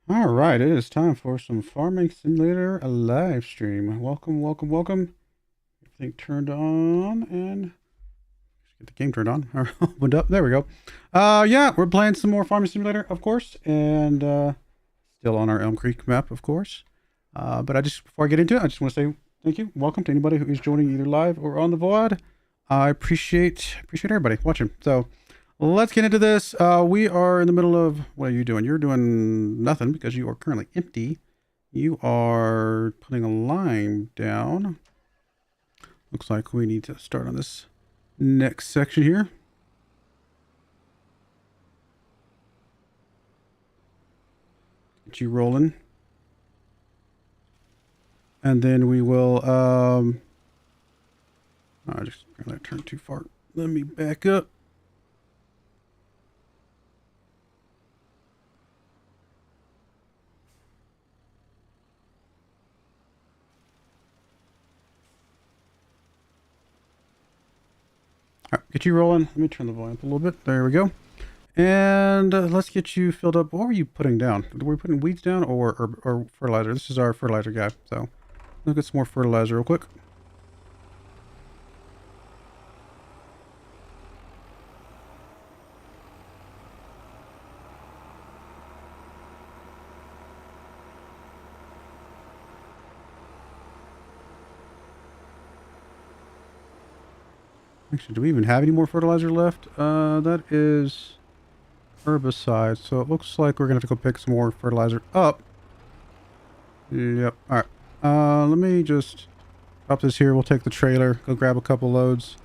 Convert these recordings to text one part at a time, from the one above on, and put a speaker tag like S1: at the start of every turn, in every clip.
S1: All right, it is time for some Farming Simulator live stream. Welcome, welcome, welcome. Everything turned on and get the game turned on or opened up. There we go. Yeah, we're playing some more Farming Simulator, of course, and still on our Elmcreek map, of course. But before I get into it, I just want to say thank you, welcome to anybody who is joining either live or on the VOD. I appreciate everybody watching. So. Let's get into this. We are in the middle of... What are you doing? You're doing nothing because you are currently empty. You are putting a line down. Looks like we need to start on this next section here. Get you rolling. And then we will... I just that turned too far. Let me back up. All right, get you rolling. Let me turn the volume up a little bit. There we go. And let's get you filled up. What were you putting down? Were we putting weeds down or fertilizer? This is our fertilizer guy. So let's get some more fertilizer real quick. Actually, do we even have any more fertilizer left? That is herbicide. So it looks like we're going to have to go pick some more fertilizer up. Yep. All right. Let me just drop this here. We'll take the trailer, go grab a couple loads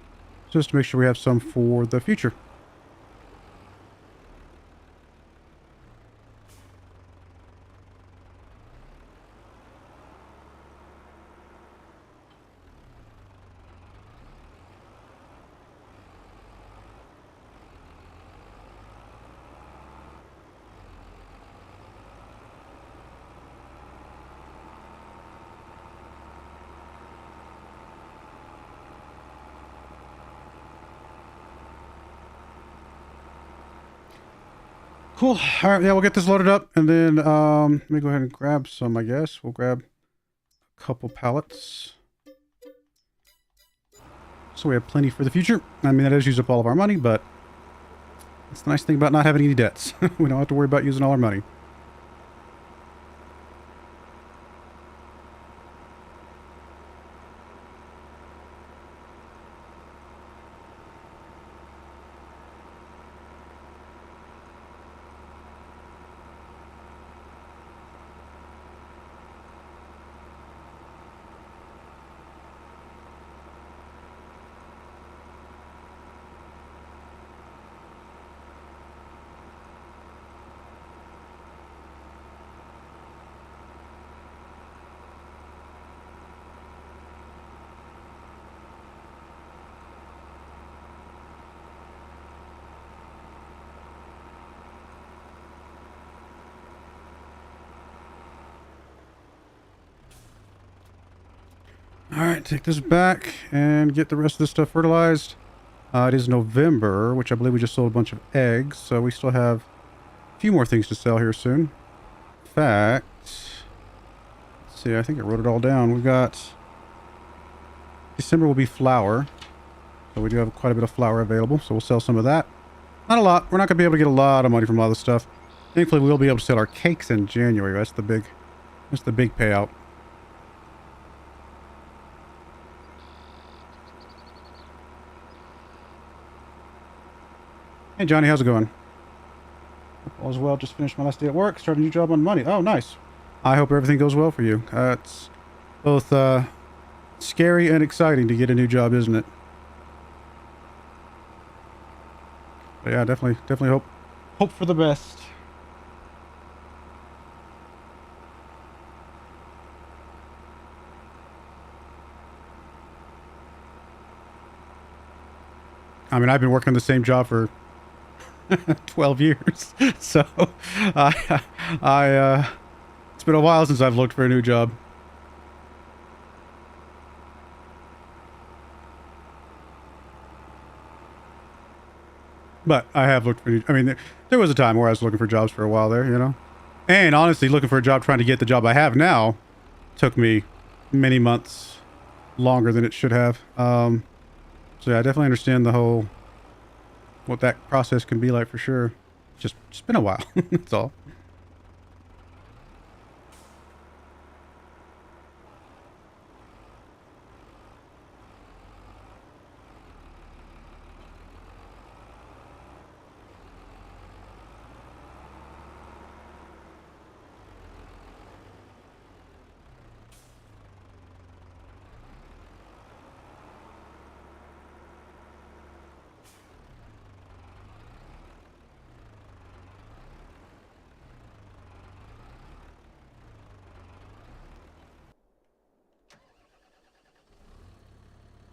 S1: just to make sure we have some for the future. Cool. All right, yeah, we'll get this loaded up, and then let me go ahead and grab some, I guess. We'll grab a couple pallets. So we have plenty for the future. I mean, that does use up all of our money, but it's the nice thing about not having any debts. We don't have to worry about using all our money. All right, take this back and get the rest of this stuff fertilized. It is November, which I believe we just sold a bunch of eggs, so we still have a few more things to sell here soon. In fact, let's see, I think I wrote it all down. We've got December will be flour, so we do have quite a bit of flour available, so we'll sell some of that. Not a lot. We're not going to be able to get a lot of money from all this stuff. Thankfully, we will be able to sell our cakes in January. That's the big payout. Hey Johnny, how's it going? All's well. Just finished my last day at work. Started a new job on Monday. Oh, nice. I hope everything goes well for you. It's both scary and exciting to get a new job, isn't it? But yeah, definitely hope for the best. I mean, I've been working the same job for 12 years. So it's been a while since I've looked for a new job. But I have looked for new, I mean, there was a time where I was looking for jobs for a while there, you know. And honestly, looking for a job, trying to get the job I have now, took me many months longer than it should have. So yeah, I definitely understand the whole, what that process can be like for sure. Just been a while. That's all.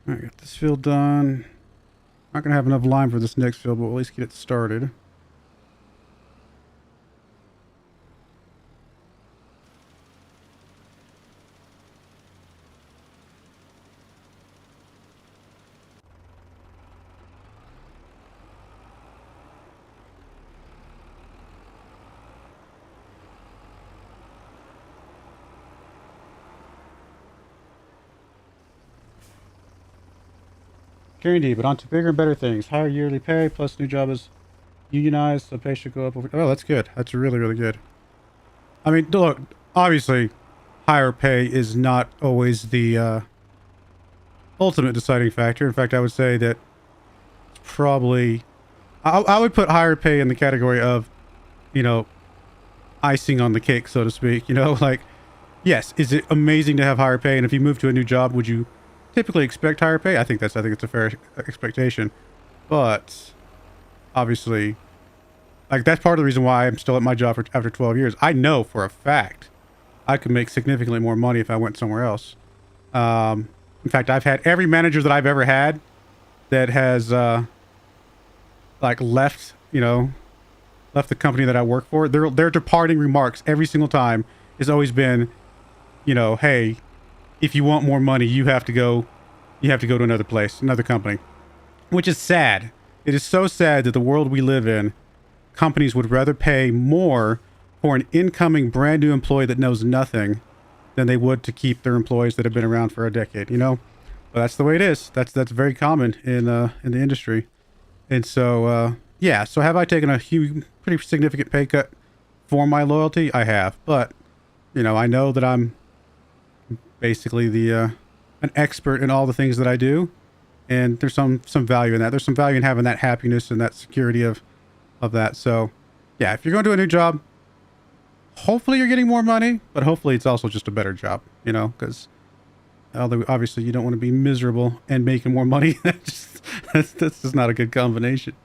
S1: All right, got this field done. Not gonna have enough lime for this next field, but we'll at least get it started. Guaranteed, but on to bigger and better things. Higher yearly pay, plus new job is unionized, so pay should go up over... Oh, that's good. That's really, really good. I mean, look, obviously, higher pay is not always the ultimate deciding factor. In fact, I would say that probably... I would put higher pay in the category of, you know, icing on the cake, so to speak. You know, like, yes, is it amazing to have higher pay? And if you move to a new job, would you typically expect higher pay? I think it's a fair expectation. But obviously, like, that's part of the reason why I'm still at my job after 12 years. I know for a fact I could make significantly more money if I went somewhere else. In fact, I've had every manager that I've ever had that has like left the company that I work for. Their departing remarks every single time has always been, you know, hey, if you want more money, you have to go to another place, another company. Which is sad. It is so sad that the world we live in, companies would rather pay more for an incoming brand new employee that knows nothing than they would to keep their employees that have been around for a decade, you know? But that's the way it is. That's very common in the industry. And so yeah, so have I taken a pretty significant pay cut for my loyalty? I have. But, you know, I know that I'm basically an expert in all the things that I do, and there's some value in that. There's some value in having that happiness and that security of that. So yeah, if you're going to a new job, hopefully you're getting more money, but hopefully it's also just a better job, you know, because although obviously you don't want to be miserable and making more money. That's just not a good combination.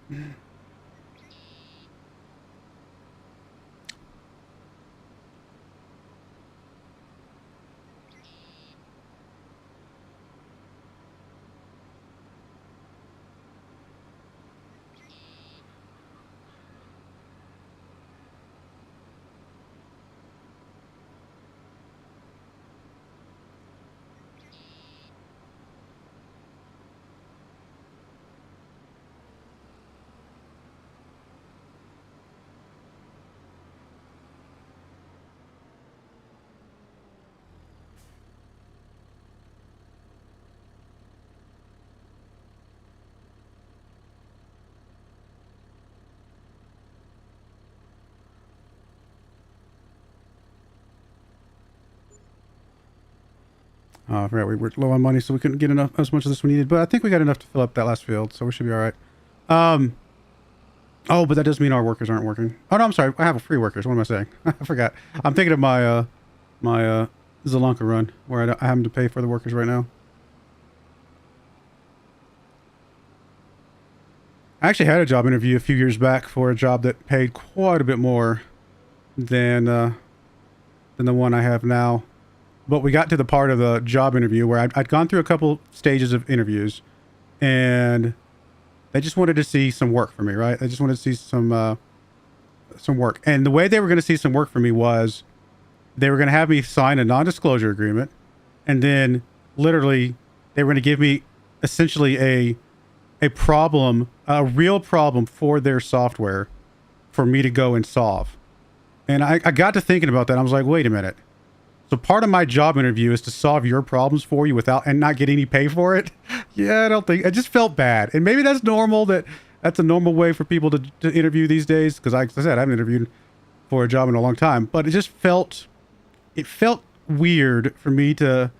S1: Right, we were low on money, so we couldn't get as much of this we needed. But I think we got enough to fill up that last field, so we should be all right. Oh, but that does mean our workers aren't working. Oh no, I'm sorry. I have free workers. What am I saying? I forgot. I'm thinking of my my Zelonka run where I have to pay for the workers right now. I actually had a job interview a few years back for a job that paid quite a bit more than the one I have now. But we got to the part of the job interview where I'd gone through a couple stages of interviews, and they just wanted to see some work for me, right? They just wanted to see some work. And the way they were going to see some work for me was they were going to have me sign a non-disclosure agreement, and then literally they were going to give me essentially a real problem for their software for me to go and solve. And I got to thinking about that. I was like, wait a minute. So part of my job interview is to solve your problems for you without and not get any pay for it. Yeah, I don't think, it just felt bad. And maybe that's normal, that's a normal way for people to interview these days. Cause like I said, I haven't interviewed for a job in a long time, but it felt weird for me to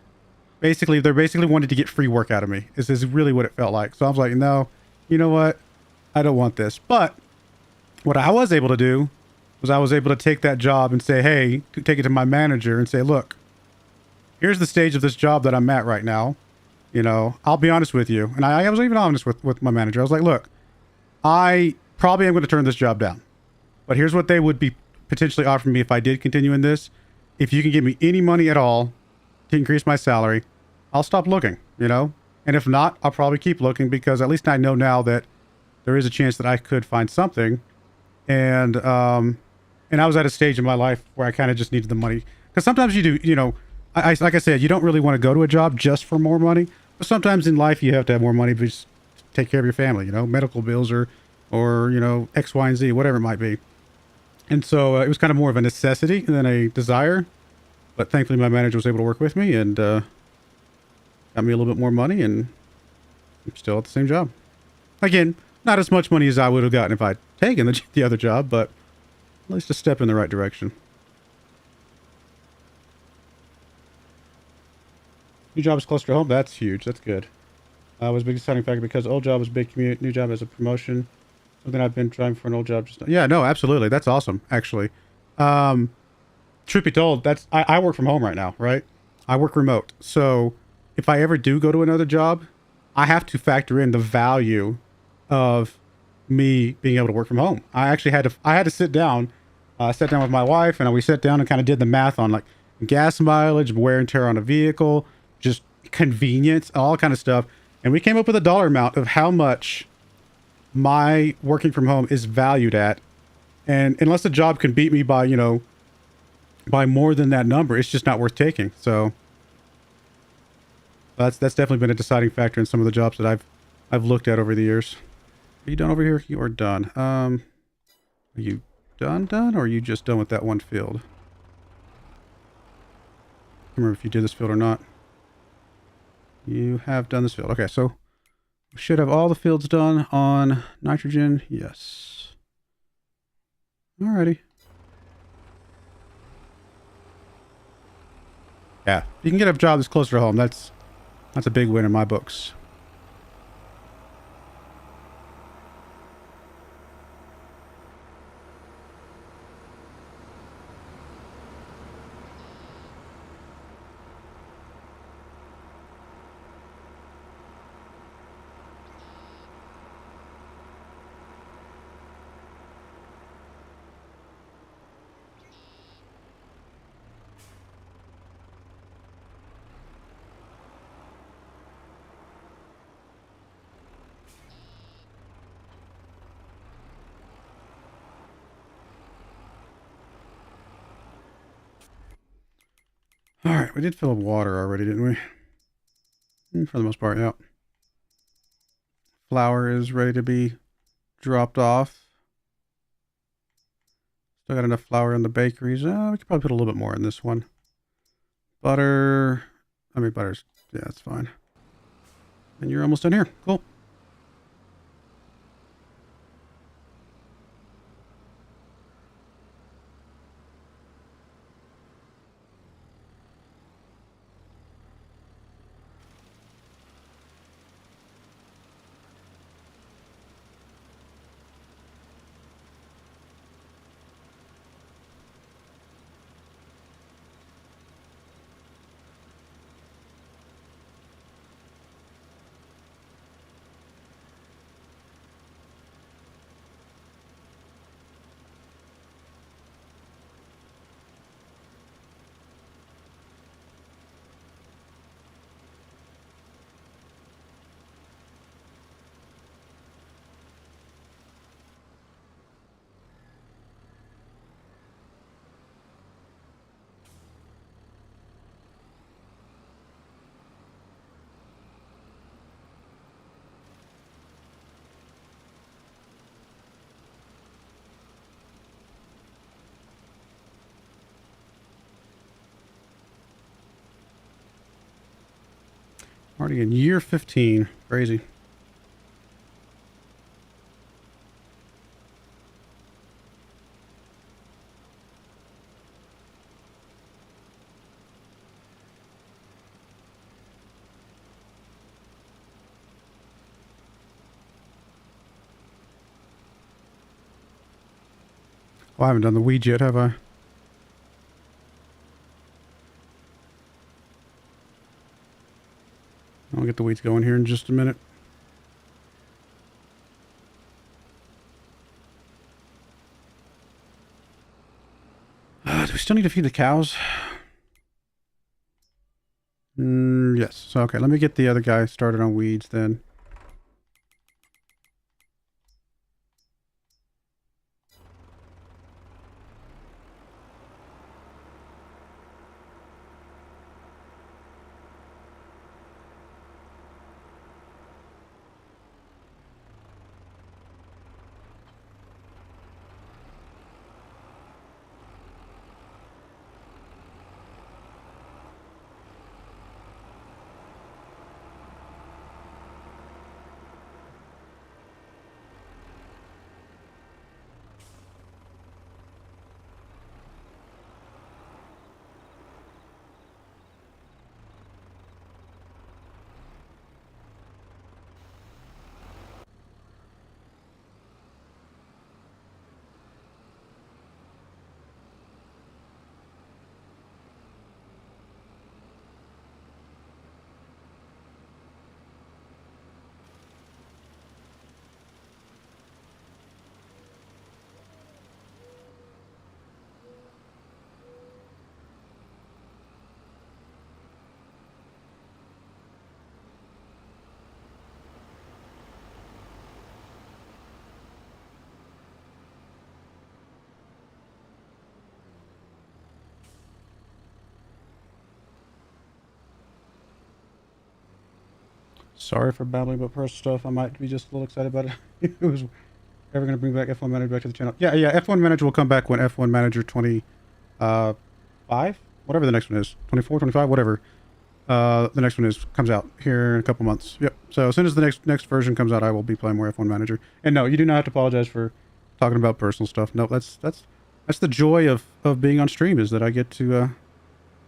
S1: they're basically wanted to get free work out of me. This is really what it felt like. So I was like, no, you know what? I don't want this. But what I was able to do was I was able to take that job and say, hey, take it to my manager and say, look, here's the stage of this job that I'm at right now. You know, I'll be honest with you. And I was even honest with my manager. I was like, look, I probably am going to turn this job down. But here's what they would be potentially offering me if I did continue in this. If you can give me any money at all to increase my salary, I'll stop looking, you know? And if not, I'll probably keep looking because at least I know now that there is a chance that I could find something. And I was at a stage in my life where I kind of just needed the money. Because sometimes you do, you know, I like I said, you don't really want to go to a job just for more money. But sometimes in life you have to have more money to just take care of your family, you know, medical bills or you know, X, Y, and Z, whatever it might be. And so it was kind of more of a necessity than a desire. But thankfully my manager was able to work with me and got me a little bit more money, and I'm still at the same job. Again, not as much money as I would have gotten if I'd taken the other job, but at least a step in the right direction. New job is closer to home. That's huge. That's good. Was a big deciding factor because old job was big commute. New job as a promotion. Something I've been trying for an old job. Yeah, no, absolutely. That's awesome, actually. Truth be told, I work from home right now, right? I work remote. So if I ever do go to another job, I have to factor in the value of me being able to work from home. I actually had to sit down. I sat down with my wife and we sat down and kind of did the math on like gas mileage, wear and tear on a vehicle, just convenience, all kind of stuff. And we came up with a dollar amount of how much my working from home is valued at. And unless the job can beat me by, you know, by more than that number, it's just not worth taking. So that's definitely been a deciding factor in some of the jobs that I've looked at over the years. Are you done over here? You are done. Are you done, or are you just done with that one field? I can't remember if you did this field or not. You have done this field. Okay, so we should have all the fields done on nitrogen. Yes. Alrighty. Yeah, if you can get a job that's closer to home, that's a big win in my books. All right, we did fill up water already, didn't we? For the most part, yeah. Flour is ready to be dropped off. Still got enough flour in the bakeries. We could probably put a little bit more in this one. Butter. I mean, butter's, yeah, that's fine. And you're almost done here. Cool. Already in year 15. Crazy. Well, I haven't done the weeds yet, have I? I'll get the weeds going here in just a minute. Do we still need to feed the cows? Yes. So, okay, let me get the other guy started on weeds then. Sorry for babbling about personal stuff. I might be just a little excited about it. It was ever going to bring back F1 Manager back to the channel. Yeah, F1 Manager will come back when F1 Manager 25, whatever the next one is, 24, 25, whatever. The next one comes out here in a couple months. Yep. So as soon as the next version comes out, I will be playing more F1 Manager. And no, you do not have to apologize for talking about personal stuff. No, that's the joy of being on stream, is that I get to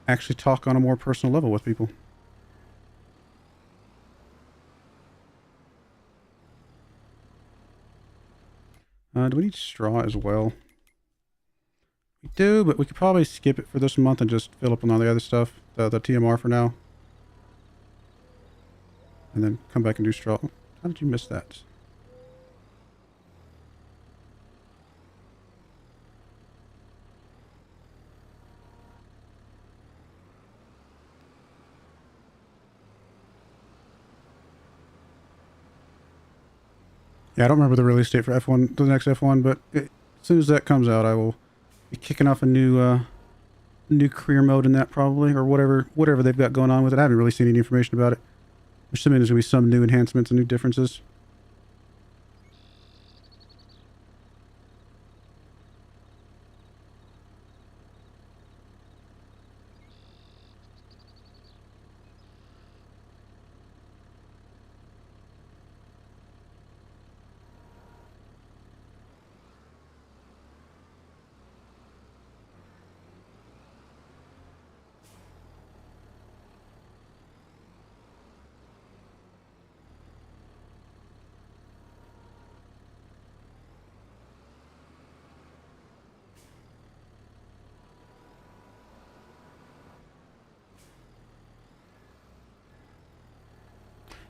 S1: actually talk on a more personal level with people. Do we need straw as well? We do, but we could probably skip it for this month and just fill up on all the other stuff, the TMR for now. And then come back and do straw. How did you miss that? Yeah, I don't remember the release date for F1, the next F1, but as soon as that comes out, I will be kicking off a new career mode in that probably, or whatever they've got going on with it. I haven't really seen any information about it. I'm assuming there's going to be some new enhancements and new differences.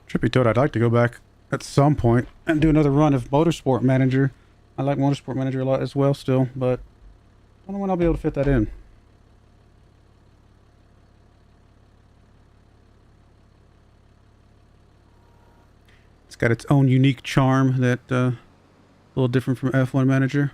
S1: Trippy Toad, I'd like to go back at some point and do another run of Motorsport Manager. I like Motorsport Manager a lot as well still, but I don't know when I'll be able to fit that in. It's got its own unique charm that a little different from F1 Manager.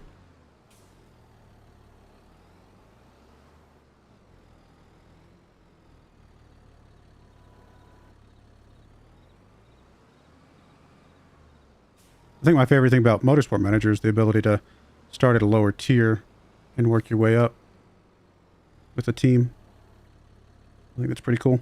S1: I think my favorite thing about Motorsport Manager is the ability to start at a lower tier and work your way up with a team. I think that's pretty cool.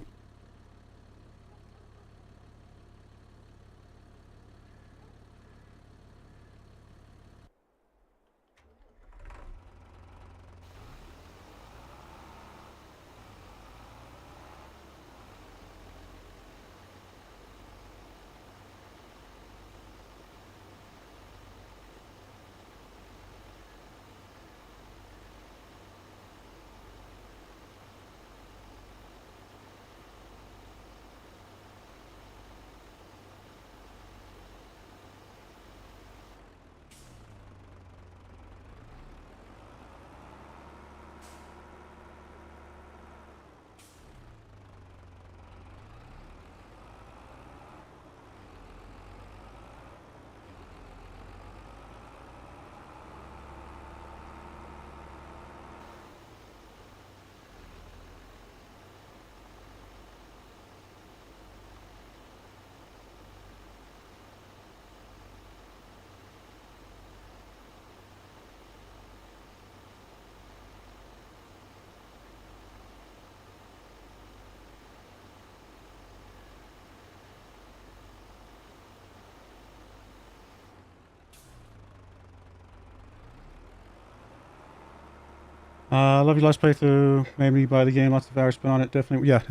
S1: Love your last playthrough. Made me buy the game. Lots of hours spent on it. Definitely, yeah.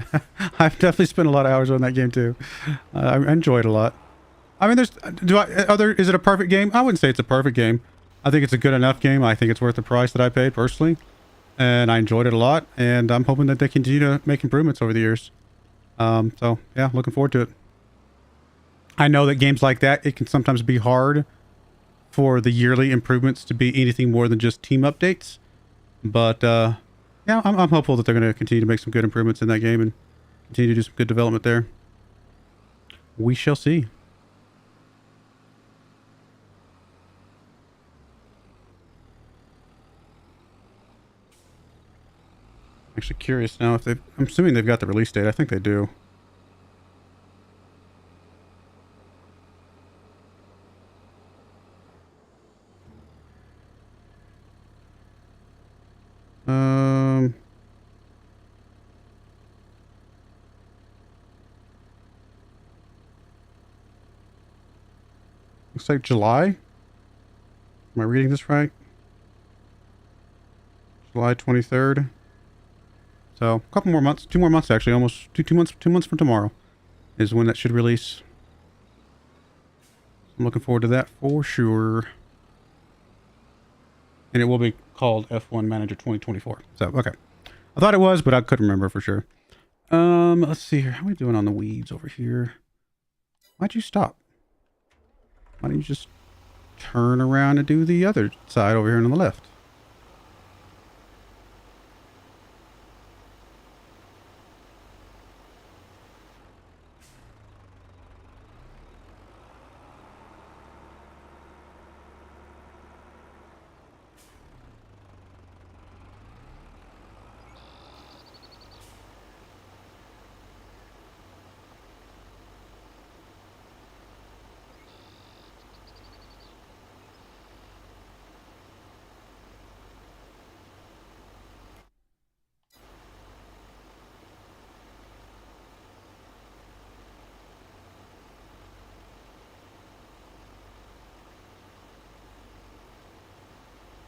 S1: I've definitely spent a lot of hours on that game too. I enjoyed it a lot. I mean, is it a perfect game? I wouldn't say it's a perfect game. I think it's a good enough game. I think it's worth the price that I paid personally. And I enjoyed it a lot. And I'm hoping that they continue to make improvements over the years. So yeah, looking forward to it. I know that games like that, it can sometimes be hard for the yearly improvements to be anything more than just team updates. But yeah, I'm hopeful that they're going to continue to make some good improvements in that game and continue to do some good development there. We shall see. Actually curious now if I'm assuming they've got the release date. I think they do. Looks like July. Am I reading this right? July 23rd. So a couple more months, 2 more months actually, almost 2 months from tomorrow is when that should release. I'm looking forward to that for sure. And it will be called F1 Manager 2024. So, okay. I thought it was, but I couldn't remember for sure. Let's see here. How are we doing on the weeds over here? Why'd you stop? Why don't you just turn around and do the other side over here on the left?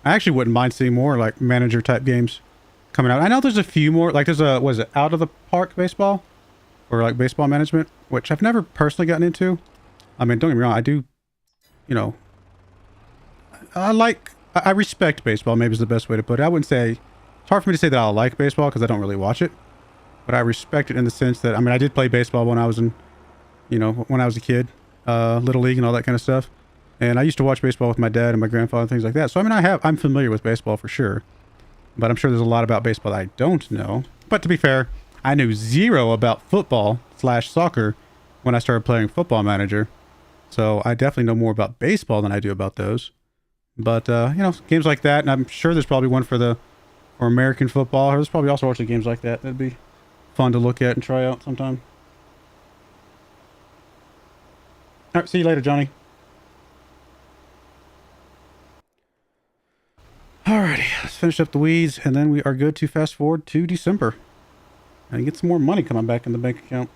S1: I actually wouldn't mind seeing more like manager type games coming out. I know there's a few more, like there's a, was it Out of the Park Baseball? Or like baseball management, which I've never personally gotten into. I mean, don't get me wrong, I do, you know, I respect baseball, maybe is the best way to put it. I wouldn't say, it's hard for me to say that I like baseball because I don't really watch it. But I respect it in the sense that, I mean, I did play baseball when I was in, you know, when I was a kid, Little League and all that kind of stuff. And I used to watch baseball with my dad and my grandfather and things like that. So, I mean, I'm familiar with baseball for sure. But I'm sure there's a lot about baseball that I don't know. But to be fair, I knew zero about football/soccer when I started playing Football Manager. So I definitely know more about baseball than I do about those. But, you know, games like that, and I'm sure there's probably one for American football. There's probably all sorts of games like that. That'd be fun to look at and try out sometime. All right, see you later, Johnny. Alrighty, let's finish up the weeds, and then we are good to fast forward to December. And get some more money coming back in the bank account.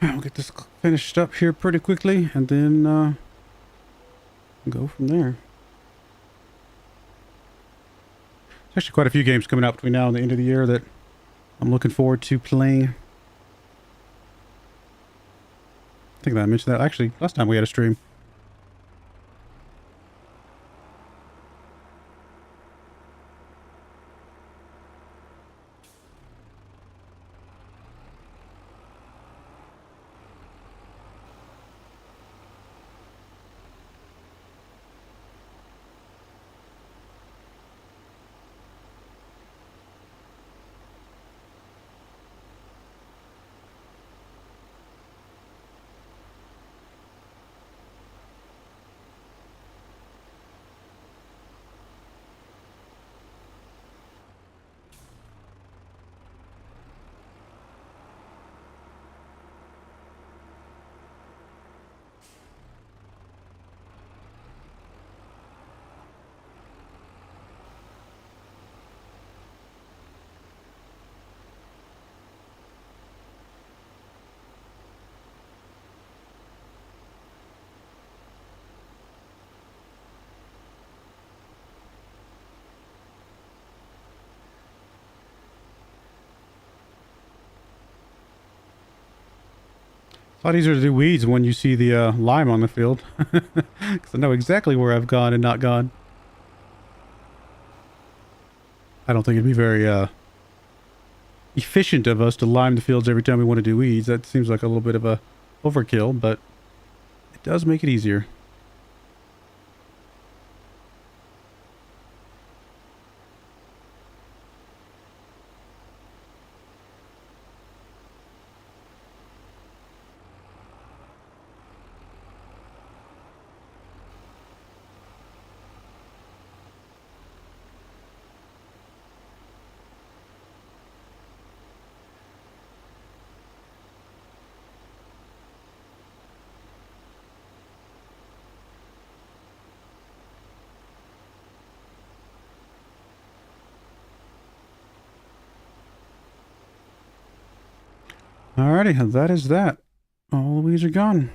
S1: We'll get this finished up here pretty quickly, and then go from there. There's actually quite a few games coming out between now and the end of the year that I'm looking forward to playing. I think that I mentioned that actually last time we had a stream. A lot easier to do weeds when you see the lime on the field. Because I know exactly where I've gone and not gone. I don't think it'd be very efficient of us to lime the fields every time we want to do weeds. That seems like a little bit of a overkill, but it does make it easier. Alrighty, that is that. All the weeds are gone.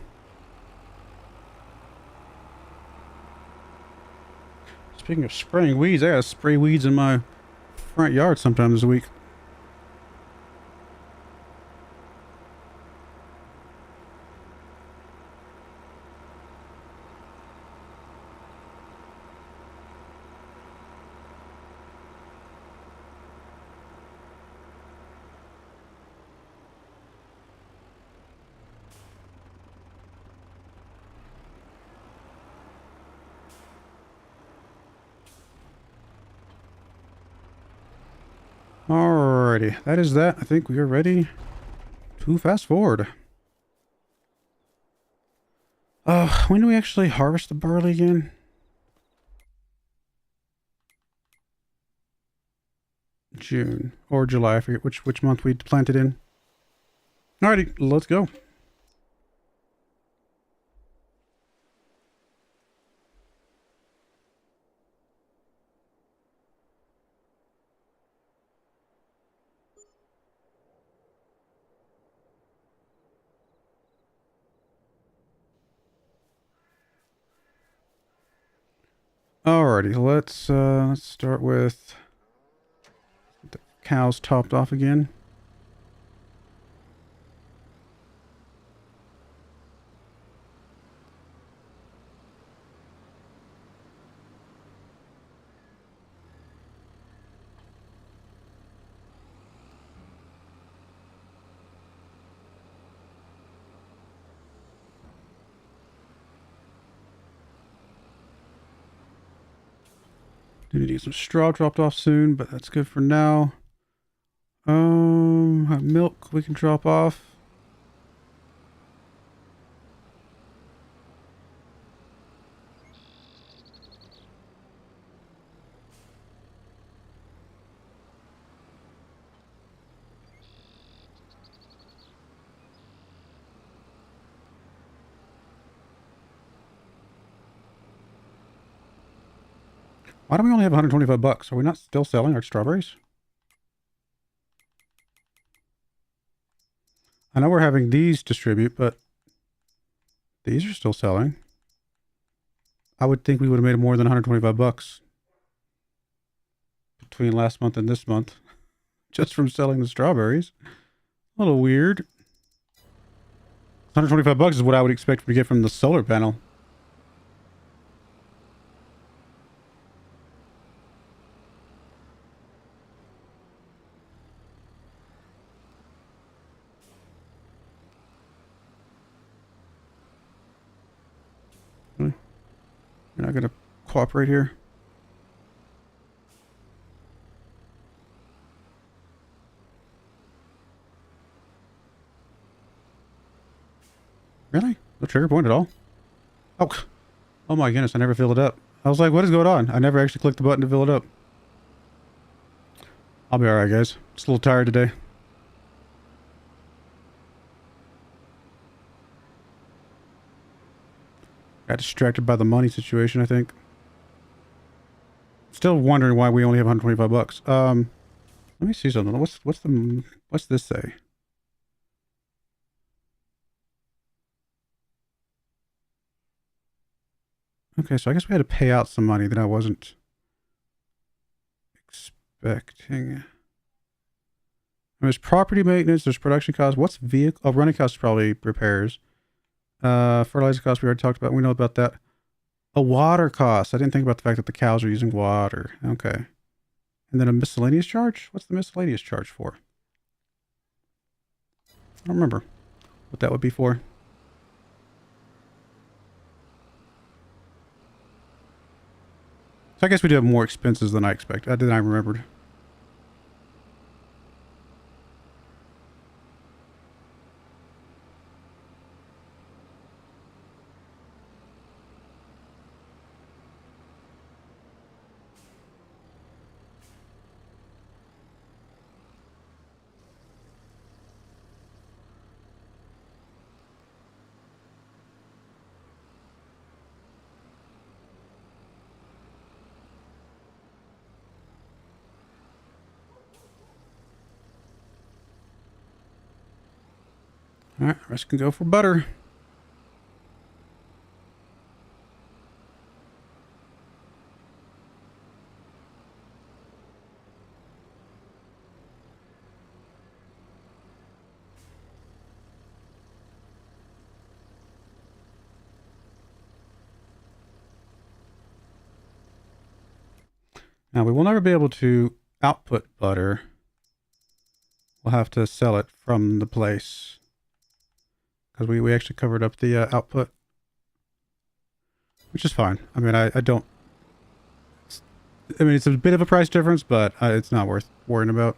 S1: Speaking of spraying weeds, I gotta spray weeds in my front yard sometime this week. Alrighty, that is that. I think we are ready to fast forward. When do we actually harvest the barley again? June or July, I forget which month we planted in. Alrighty, let's go. Alrighty, let's start with the cows topped off again. Do need to get some straw dropped off soon, but that's good for now. Milk we can drop off. Why do we only have 125 bucks? Are we not still selling our strawberries? I know we're having these distribute, but these are still selling. I would think we would have made more than 125 bucks between last month and this month just from selling the strawberries. A little weird. 125 bucks is what I would expect to get from the solar panel. You're not going to cooperate here? Really? No trigger point at all? Oh, oh my goodness, I never filled it up. I was like, what is going on? I never actually clicked the button to fill it up. I'll be alright, guys. Just a little tired today. Got distracted by the money situation, I think. Still wondering why we only have 125 bucks. Let me see something. What's this say? Okay, so I guess we had to pay out some money that I wasn't expecting. There's property maintenance, there's production costs. What's vehicle? Oh, running costs probably repairs. Fertilizer costs we already talked about. We know about that. A water cost. I didn't think about the fact that the cows are using water. Okay. And then a miscellaneous charge? What's the miscellaneous charge for? I don't remember what that would be for. So I guess we do have more expenses than I expected, than I remembered. All right, rest can go for butter. Now, we will never be able to output butter. We'll have to sell it from the place. Because we actually covered up the output. Which is fine. I mean, I don't... I mean, it's a bit of a price difference, but it's not worth worrying about.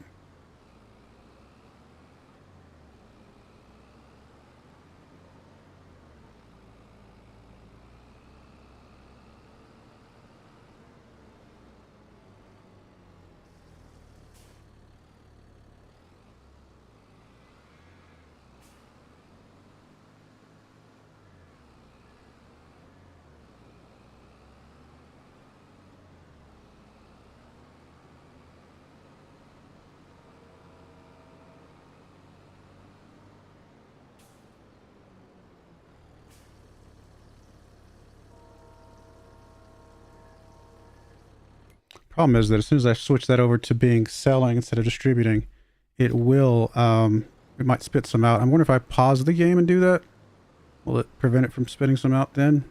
S1: Problem is that as soon as I switch that over to being selling instead of distributing, it will, it might spit some out. I wonder if I pause the game and do that, will it prevent it from spitting some out then?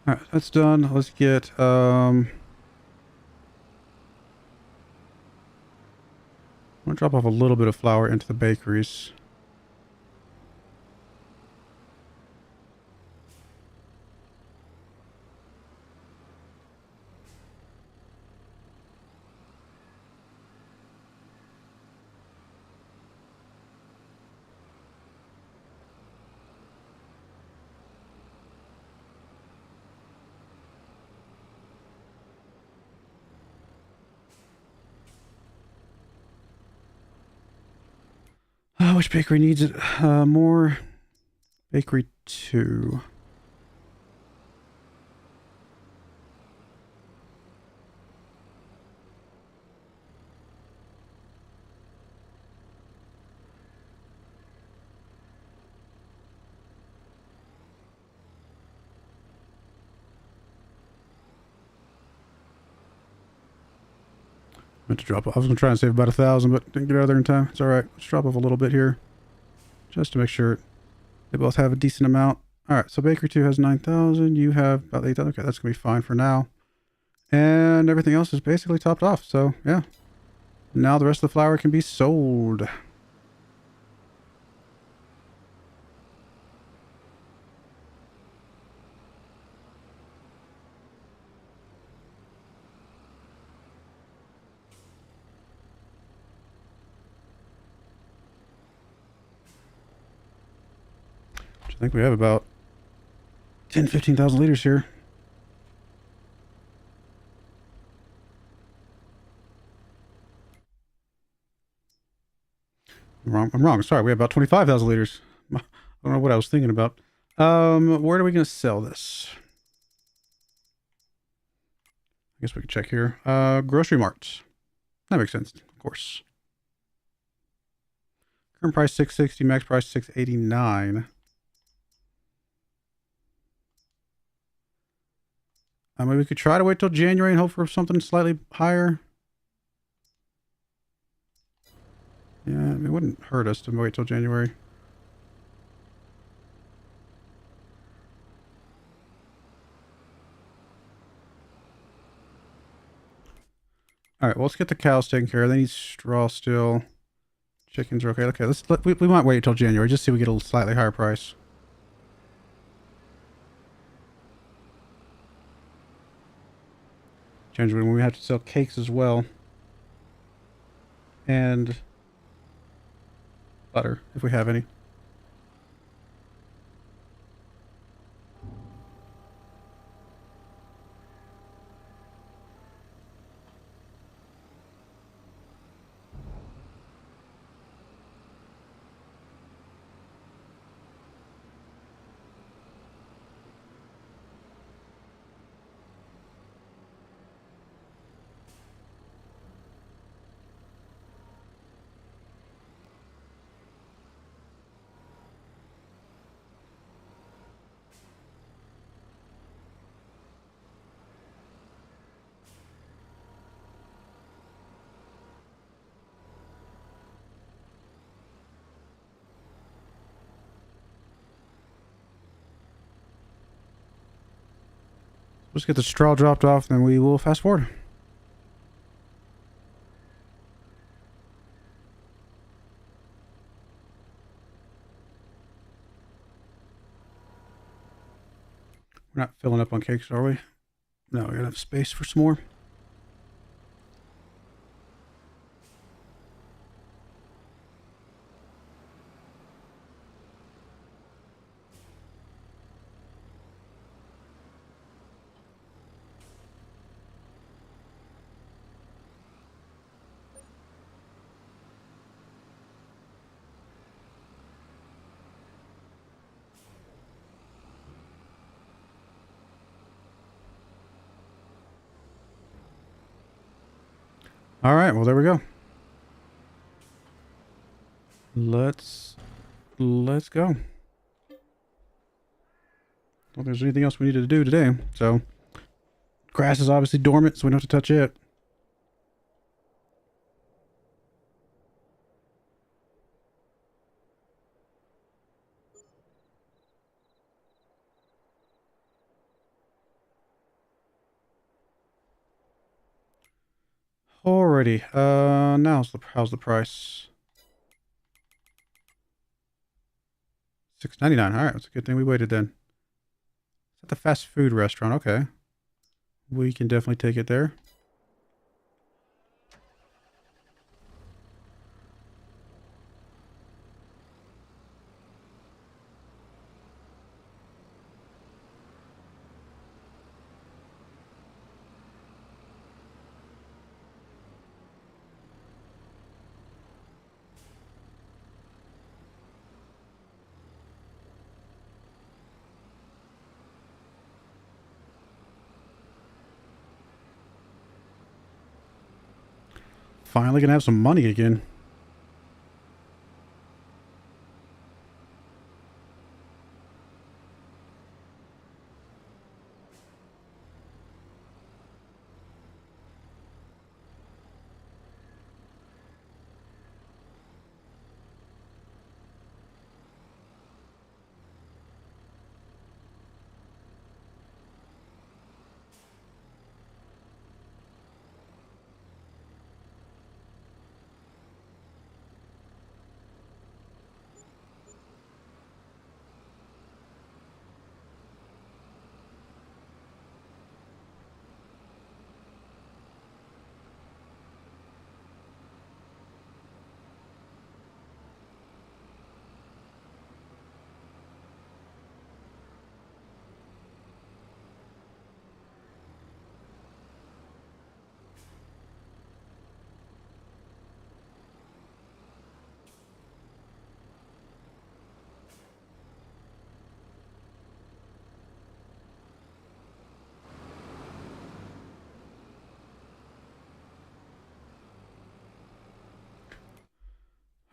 S1: Alright, that's done. Let's get, I'm going to drop off a little bit of flour into the bakeries. Which bakery needs it more? Bakery 2. Meant to drop off. I was going to try and save about 1,000, but didn't get out of there in time. It's all right. Let's drop off a little bit here, just to make sure they both have a decent amount. All right, so Bakery 2 has 9,000. You have about 8,000. Okay, that's going to be fine for now. And everything else is basically topped off. So, yeah. Now the rest of the flour can be sold. I think we have about 15,000 liters here. I'm wrong. Sorry, we have about 25,000 liters. I don't know what I was thinking about. Where are we going to sell this? I guess we can check here. Grocery marts. That makes sense, of course. Current price $660, max price $689. I mean, we could try to wait till January and hope for something slightly higher. Yeah, it wouldn't hurt us to wait till January. All right, well, let's get the cows taken care of. They need straw still. Chickens are okay. Okay, we might wait until January just so we get a slightly higher price. January when we have to sell cakes as well. And butter, if we have any. Let's get the straw dropped off, then we will fast forward. We're not filling up on cakes, are we? No, we got enough space for some more. All right, well, there we go. Let's go. Well, there's anything else we needed to do today. So, grass is obviously dormant, so we don't have to touch it. Alrighty. Now how's the price? $6.99. All right, it's a good thing we waited then. It's at the fast food restaurant. Okay, we can definitely take it there. finally gonna have some money again.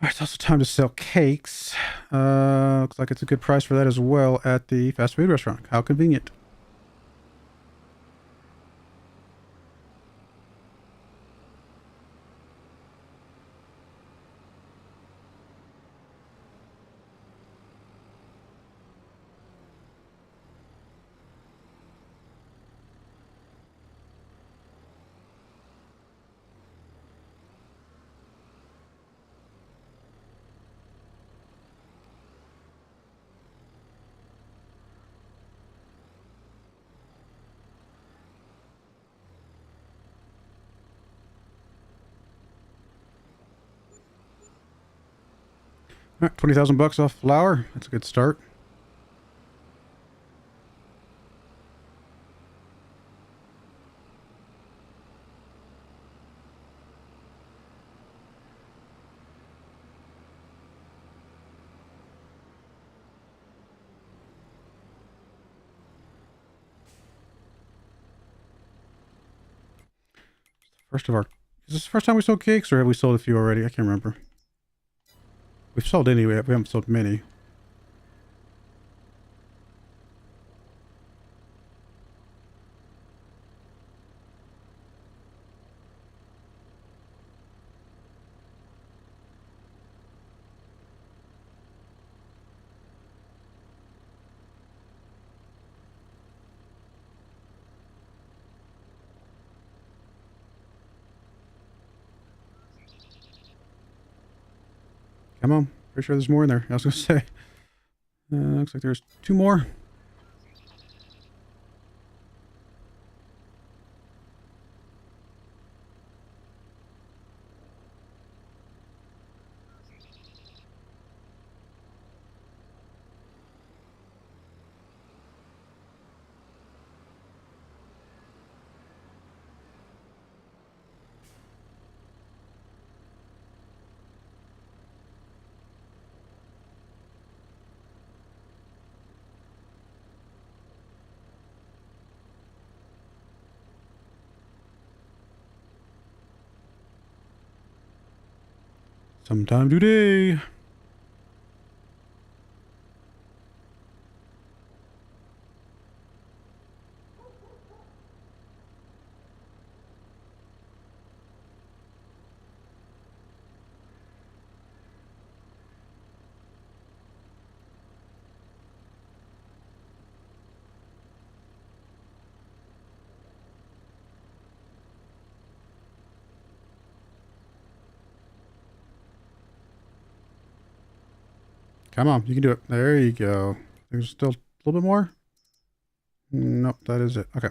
S1: All right, it's also time to sell cakes. Looks like it's a good price for that as well at the fast food restaurant. How convenient. All right, 20,000 bucks off flour. That's a good start. First of our, is this the first time we sold cakes, or have we sold a few already? I can't remember. We've sold any. We haven't sold many. Come on. Pretty sure there's more in there. I was going to say. Looks like there's 2 more. Sometime today. Come on, you can do it. There you go. There's still a little bit more. Nope, that is it. Okay.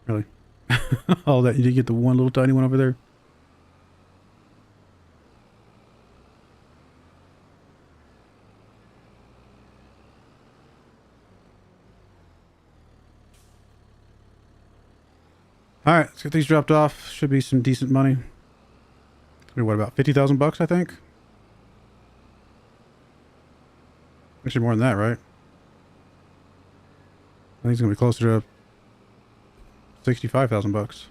S1: Really? Oh, that you did get the one little tiny one over there. All right, let's get these dropped off. Should be some decent money. What, about 50,000 bucks, I think? Actually, more than that, right? I think it's gonna be closer to 65,000 bucks.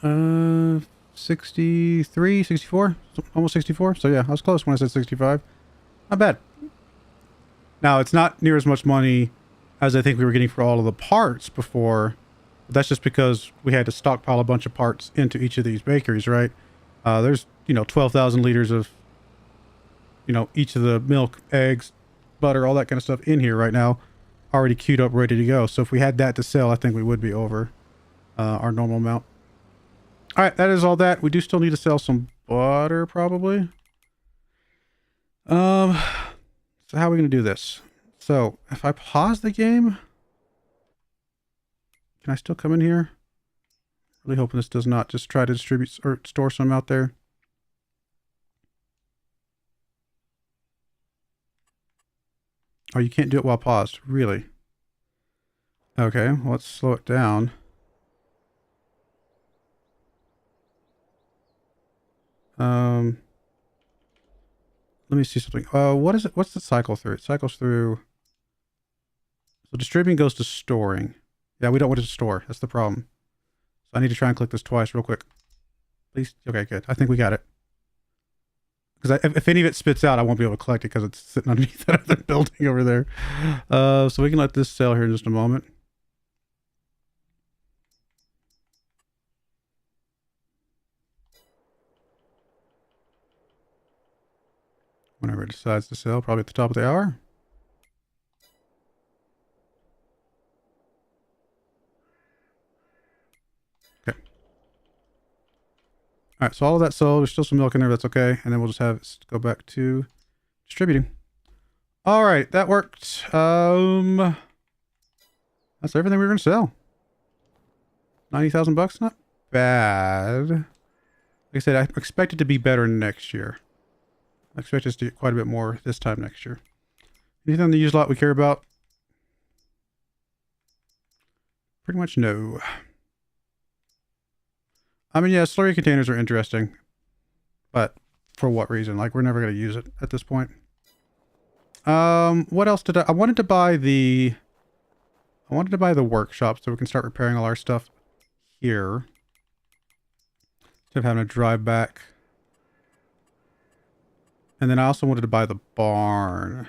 S1: Uh, 63, 64, almost 64. So yeah, I was close when I said 65. Not bad. Now, it's not near as much money as I think we were getting for all of the parts before. But that's just because we had to stockpile a bunch of parts into each of these bakeries, right? There's, 12,000 liters of, each of the milk, eggs, butter, all that kind of stuff in here right now, already queued up, ready to go. So if we had that to sell, I think we would be over our normal amount. All right, that is all that. We do still need to sell some butter, probably. So how are we going to do this? So if I pause the game, can I still come in here? Really hoping this does not just try to distribute or store some out there. Oh, you can't do it while paused. Really? Okay, well, let's slow it down. Let me see something. What is it? What's the cycle through? It cycles through. So distributing goes to storing. Yeah, we don't want it to store. That's the problem. So I need to try and click this twice real quick. Please. Okay, good. I think we got it. Because if any of it spits out, I won't be able to collect it because it's sitting underneath that other building over there. So we can let this sell here in just a moment. Whenever it decides to sell, probably at the top of the hour. Okay. All right, so all of that sold. There's still some milk in there. That's okay. And then we'll just have it go back to distributing. All right, that worked. That's everything we were going to sell. 90,000 bucks, not bad. Like I said, I expect it to be better next year. I expect us to get quite a bit more this time next year. Anything on the used lot we care about? Pretty much no. I mean, yeah, slurry containers are interesting. But for what reason? Like, we're never going to use it at this point. What else did I wanted to buy the workshop so we can start repairing all our stuff here. Instead of having to drive back. And then I also wanted to buy the barn.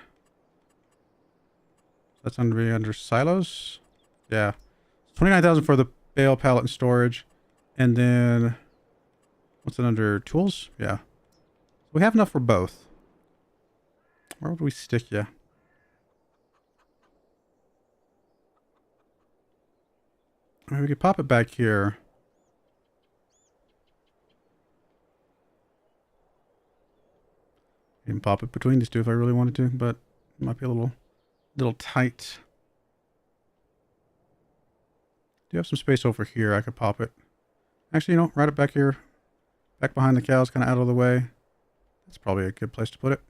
S1: That's under silos. Yeah. 29,000 for the bale, pallet, and storage. And then what's it under? Tools? Yeah. We have enough for both. Where would we stick you? I mean, we could pop it back here. You can pop it between these two if I really wanted to, but it might be a little tight. Do have some space over here. I could pop it. Actually, right it back here. Back behind the cows, kind of out of the way. That's probably a good place to put it.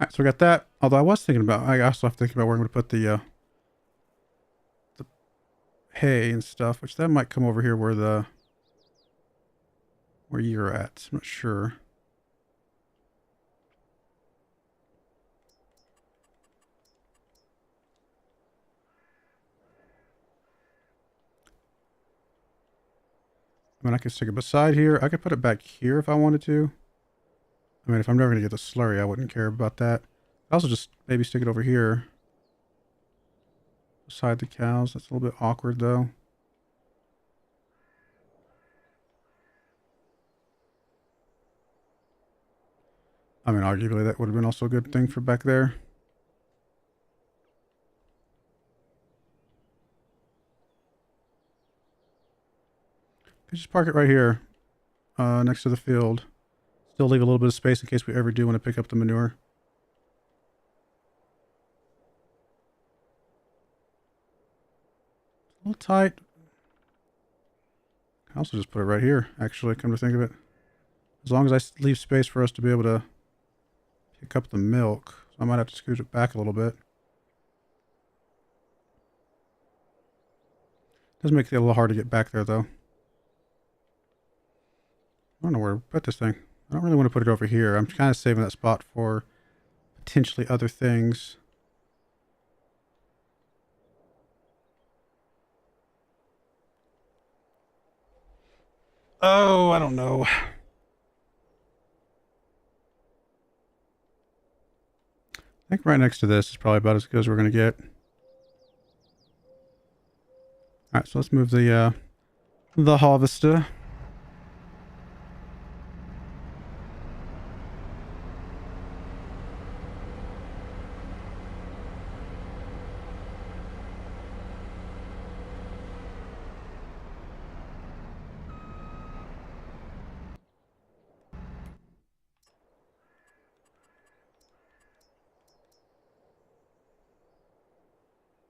S1: Alright, so we got that. Although I was thinking about, I also have to think about where I'm going to put the hay and stuff, which that might come over here where you're at. I'm not sure. I mean, I could stick it beside here. I could put it back here if I wanted to. I mean, if I'm never going to get the slurry, I wouldn't care about that. I also just maybe stick it over here. Beside the cows. That's a little bit awkward, though. I mean, arguably, that would have been also a good thing for back there. Could just park it right here. Next to the field. Still leave a little bit of space in case we ever do want to pick up the manure. A little tight. I also just put it right here, actually, come to think of it. As long as I leave space for us to be able to pick up the milk. So I might have to scoot it back a little bit. Does make it a little hard to get back there, though. I don't know where to put this thing. I don't really want to put it over here. I'm kind of saving that spot for potentially other things. Oh, I don't know. I think right next to this is probably about as good as we're going to get. All right, so let's move the harvester.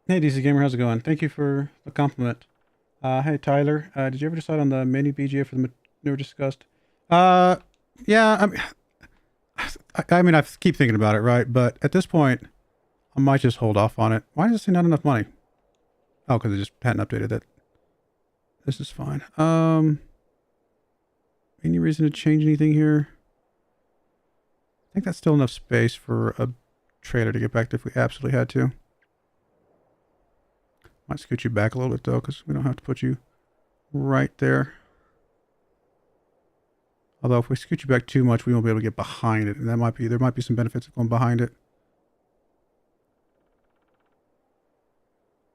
S1: Hey, DC Gamer, how's it going? Thank you for the compliment. Hey, Tyler, did you ever decide on the mini BGA for the manure discussed? Yeah, I mean, I keep thinking about it, right? But at this point, I might just hold off on it. Why does it say not enough money? Oh, because they just hadn't updated it. This is fine. Any reason to change anything here? I think that's still enough space for a trailer to get back to if we absolutely had to. Might scoot you back a little bit though, because we don't have to put you right there. Although if we scoot you back too much, we won't be able to get behind it, and there might be some benefits of going behind it.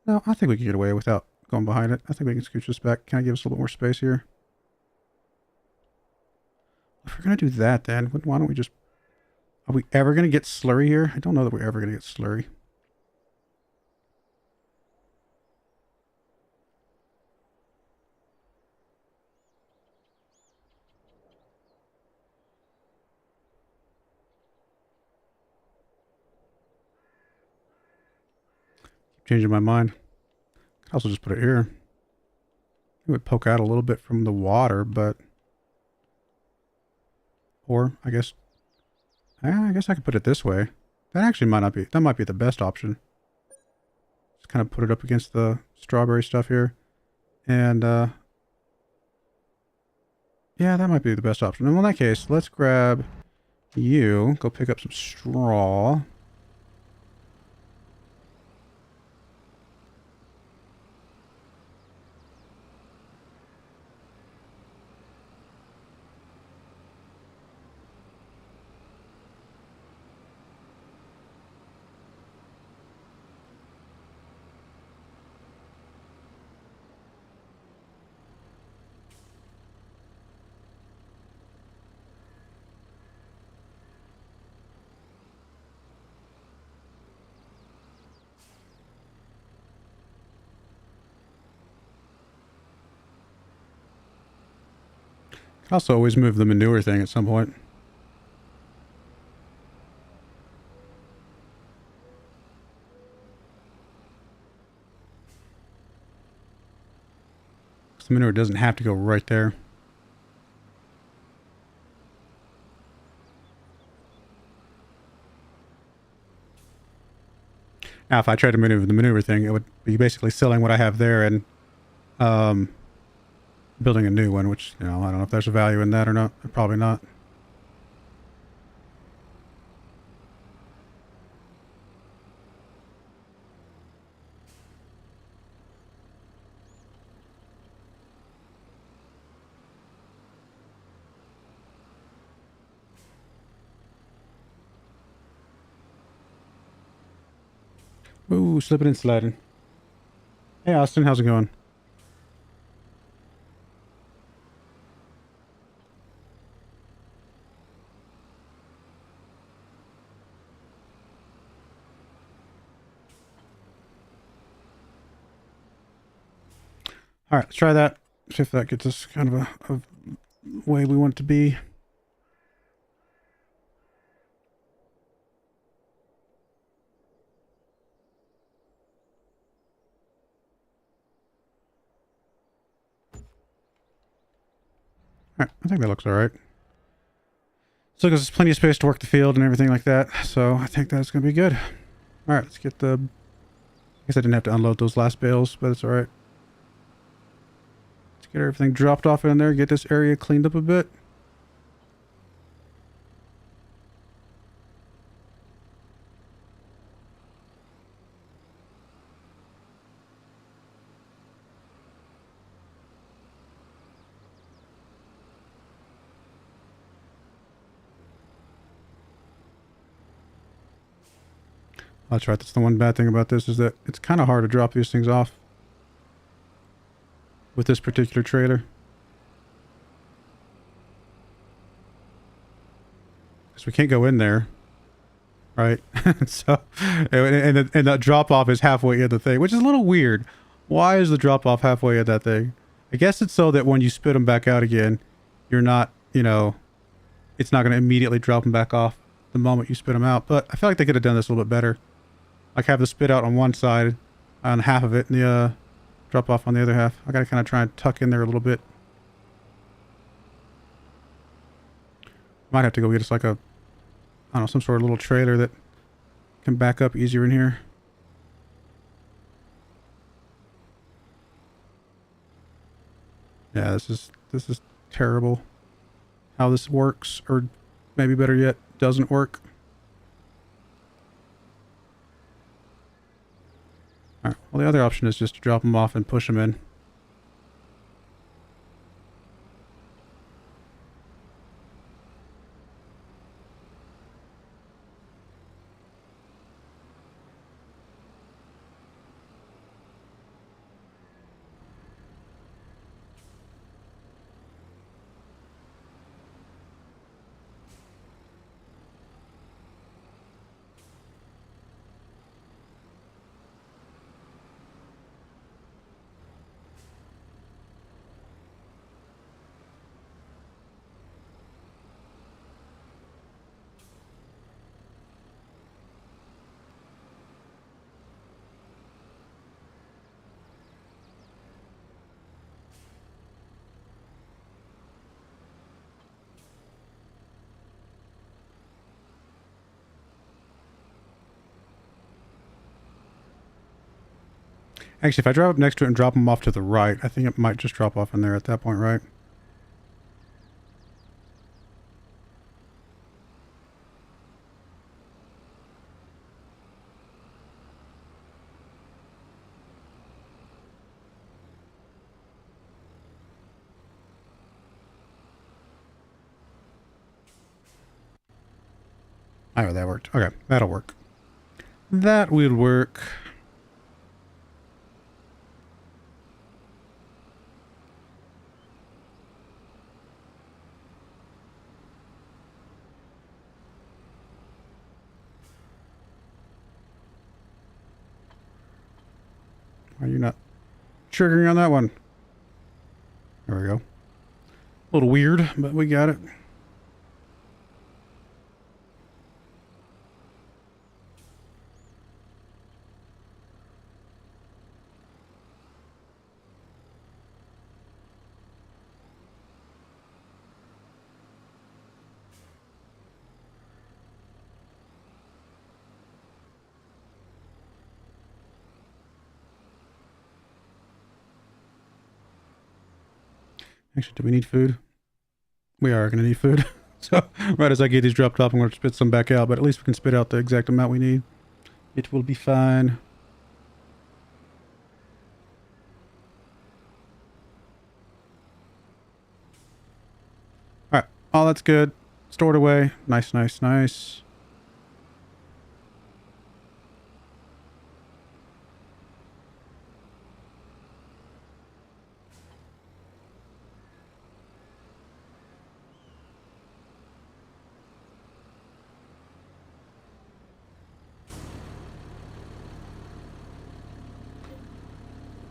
S1: No, I think we can get away without going behind it. I think we can scooch this back. Can I give us a little bit more space here? If we're gonna do that, then why don't we just? Are we ever gonna get slurry here? I don't know that we're ever gonna get slurry. Changing my mind. Could also just put it here. It would poke out a little bit from the water, but or I guess I could put it this way. That actually might not be. That might be the best option. Just kind of put it up against the strawberry stuff here, and yeah, that might be the best option. And in that case, let's grab you. Go pick up some straw. Can also always move the manure thing at some point. The manure doesn't have to go right there. Now, if I tried to maneuver the maneuver thing, it would be basically selling what I have there and building a new one, which, you know, I don't know if there's a value in that or not. Probably not. Ooh, slipping and sliding. Hey, Austin, how's it going? All right, let's try that. See if that gets us kind of a way we want it to be. All right, I think that looks all right. So there's plenty of space to work the field and everything like that. So I think that's going to be good. All right, let's get the... I guess I didn't have to unload those last bales, but it's all right. Let's get everything dropped off in there, get this area cleaned up a bit. That's right, that's the one bad thing about this is that it's kind of hard to drop these things off with this particular trailer. Because we can't go in there, right? So, and that drop off is halfway in the thing, which is a little weird. Why is the drop off halfway in that thing? I guess it's so that when you spit them back out again, you're not, you know, it's not going to immediately drop them back off the moment you spit them out. But I feel like they could have done this a little bit better. Like have the spit out on one side, on half of it, and the drop off on the other half. I got to kind of try and tuck in there a little bit. Might have to go get us like a, I don't know, some sort of little trailer that can back up easier in here. Yeah, this is terrible. How this works, or maybe better yet, doesn't work. Alright, well the other option is just to drop them off and push them in. Actually, if I drive up next to it and drop them off to the right, I think it might just drop off in there at that point, right? Oh, that worked. Okay, that'll work. That will work. Why are you not triggering on that one? There we go. A little weird, but we got it. Actually, do we need food? We are going to need food. So, right as I get these dropped off, I'm going to spit some back out, but at least we can spit out the exact amount we need. It will be fine. Alright, all that's good. Stored away. Nice, nice, nice.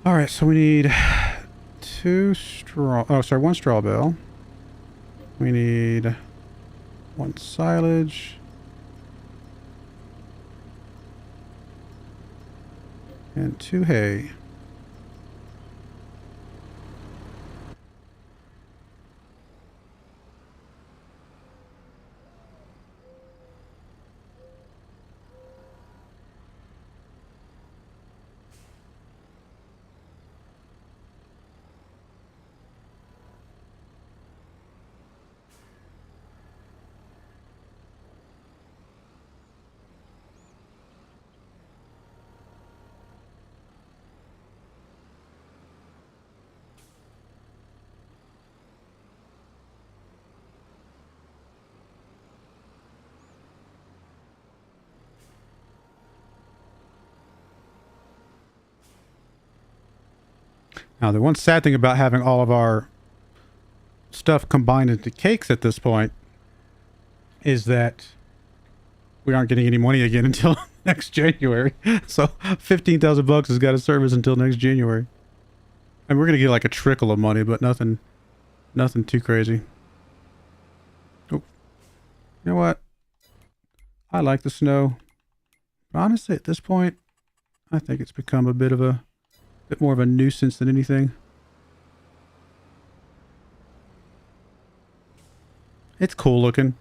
S1: All right, so we need 2 straw. Oh, sorry, 1 straw bale. We need 1 silage. And 2 hay. Now, the one sad thing about having all of our stuff combined into cakes at this point is that we aren't getting any money again until next January. So 15,000 bucks has got to serve us until next January. And we're going to get like a trickle of money, but nothing too crazy. Oh, you know what? I like the snow. But honestly, at this point, I think it's become a bit more of a nuisance than anything. It's cool looking.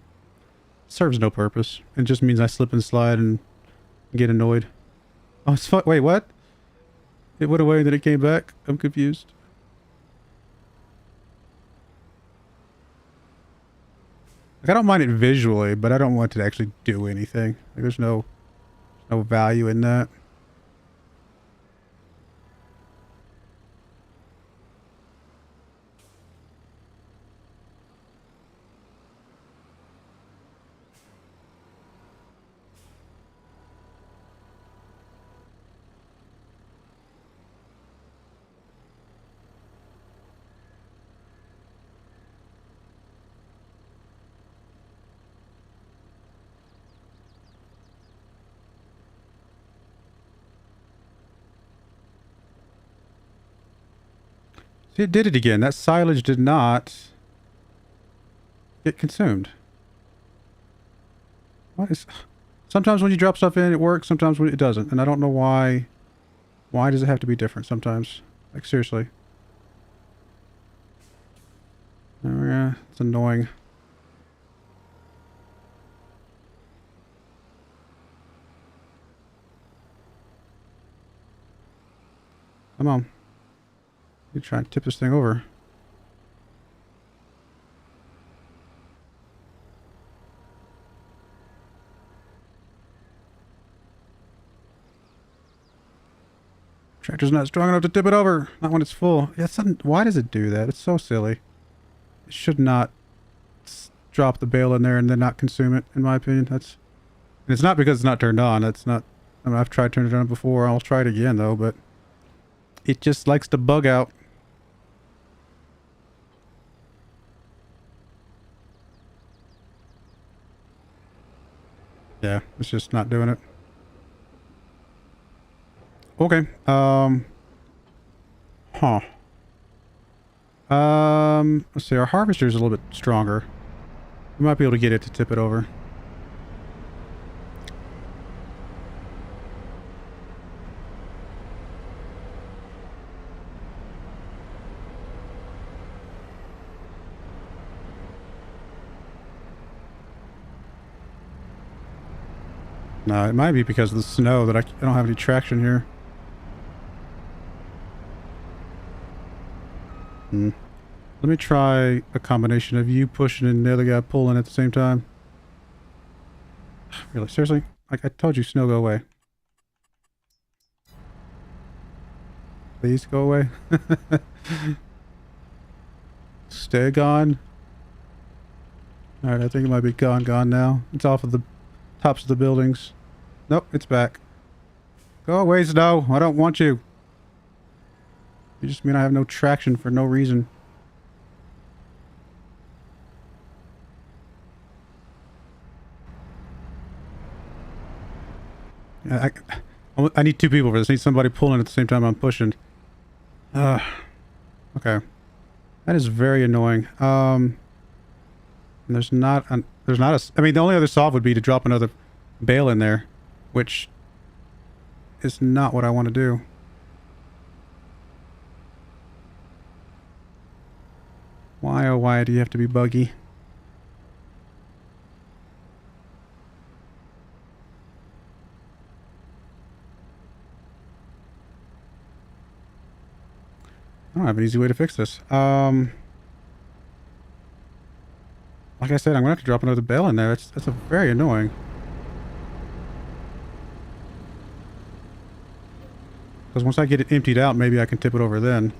S1: Serves no purpose. It just means I slip and slide and get annoyed. Oh, it's fun. Wait, what? It went away and then it came back? I'm confused. Like, I don't mind it visually, but I don't want it to actually do anything. Like, there's no value in that. See, it did it again. That silage did not get consumed. What is... Sometimes when you drop stuff in, it works. Sometimes when it doesn't. And I don't know why. Why does it have to be different sometimes? Like, seriously. It's annoying. Come on. You try and tip this thing over. Tractor's not strong enough to tip it over. Not when it's full. Yeah, why does it do that? It's so silly. It should not drop the bale in there and then not consume it, in my opinion. And it's not because it's not turned on. That's not... I mean, I've tried turning it on before. I'll try it again, though, but... It just likes to bug out. Yeah, it's just not doing it. Okay. Let's see. Our harvester is a little bit stronger. We might be able to get it to tip it over. No, it might be because of the snow that I don't have any traction here. Let me try a combination of you pushing and the other guy pulling at the same time. Really? Seriously? Like, I told you, snow, go away. Please go away. Stay gone. Alright, I think it might be gone now. It's off of the tops of the buildings. Nope, it's back. Go away, snow. I don't want you. You just mean I have no traction for no reason. I need 2 people for this. I need somebody pulling at the same time I'm pushing. Okay. That is very annoying. There's not a... I mean, the only other solve would be to drop another bale in there, which is not what I want to do. Why, oh why do you have to be buggy? I don't have an easy way to fix this. Like I said, I'm gonna have to drop another bale in there. That's a very annoying. Because once I get it emptied out, maybe I can tip it over then.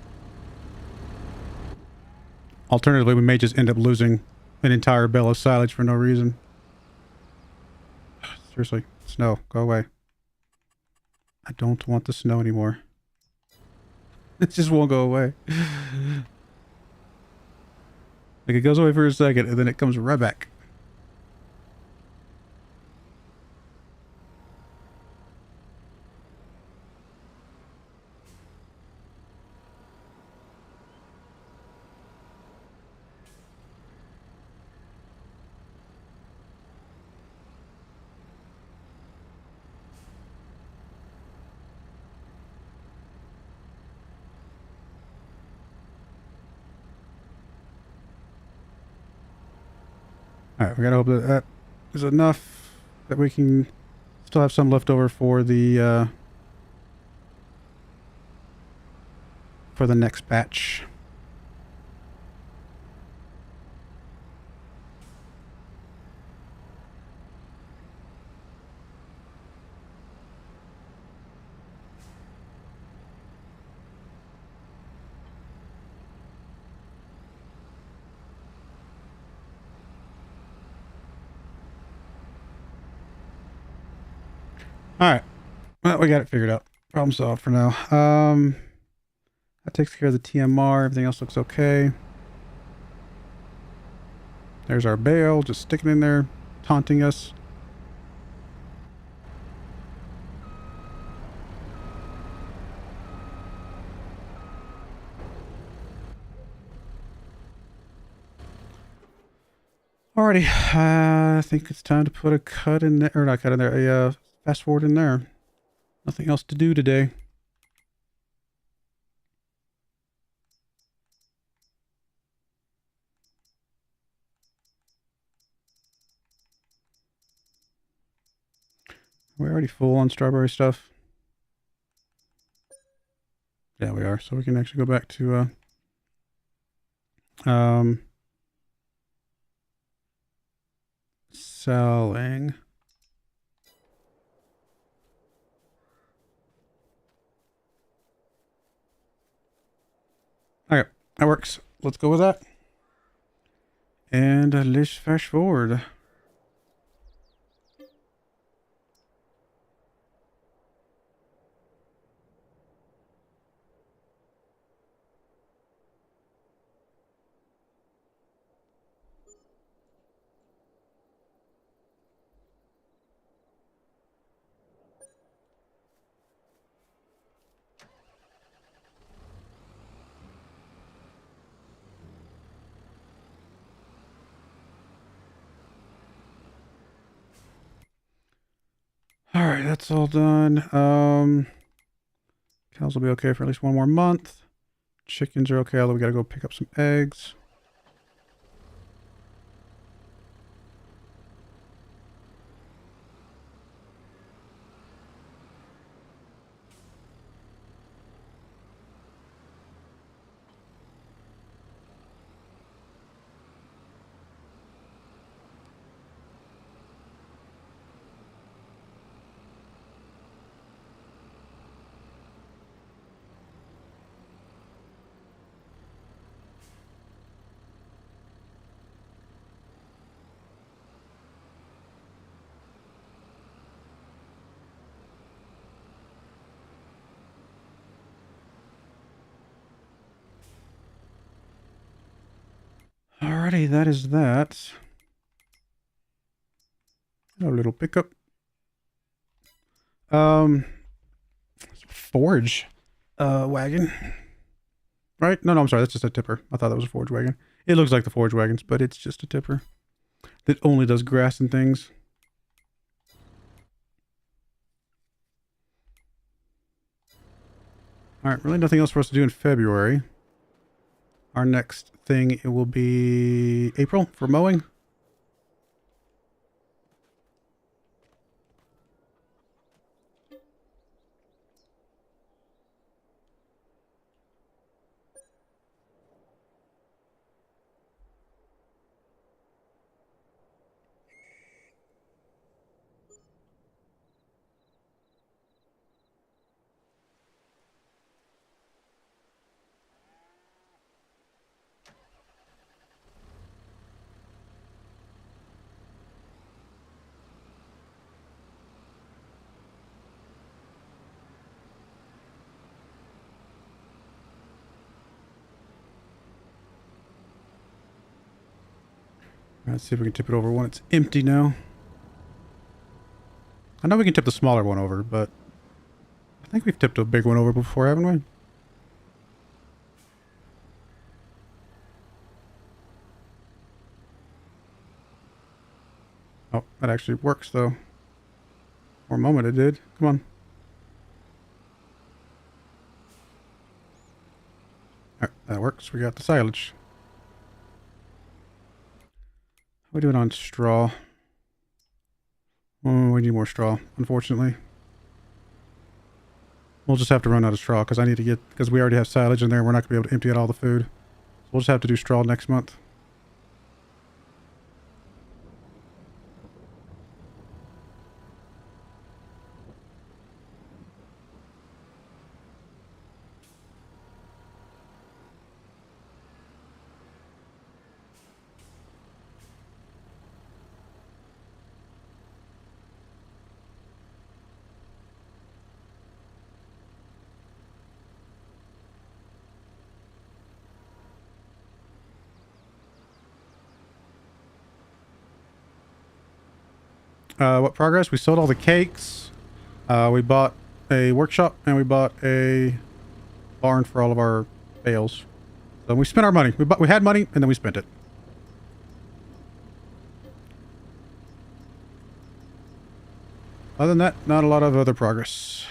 S1: Alternatively, we may just end up losing an entire bale of silage for no reason. Seriously, snow, go away. I don't want the snow anymore. It just won't go away. Like, it goes away for a second, and then it comes right back. Alright, we gotta hope that that is enough that we can still have some left over for the next batch. Alright. Well, we got it figured out. Problem solved for now. That takes care of the TMR. Everything else looks okay. There's our bale, just sticking in there, taunting us. Alrighty, I think it's time to put a cut in there, or not cut in there, a fast forward in there. Nothing else to do today. We're already full on strawberry stuff. Yeah, we are. So we can actually go back to selling. Okay, that works. Let's go with that. And let's fast forward. Alright, that's all done. Cows will be okay for at least one more month. Chickens are okay, although we gotta go pick up some eggs. Alrighty, that is that. A little pickup. Forge wagon. Right? No, I'm sorry. That's just a tipper. I thought that was a forage wagon. It looks like the forage wagons, but it's just a tipper that only does grass and things. All right, really nothing else for us to do in February. Our next thing, it will be April for mowing. Let's see if we can tip it over when it's empty now. I know we can tip the smaller one over, but I think we've tipped a big one over before, haven't we? Oh, that actually works though. For a moment it did. Come on. Alright, that works. We got the silage. How are we doing on straw? Oh, we need more straw, unfortunately. We'll just have to run out of straw because I need to get, because we already have silage in there. We're not going to be able to empty out all the food. So we'll just have to do straw next month. What progress? We sold all the cakes. We bought a workshop and we bought a barn for all of our bales. So we spent our money. We had money and then we spent it. Other than that, not a lot of other progress.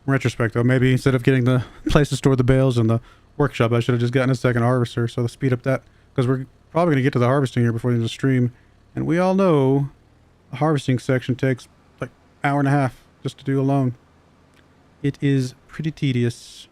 S1: In retrospect, though, maybe instead of getting the place to store the bales and the workshop, I should have just gotten a second harvester, so to speed up that. Because we're probably going to get to the harvesting here before the end of the stream. And we all know the harvesting section takes like an hour and a half just to do alone. It is pretty tedious.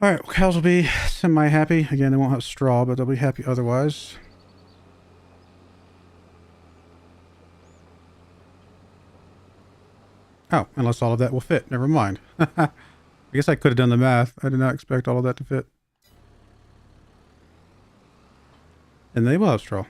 S1: Alright, well, cows will be semi-happy. Again, they won't have straw, but they'll be happy otherwise. Oh, unless all of that will fit. Never mind. I guess I could have done the math. I did not expect all of that to fit. And they will have straw.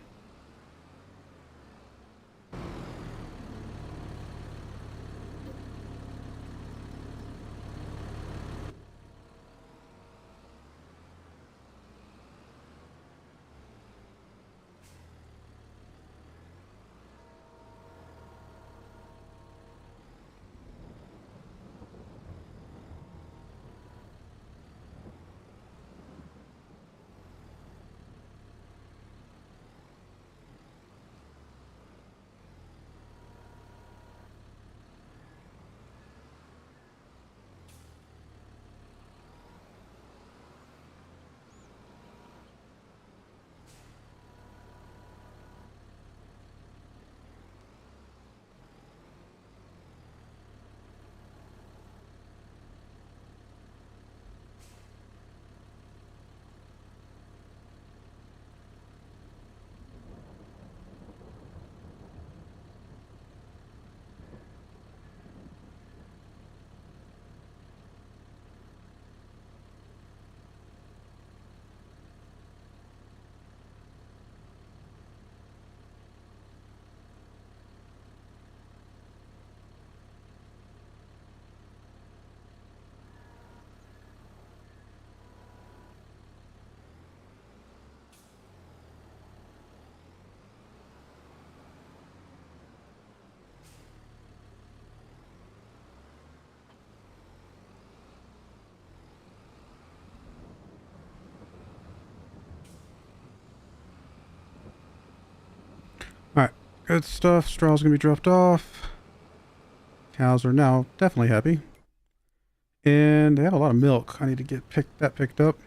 S1: Alright, good stuff. Straw's gonna be dropped off. Cows are now definitely happy. And they have a lot of milk. I need to get that picked up.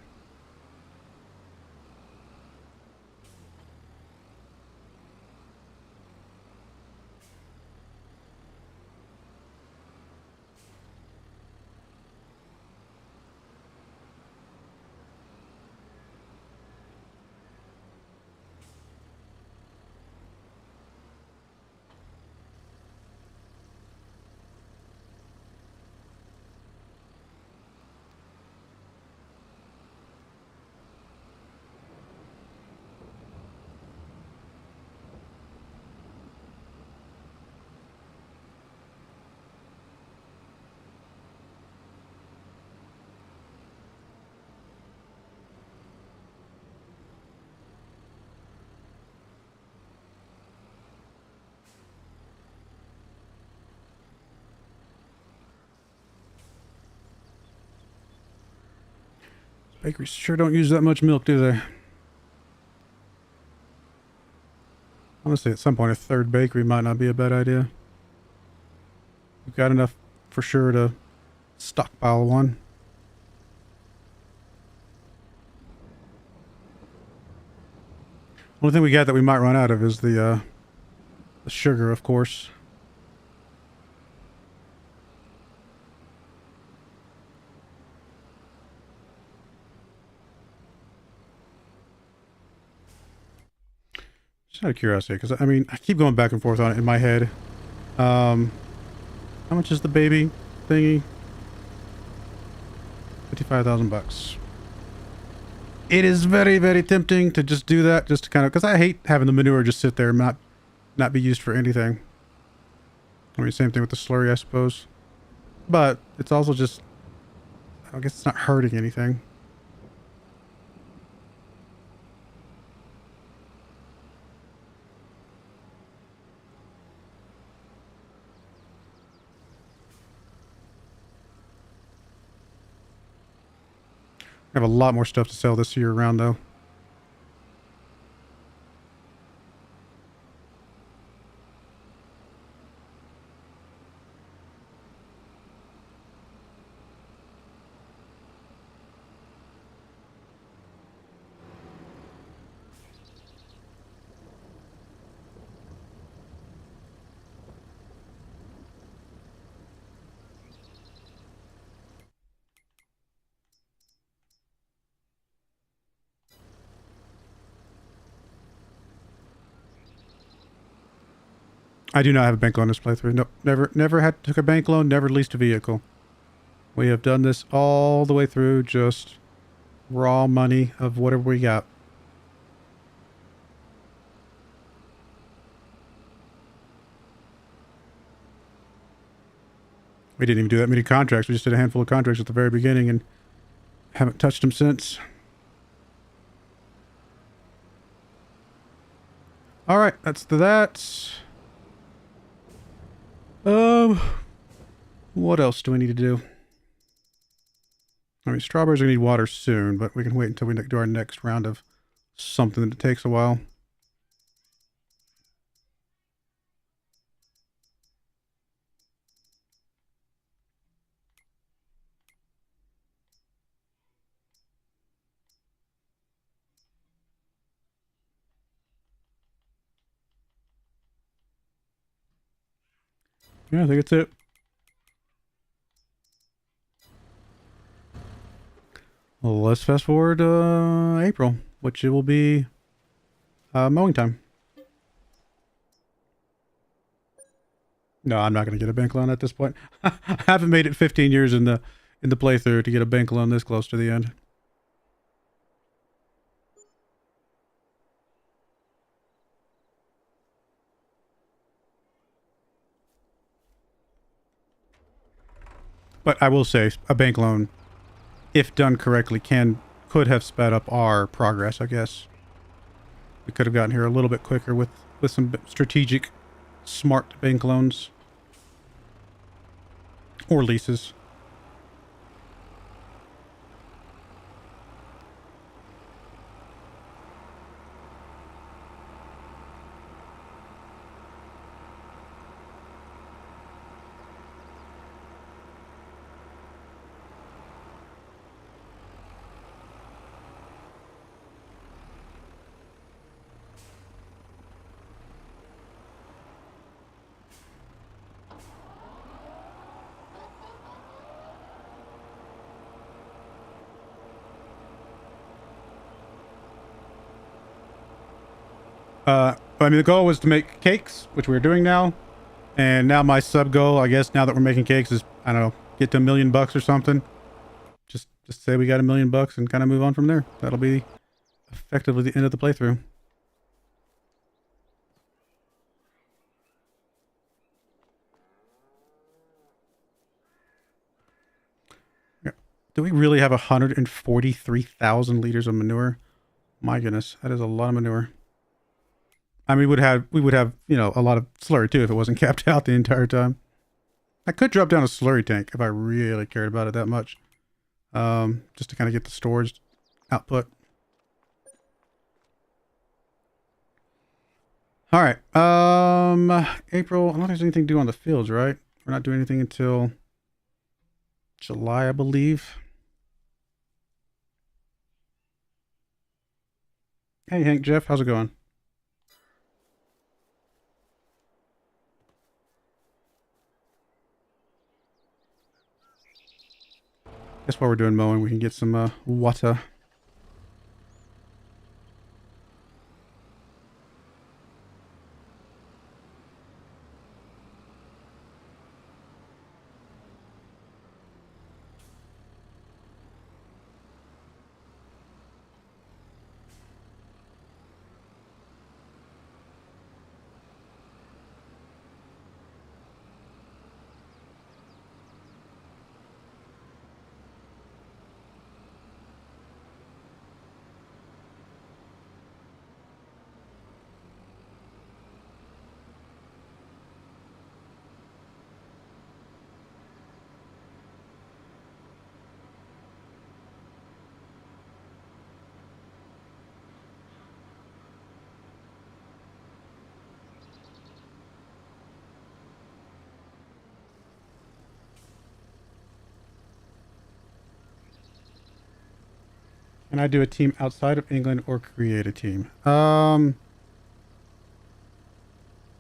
S1: Bakeries sure don't use that much milk, do they? Honestly, at some point, a third bakery might not be a bad idea. We've got enough for sure to stockpile one. Only thing we got that we might run out of is the sugar, of course. Just out of curiosity, because I mean, I keep going back and forth on it in my head. How much is the baby thingy? 55,000 bucks. It is very, very tempting to just do that, just to kind of, because I hate having the manure just sit there and not be used for anything. I mean, same thing with the slurry, I suppose. But it's also just, I guess it's not hurting anything. I have a lot more stuff to sell this year round, though. I do not have a bank loan this playthrough. Nope. Never took a bank loan, never leased a vehicle. We have done this all the way through, just raw money of whatever we got. We didn't even do that many contracts. We just did a handful of contracts at the very beginning and haven't touched them since. All right, that's that. What else do we need to do? I mean, strawberries are going to need water soon, but we can wait until we do our next round of something that takes a while. Yeah, I think that's it. Well, let's fast forward April, which it will be mowing time. No, I'm not going to get a bank loan at this point. I haven't made it 15 years in the playthrough to get a bank loan this close to the end. But I will say, a bank loan, if done correctly, could have sped up our progress, I guess. We could have gotten here a little bit quicker with some strategic, smart bank loans. Or leases. I mean, the goal was to make cakes, which we're doing now. And now my sub goal, I guess, now that we're making cakes is, I don't know, get to $1 million or something. Just say we got $1 million and kind of move on from there. That'll be effectively the end of the playthrough. Yeah. Do we really have 143,000 liters of manure? My goodness, that is a lot of manure. I mean, we would have, you know, a lot of slurry too if it wasn't capped out the entire time. I could drop down a slurry tank if I really cared about it that much. Just to kind of get the storage output. All right. April, I don't think there's anything due on the fields, right? We're not doing anything until July, I believe. Hey, Hank, Jeff, how's it going? Guess while we're doing mowing, we can get some water. Can I do a team outside of England or create a team? I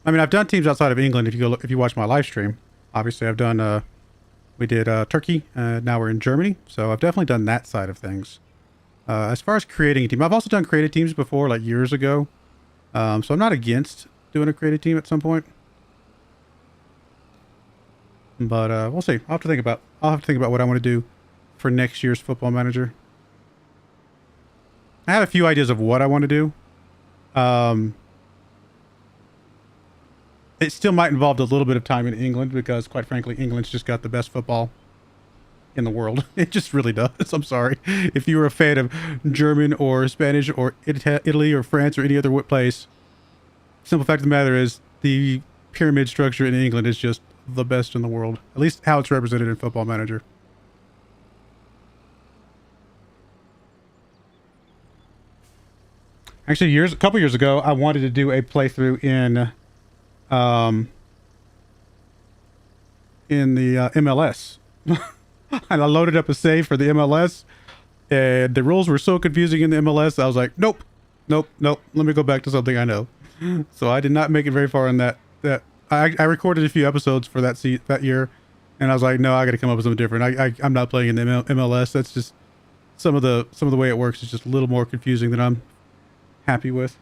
S1: mean, I've done teams outside of England. If you go look, if you watch my live stream, obviously I've done. We did Turkey. Now we're in Germany, so I've definitely done that side of things. As far as creating a team, I've also done creative teams before, like years ago. So I'm not against doing a creative team at some point. But we'll see. I'll have to think about. I'll have to think about what I want to do for next year's Football Manager. I have a few ideas of what I want to do. It still might involve a little bit of time in England because, quite frankly, England's just got the best football in the world. It just really does. I'm sorry. If you were a fan of German or Spanish or Italy or France or any other place, simple fact of the matter is the pyramid structure in England is just the best in the world. At least how it's represented in Football Manager. Actually, a couple years ago, I wanted to do a playthrough in the MLS. And I loaded up a save for the MLS, and the rules were so confusing in the MLS, I was like, nope, let me go back to something I know. So I did not make it very far in that. I recorded a few episodes for that year, and I was like, no, I got to come up with something different. I'm not playing in the MLS. That's just some of the way it works is just a little more confusing than I'm happy with.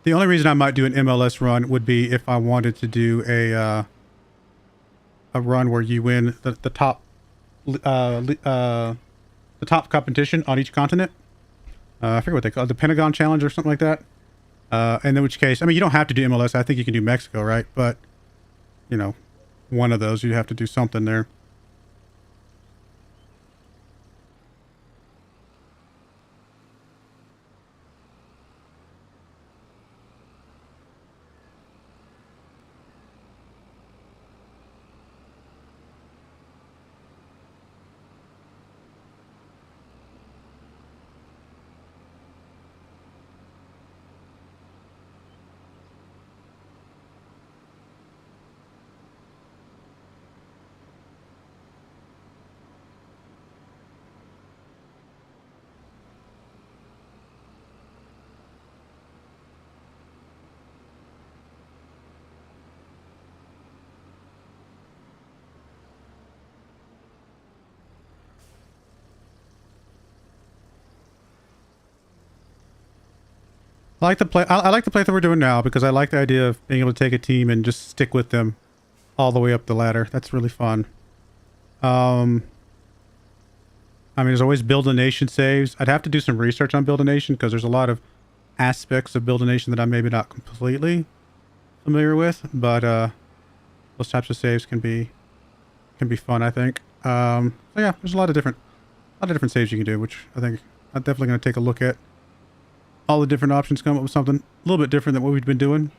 S1: The only reason I might do an MLS run would be if I wanted to do a run where you win the top competition on each continent. I forget what they call it, the Pentagon Challenge or something like that. And in which case, I mean, you don't have to do MLS. I think you can do Mexico, right? But, you know, one of those, you'd have to do something there. I like the playthrough we're doing now because I like the idea of being able to take a team and just stick with them all the way up the ladder. That's really fun. I mean, there's always Build a Nation saves. I'd have to do some research on Build a Nation because there's a lot of aspects of Build a Nation that I'm maybe not completely familiar with, but those types of saves can be fun, I think. So yeah, there's a lot of different saves you can do, which I think I'm definitely going to take a look at. All the different options, come up with something a little bit different than what we've been doing.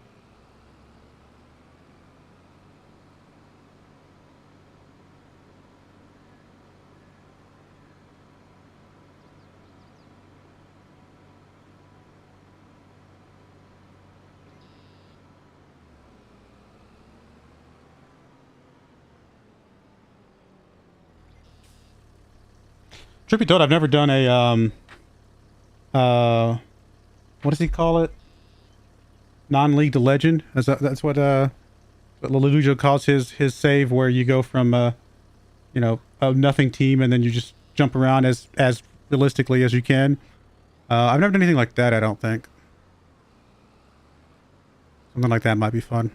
S1: Truth be told, I've never done a what does he call it? Non-league to legend. That's what Lelujo calls his save, where you go from you know, a nothing team and then you just jump around as realistically as you can. I've never done anything like that, I don't think. Something like that might be fun.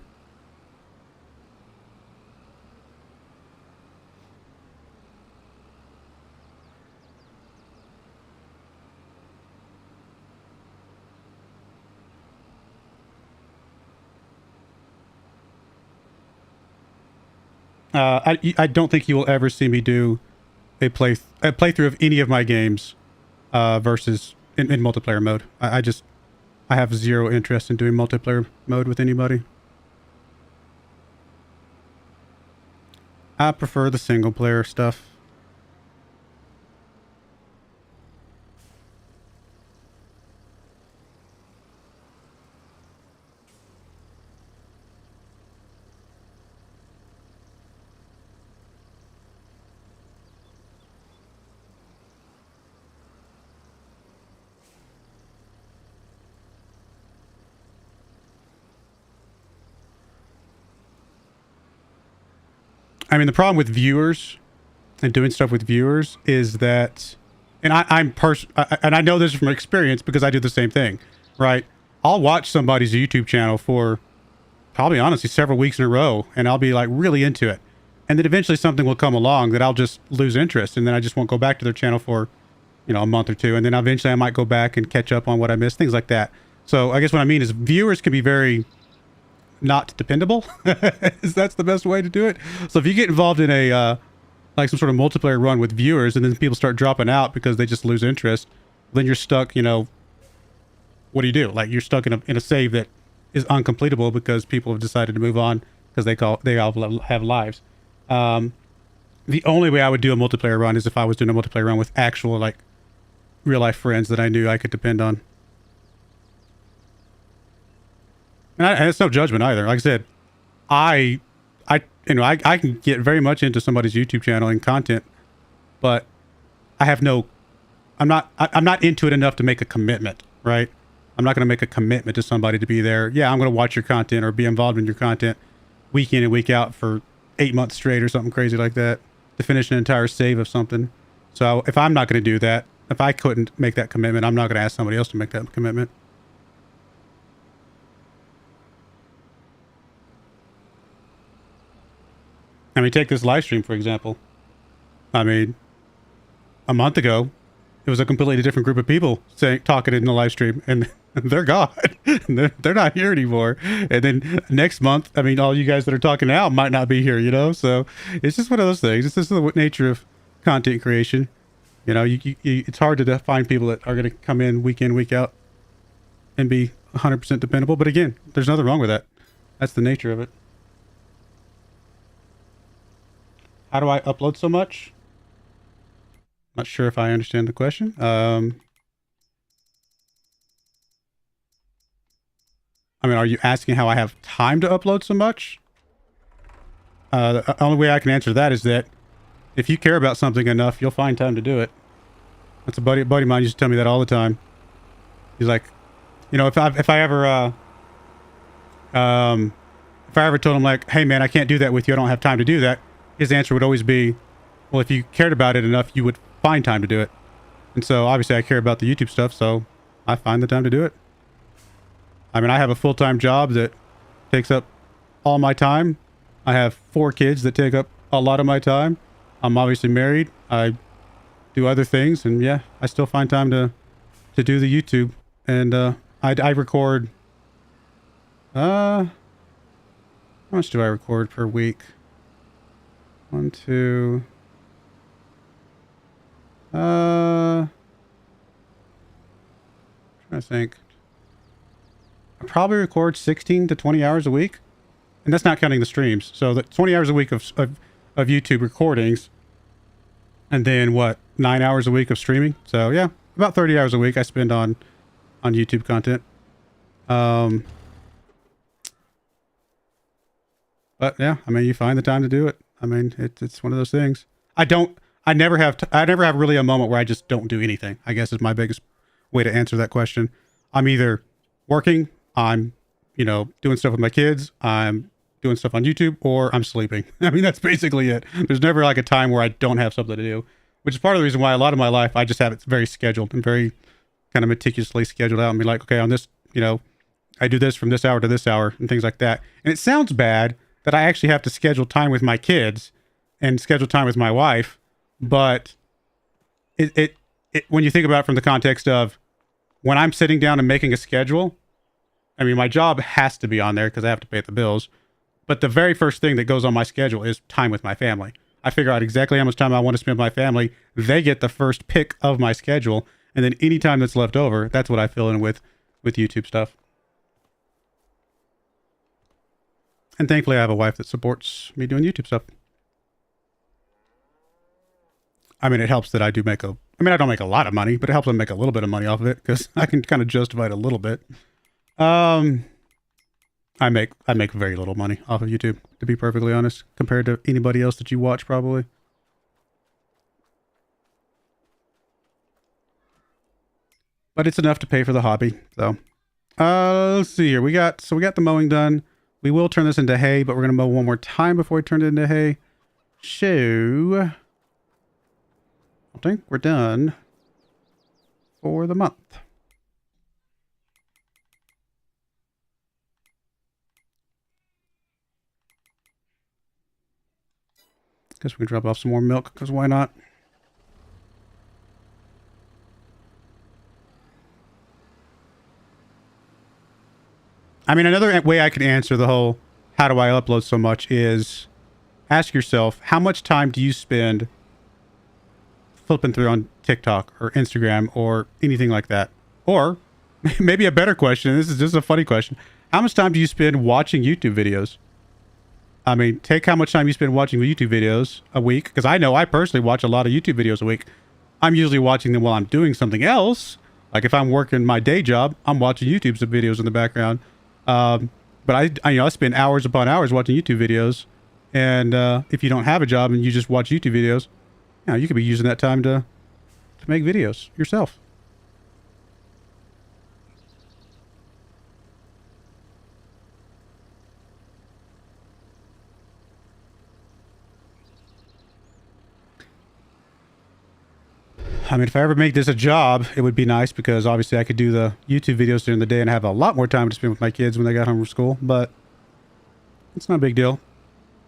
S1: I don't think you will ever see me do a playthrough of any of my games versus in multiplayer mode. I have zero interest in doing multiplayer mode with anybody. I prefer the single player stuff. I mean, the problem with viewers and doing stuff with viewers is that, and I know this from experience because I do the same thing, right? I'll watch somebody's YouTube channel for probably honestly several weeks in a row, and I'll be like really into it. And then eventually something will come along that I'll just lose interest, and then I just won't go back to their channel for, you know, a month or two. And then eventually I might go back and catch up on what I missed, things like that. So I guess what I mean is viewers can be very not dependable. That's the best way to do it. So if you get involved in a, like some sort of multiplayer run with viewers, and then people start dropping out because they just lose interest, then you're stuck, you know, what do you do? Like you're stuck in a save that is uncompletable because people have decided to move on because they all have lives. The only way I would do a multiplayer run is if I was doing a multiplayer run with actual like real life friends that I knew I could depend on. And it's no judgment either. Like I said, I can get very much into somebody's YouTube channel and content, but I'm not into it enough to make a commitment, right? I'm not going to make a commitment to somebody to be there. Yeah, I'm going to watch your content or be involved in your content week in and week out for 8 months straight or something crazy like that to finish an entire save of something. So if I'm not going to do that, if I couldn't make that commitment, I'm not going to ask somebody else to make that commitment. I mean, take this live stream, for example. I mean, a month ago, it was a completely different group of people talking in the live stream, and they're gone. They're not here anymore. And then next month, I mean, all you guys that are talking now might not be here, you know? So it's just one of those things. It's just the nature of content creation. You know, it's hard to find people that are going to come in, week out, and be 100% dependable. But again, there's nothing wrong with that. That's the nature of it. How do I upload so much? Not sure if I understand the question. I mean, are you asking how I have time to upload so much? The only way I can answer that is that if you care about something enough, you'll find time to do it. That's a buddy of mine used to tell me that all the time. He's like, you know, if I ever told him like, hey man, I can't do that with you, I don't have time to do that, his answer would always be, well, if you cared about it enough, you would find time to do it. And so obviously I care about the YouTube stuff, so I find the time to do it. I mean, I have a full-time job that takes up all my time. I have 4 kids that take up a lot of my time. I'm obviously married. I do other things, and yeah, I still find time to do the YouTube. And I record, how much do I record per week? 1, 2, trying to think. I probably record 16 to 20 hours a week, and that's not counting the streams. So the 20 hours a week of YouTube recordings, and then what, 9 hours a week of streaming. So yeah, about 30 hours a week I spend on YouTube content. But yeah, I mean, you find the time to do it. I mean, it's one of those things. I never have really a moment where I just don't do anything, I guess is my biggest way to answer that question. I'm either working, I'm, you know, doing stuff with my kids, I'm doing stuff on YouTube, or I'm sleeping. I mean, that's basically it. There's never like a time where I don't have something to do, which is part of the reason why a lot of my life, I just have it very scheduled and very kind of meticulously scheduled out and be like, okay, on this, you know, I do this from this hour to this hour and things like that. And it sounds bad that I actually have to schedule time with my kids and schedule time with my wife. But it when you think about it from the context of when I'm sitting down and making a schedule, I mean, my job has to be on there because I have to pay the bills. But the very first thing that goes on my schedule is time with my family. I figure out exactly how much time I want to spend with my family. They get the first pick of my schedule. And then any time that's left over, that's what I fill in with YouTube stuff. And thankfully, I have a wife that supports me doing YouTube stuff. I mean, it helps that I do make I don't make a lot of money, but it helps them make a little bit of money off of it because I can kind of justify it a little bit. I make very little money off of YouTube, to be perfectly honest, compared to anybody else that you watch, probably. But it's enough to pay for the hobby, so. Let's see here. We got the mowing done. We will turn this into hay, but we're going to mow one more time before we turn it into hay. So, I think we're done for the month. Guess we can drop off some more milk, because why not? I mean, another way I could answer the whole how do I upload so much is ask yourself, how much time do you spend flipping through on TikTok or Instagram or anything like that? Or maybe a better question, this is just a funny question, how much time do you spend watching YouTube videos? I mean, take how much time you spend watching YouTube videos a week, because I know I personally watch a lot of YouTube videos a week. I'm usually watching them while I'm doing something else. Like if I'm working my day job, I'm watching YouTube videos in the background. But I spend hours upon hours watching YouTube videos. And if you don't have a job and you just watch YouTube videos, you could be using that time to make videos yourself. I mean, if I ever make this a job, it would be nice because obviously I could do the YouTube videos during the day and have a lot more time to spend with my kids when they got home from school, but it's not a big deal.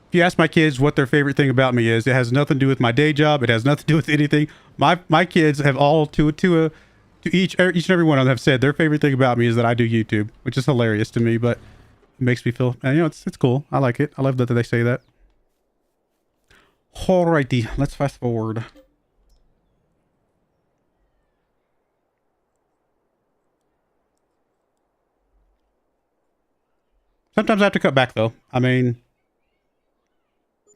S1: If you ask my kids what their favorite thing about me is, it has nothing to do with my day job. It has nothing to do with anything. My kids have all to each and every one of them have said their favorite thing about me is that I do YouTube, which is hilarious to me, but it makes me feel, it's cool. I like it. I love that they say that. Alrighty, let's fast forward. Sometimes I have to cut back, though. I mean,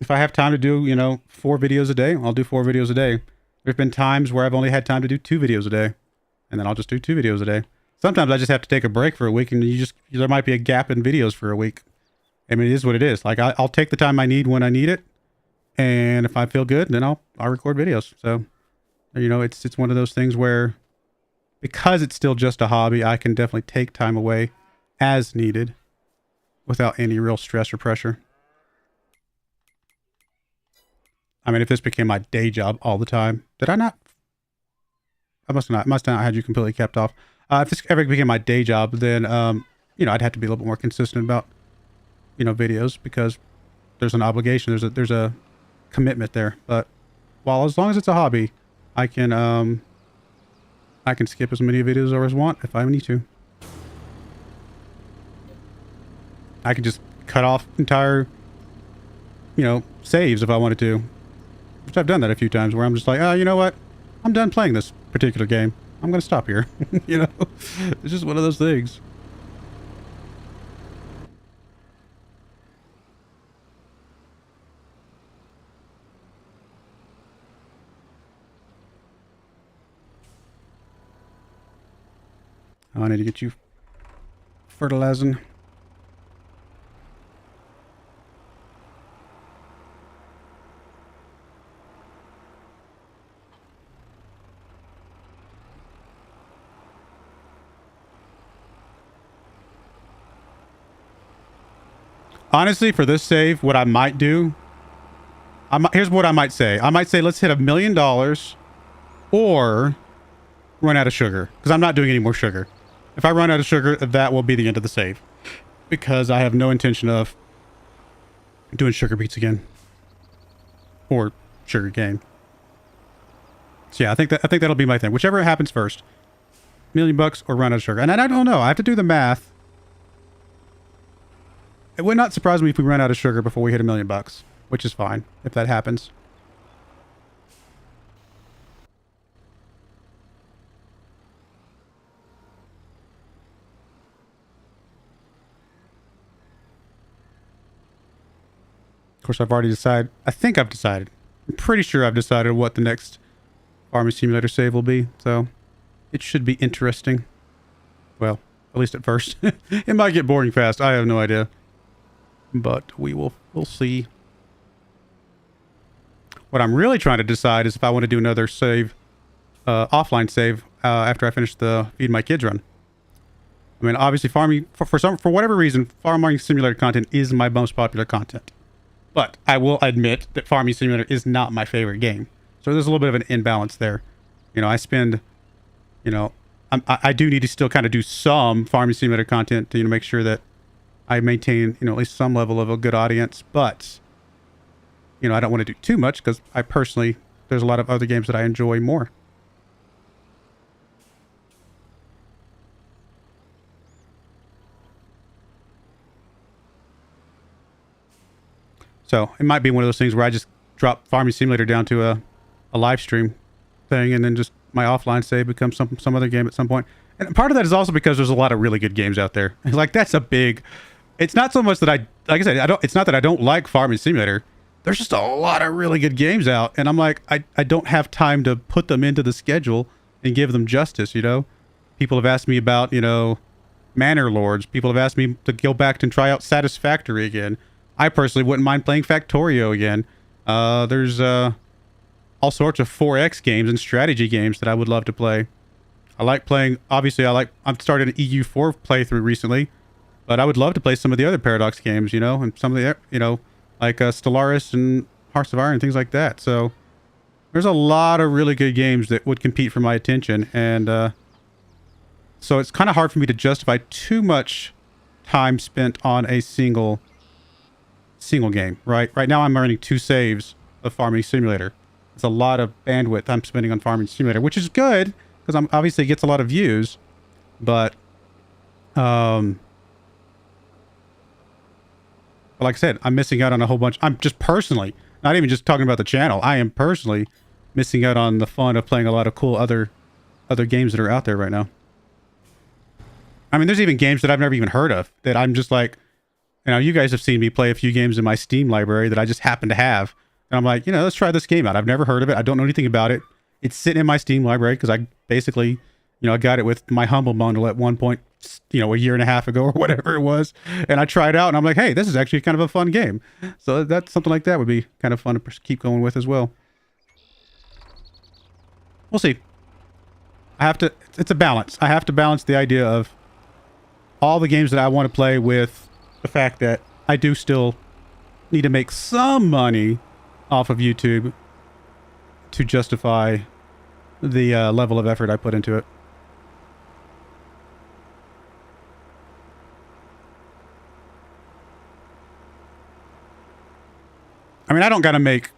S1: if I have time to do, 4 videos a day, I'll do 4 videos a day. There's been times where I've only had time to do 2 videos a day, and then I'll just do 2 videos a day. Sometimes I just have to take a break for a week, and there might be a gap in videos for a week. I mean, it is what it is. Like, I'll take the time I need when I need it, and if I feel good, then I'll record videos. So, it's one of those things where, because it's still just a hobby, I can definitely take time away as needed, without any real stress or pressure. I mean, if this became my day job all the time, did I not? I must not had you completely kept off. If this ever became my day job, then, I'd have to be a little bit more consistent about, videos, because there's an obligation, there's a commitment there. But as long as it's a hobby, I can skip as many videos as I want if I need to. I could just cut off entire, saves if I wanted to. Which I've done that a few times where I'm just like, you know what? I'm done playing this particular game. I'm going to stop here. It's just one of those things. Oh, I need to get you fertilizing. Honestly, for this save, what I might do, here's what I might say. I might say, let's hit $1 million or run out of sugar, because I'm not doing any more sugar. If I run out of sugar, that will be the end of the save, because I have no intention of doing sugar beets again or sugar cane. So yeah, I think that'll be my thing. Whichever happens first, $1 million or run out of sugar. And I don't know. I have to do the math. It would not surprise me if we run out of sugar before we hit $1 million, which is fine if that happens. Of course, I've already decided. I think I've decided. I'm pretty sure I've decided what the next Farming Simulator save will be. So it should be interesting. Well, at least at first. It might get boring fast. I have no idea. But we'll see. What I'm really trying to decide is if I want to do another save, offline save, after I finish the Feed My Kids run. I mean, obviously, farming for whatever reason, Farming Simulator content is my most popular content. But I will admit that Farming Simulator is not my favorite game. So there's a little bit of an imbalance there. I spend, I do need to still kind of do some Farming Simulator content to make sure that I maintain, at least some level of a good audience. But you know, I don't want to do too much because I personally, there's a lot of other games that I enjoy more. So it might be one of those things where I just drop Farming Simulator down to a live stream thing, and then just my offline save becomes some other game at some point. And part of that is also because there's a lot of really good games out there. Like, that's a big... It's not so much that like I said, it's not that I don't like Farming Simulator. There's just a lot of really good games out, and I'm like, I don't have time to put them into the schedule and give them justice, you know? People have asked me about, you know, Manor Lords. People have asked me to go back and try out Satisfactory again. I personally wouldn't mind playing Factorio again. There's all sorts of 4X games and strategy games that I would love to play. I like playing, obviously I've started an EU4 playthrough recently, but I would love to play some of the other Paradox games, you know, and some of the, you know, like Stellaris and Hearts of Iron and things like that. So there's a lot of really good games that would compete for my attention, and so it's kind of hard for me to justify too much time spent on a single game, right? Right now I'm earning 2 saves of Farming Simulator. It's a lot of bandwidth I'm spending on Farming Simulator, which is good because I'm obviously it gets a lot of views, but like I said, I'm missing out on a whole bunch. I'm just personally, not even just talking about the channel. I am personally missing out on the fun of playing a lot of cool other games that are out there right now. I mean, there's even games that I've never even heard of that I'm just like, you know, you guys have seen me play a few games in my Steam library that I just happen to have. And I'm like, you know, let's try this game out. I've never heard of it. I don't know anything about it. It's sitting in my Steam library because I basically, you know, I got it with my Humble Bundle at one point, you know, a year and a half ago or whatever it was. And I tried it out and I'm like, hey, this is actually kind of a fun game. So that's something like that would be kind of fun to keep going with as well. We'll see. It's a balance. I have to balance the idea of all the games that I want to play with the fact that I do still need to make some money off of YouTube to justify the level of effort I put into it. I mean, I don't gotta make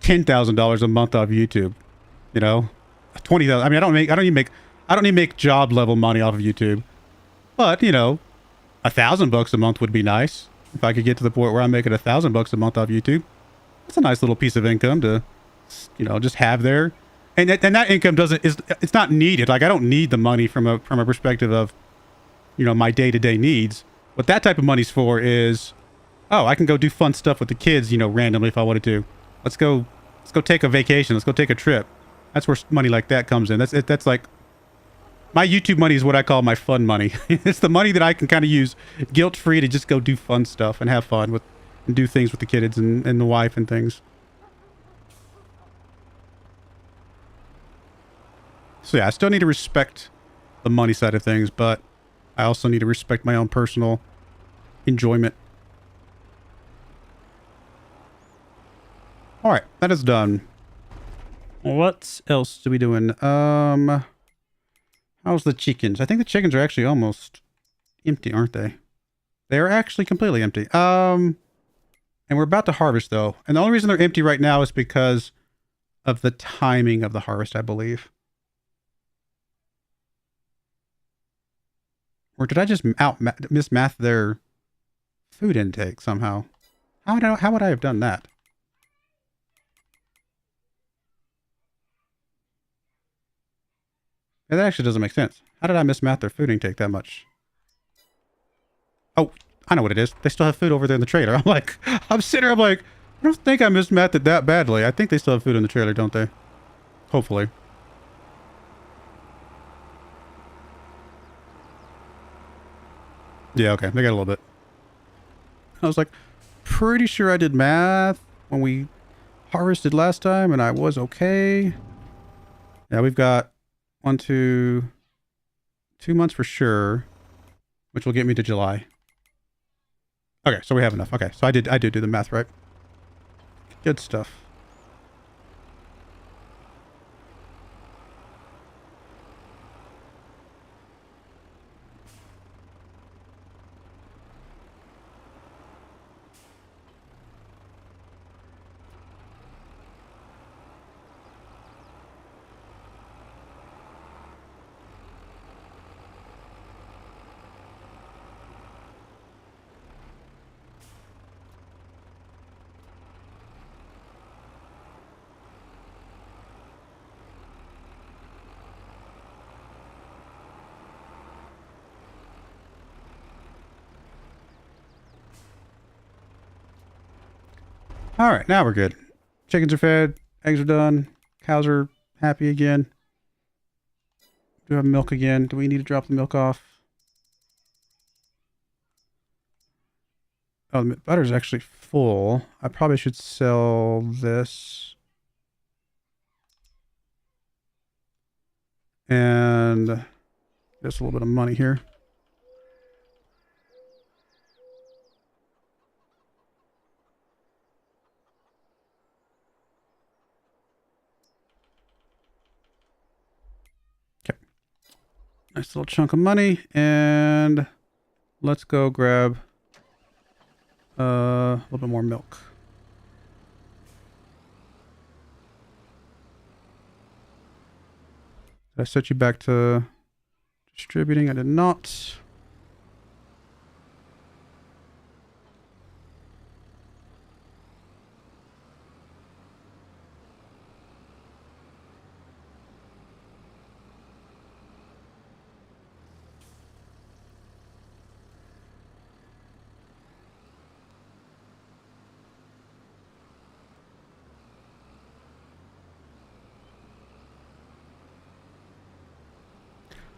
S1: $10,000 a month off YouTube, you know, 20,000. I mean, I don't even make job level money off of YouTube, but you know, $1,000 a month would be nice if I could get to the point where I'm making $1,000 a month off YouTube. That's a nice little piece of income to, you know, just have there, and that income it's not needed. Like, I don't need the money from a perspective of, you know, my day-to-day needs. What that type of money's for is, oh, I can go do fun stuff with the kids, you know, randomly if I wanted to. Let's go take a vacation. Let's go take a trip. That's where money like that comes in. That's like, my YouTube money is what I call my fun money. It's the money that I can kind of use guilt-free to just go do fun stuff and have fun with, and do things with the kids and the wife and things. So yeah, I still need to respect the money side of things, but I also need to respect my own personal enjoyment. All right, that is done. What else are we doing? How's the chickens? I think the chickens are actually almost empty, aren't they? They are actually completely empty. And we're about to harvest though. And the only reason they're empty right now is because of the timing of the harvest, I believe. Or did I just mismath their food intake somehow? How would I have done that? Yeah, that actually doesn't make sense. How did I mismath their food intake that much? Oh, I know what it is. They still have food over there in the trailer. I'm sitting there, I'm like, I don't think I mismathed it that badly. I think they still have food in the trailer, don't they? Hopefully. Yeah, okay. They got a little bit. I was like, pretty sure I did math when we harvested last time and I was okay. Yeah, we've got 2 months for sure, which will get me to July. Okay, so we have enough. Okay, so I did do the math right. Good stuff. All right, now we're good. Chickens are fed. Eggs are done. Cows are happy again. Do we have milk again? Do we need to drop the milk off? Oh, the butter's actually full. I probably should sell this. And just a little bit of money here. Okay. Nice little chunk of money. And let's go grab a little bit more milk. Did I set you back to distributing? I did not.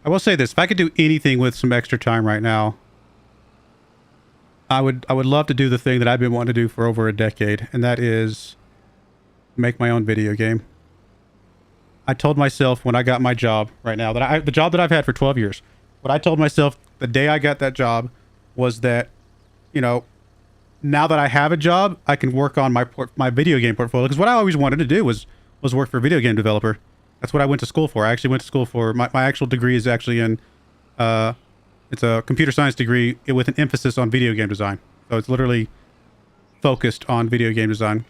S1: I will say this, if I could do anything with some extra time right now, I would love to do the thing that I've been wanting to do for over a decade, and that is make my own video game. I told myself when I got my job right now, that the job that I've had for 12 years, what I told myself the day I got that job was that, you know, now that I have a job, I can work on my video game portfolio. Because what I always wanted to do was work for a video game developer. That's what I went to school for. I actually went to school for, my actual degree is actually in, it's a computer science degree with an emphasis on video game design. So it's literally focused on video game design.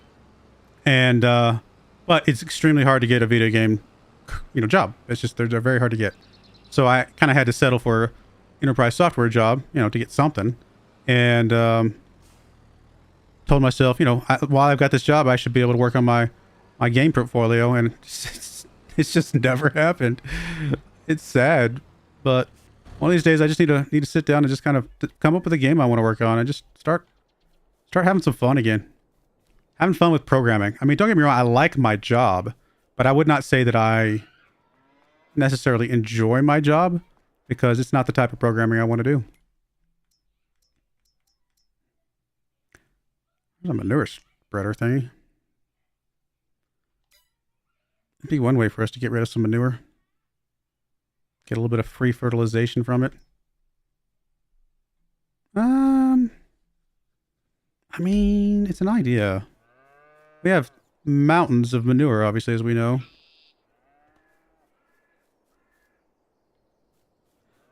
S1: And, but it's extremely hard to get a video game, you know, job. It's just, they're very hard to get. So I kind of had to settle for an enterprise software job, you know, to get something. And, told myself, you know, while I've got this job, I should be able to work on my game portfolio. And it's just never happened. It's sad, but one of these days I just need to sit down and just kind of come up with a game I want to work on and just start having some fun again. Having fun with programming. I mean, don't get me wrong, I like my job, but I would not say that I necessarily enjoy my job because it's not the type of programming I want to do. There's a manure spreader thingy. It'd be one way for us to get rid of some manure. Get a little bit of free fertilization from it. I mean, it's an idea. We have mountains of manure, obviously, as we know.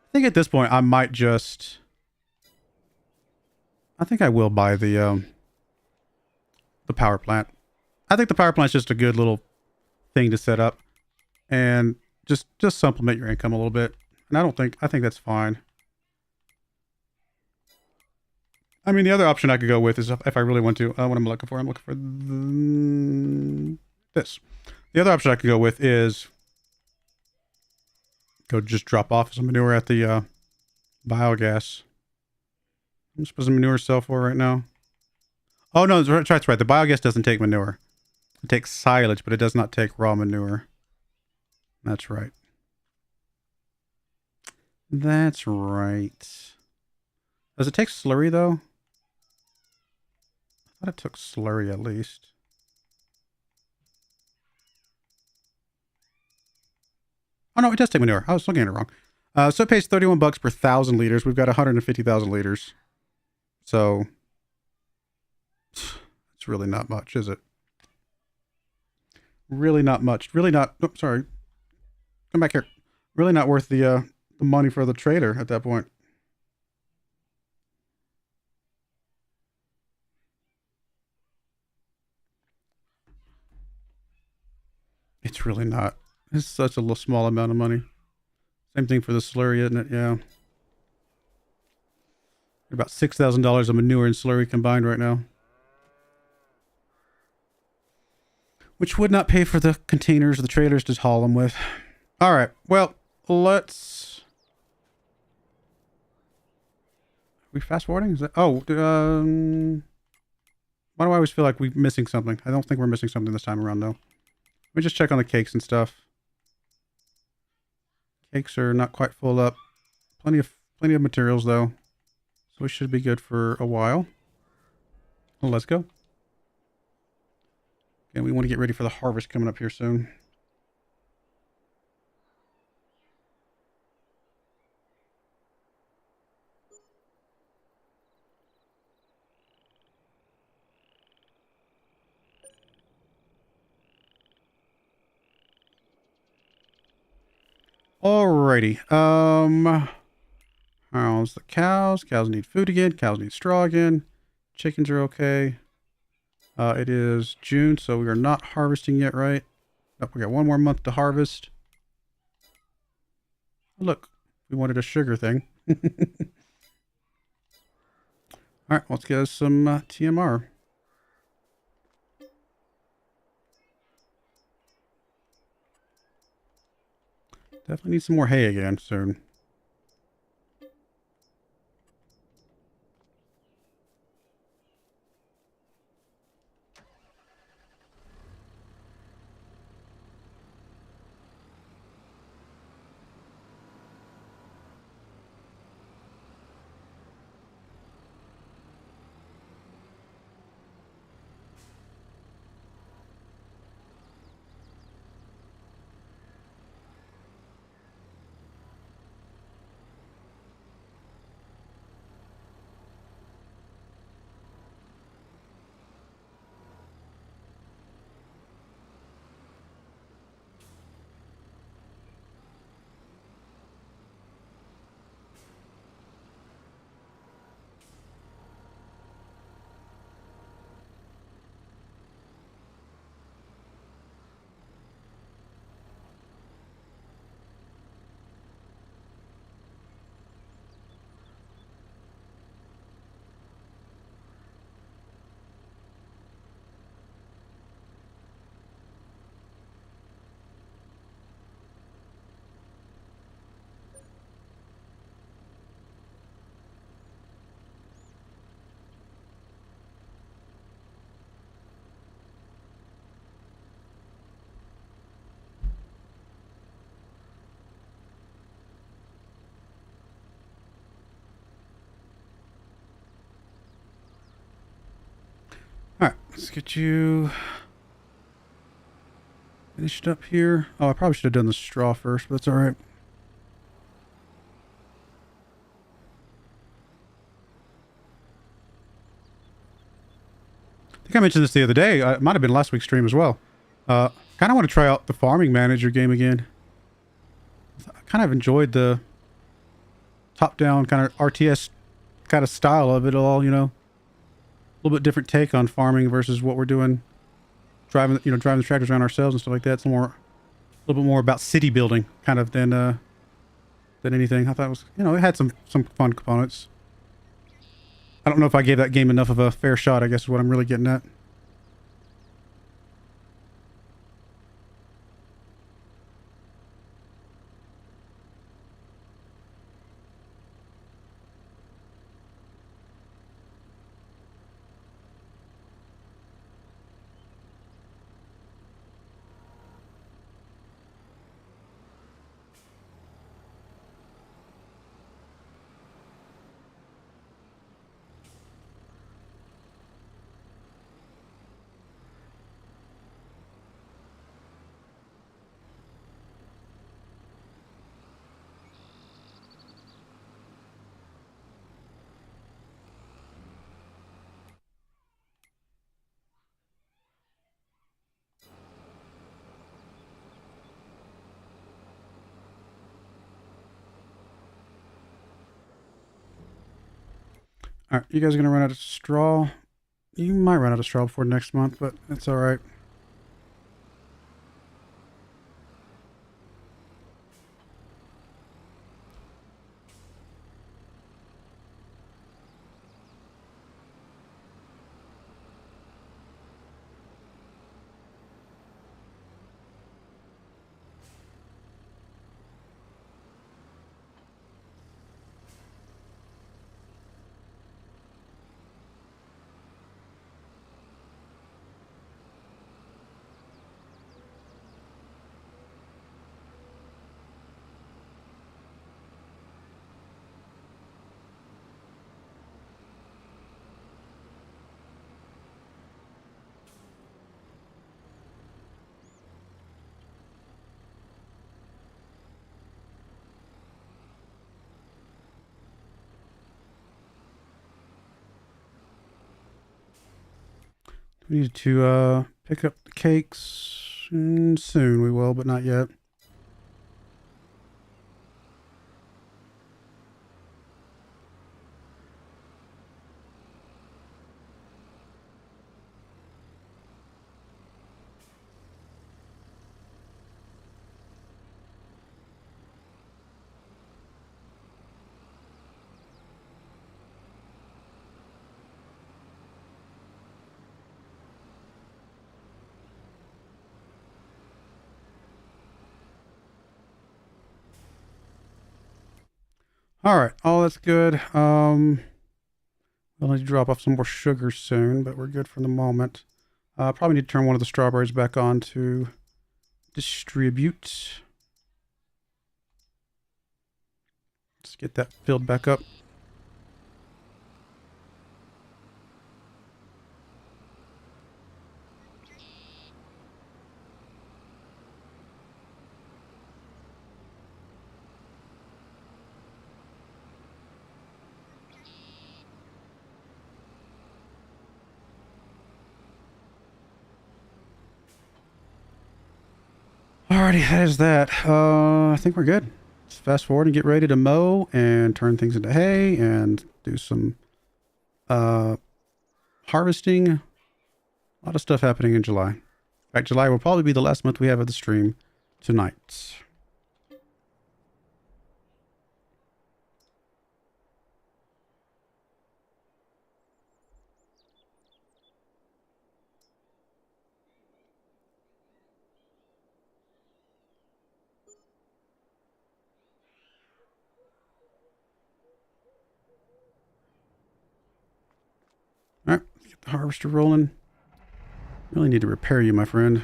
S1: I think at this point, I might just... I think I will buy the power plant. I think the power plant's just a good little thing to set up and just supplement your income a little bit. And I think that's fine. I mean, the other option I could go with is if I really want to, what I'm looking for this. The other option I could go with is go just drop off some manure at the biogas. I'm supposed to manure sell for right now. Oh no, that's right. The biogas doesn't take manure. It takes silage, but it does not take raw manure. That's right. That's right. Does it take slurry, though? I thought it took slurry at least. Oh, no, it does take manure. I was looking at it wrong. So it pays 31 bucks per 1,000 liters. We've got 150,000 liters. So it's really not much, is it? Really not much. Really not... Oh, sorry. Come back here. Really not worth the money for the trader at that point. It's really not. It's such a little small amount of money. Same thing for the slurry, isn't it? Yeah. About $6,000 of manure and slurry combined right now. Which would not pay for the containers or the trailers to haul them with. All right. Well, let's... Are we fast forwarding? Is that... Oh, Why do I always feel like we're missing something? I don't think we're missing something this time around, though. Let me just check on the cakes and stuff. Cakes are not quite full up. Plenty of materials, though. So we should be good for a while. Well, let's go. And we want to get ready for the harvest coming up here soon. Alrighty. How's the cows? Cows need food again. Cows need straw again. Chickens are okay. It is June, so we are not harvesting yet, right? Nope, we got one more month to harvest. Oh, look, we wanted a sugar thing. Alright, let's get us some TMR. Definitely need some more hay again soon. Alright, let's get you finished up here. Oh, I probably should have done the straw first, but that's alright. I think I mentioned this the other day. It might have been last week's stream as well. Kind of want to try out the farming manager game again. I kind of enjoyed the top-down kind of RTS kind of style of it all, you know. A little bit different take on farming versus what we're doing. Driving the tractors around ourselves and stuff like that. It's a little bit more about city building kind of than anything. I thought it was, it had some fun components. I don't know if I gave that game enough of a fair shot, I guess is what I'm really getting at. Alright, you guys are going to run out of straw. You might run out of straw before next month, but it's alright. We need to pick up the cakes. Soon we will, but not yet. All right, all that's good. We'll need to drop off some more sugar soon, but we're good for the moment. Probably need to turn one of the strawberries back on to distribute. Let's get that filled back up. Alrighty, that is that. I think we're good. Let's fast forward and get ready to mow and turn things into hay and do some harvesting. A lot of stuff happening in July. In fact, July will probably be the last month we have of the stream tonight. Alright, get the harvester rolling. Really need to repair you, my friend.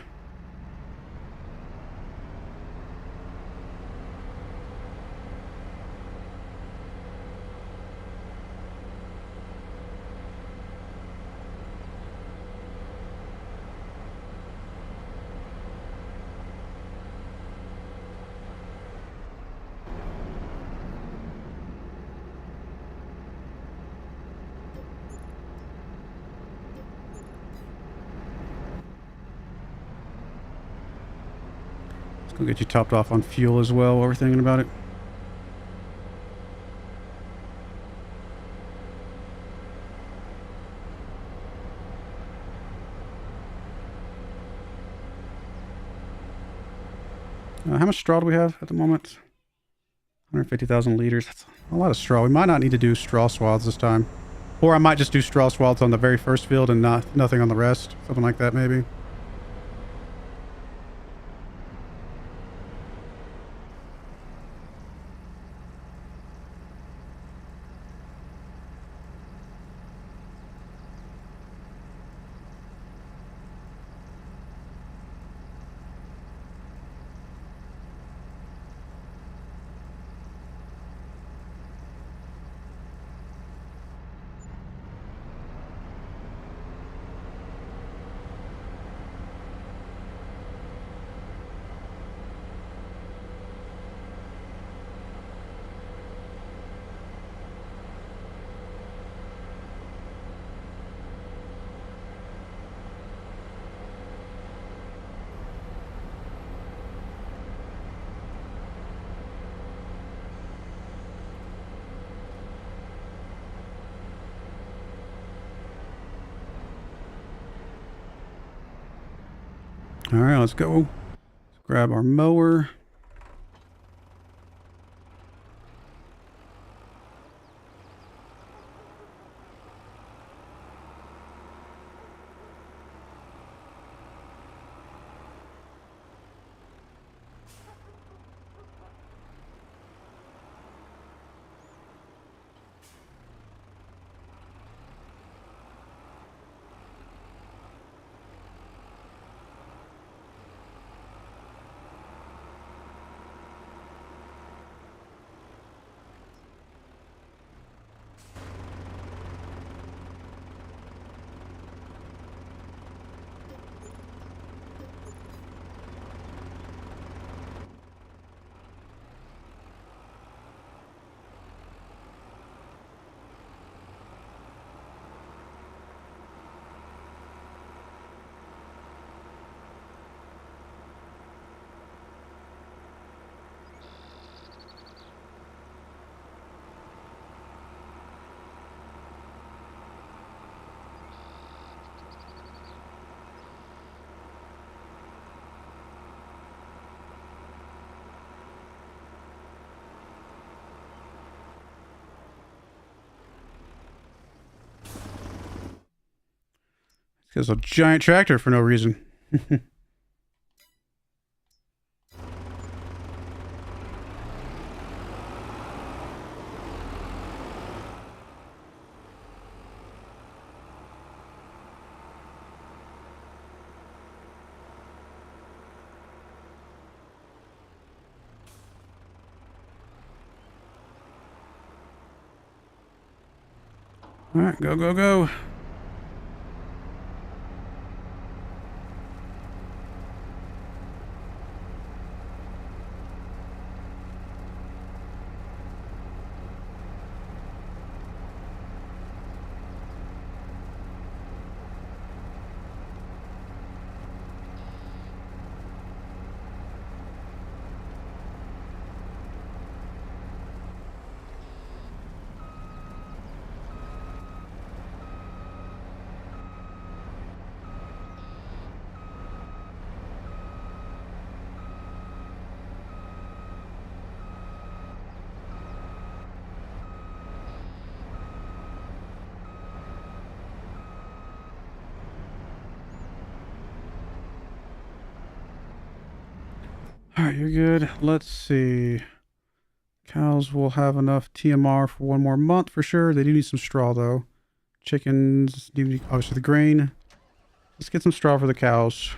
S1: Let's go get you topped off on fuel as well while we're thinking about it. How much straw do we have at the moment? 150,000 liters. That's a lot of straw. We might not need to do straw swaths this time. Or I might just do straw swaths on the very first field and nothing on the rest. Something like that, maybe. All right, let's go. Let's grab our mower. It's a giant tractor for no reason. All right, go, go, go. All right, you're good. Let's see. Cows will have enough TMR for 1 more month for sure. They do need some straw though. Chickens need obviously the grain. Let's get some straw for the cows.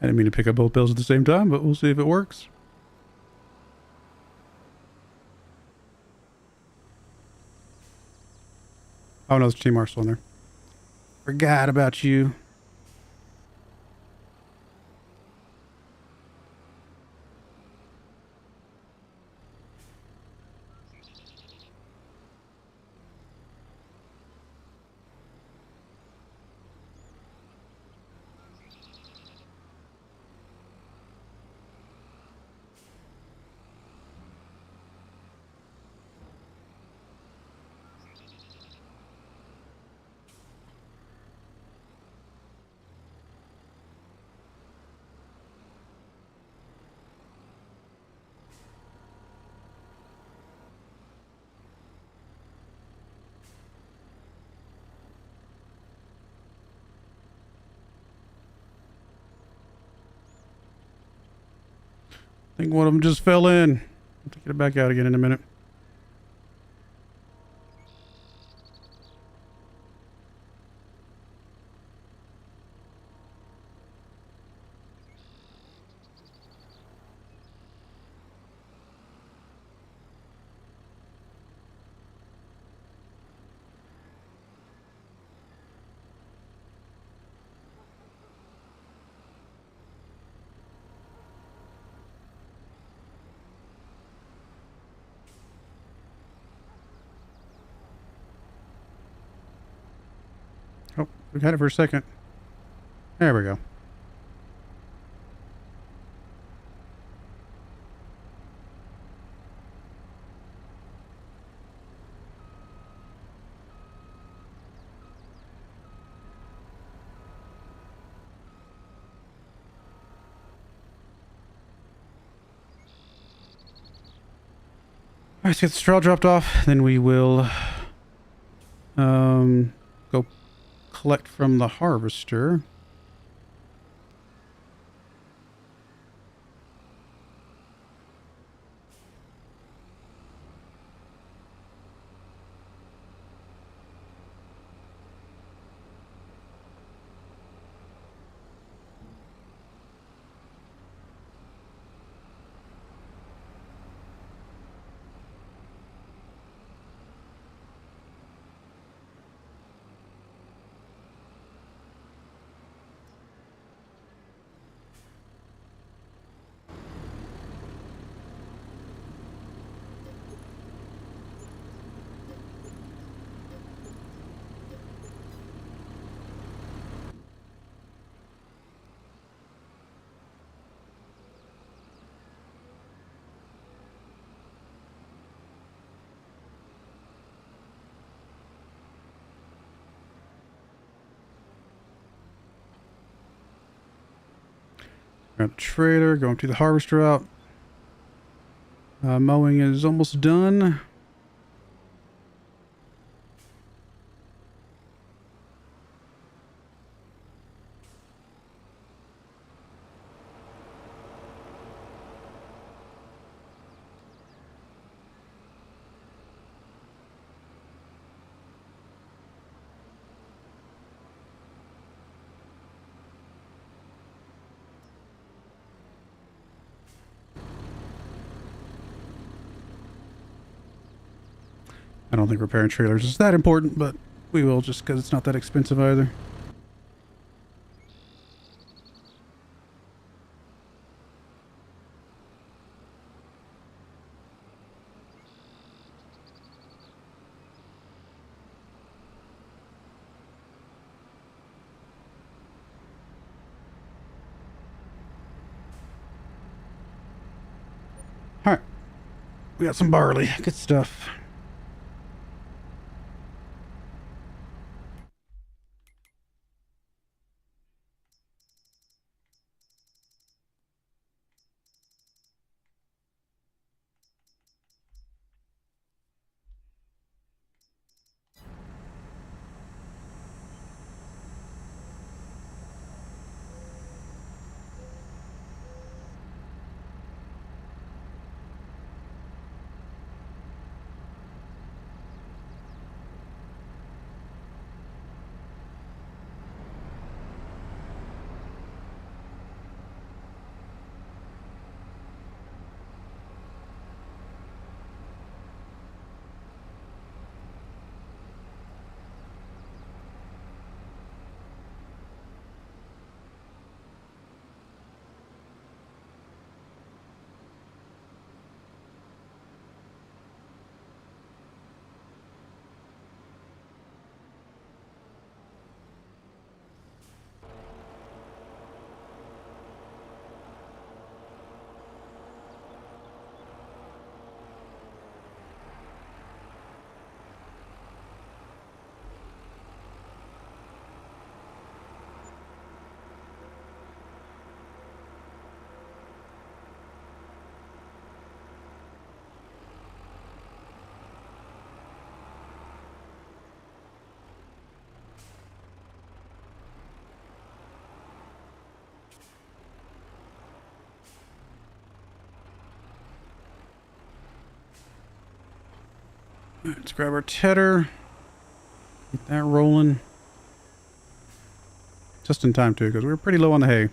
S1: I didn't mean to pick up both bills at the same time, but we'll see if it works. Oh no, there's TMR still in there. Forgot about you. I think one of them just fell in. I'll take it back out again in a minute. Oh, we've had it for a second. There we go. All right, let's get the straw dropped off. Then we will go collect from the harvester. Grab the trailer, go empty the harvester out. Mowing is almost done. I don't think repairing trailers is that important, but we will just because it's not that expensive either. All right, we got some barley. Good stuff. Let's grab our tedder. Get that rolling. Just in time, too, because we were pretty low on the hay.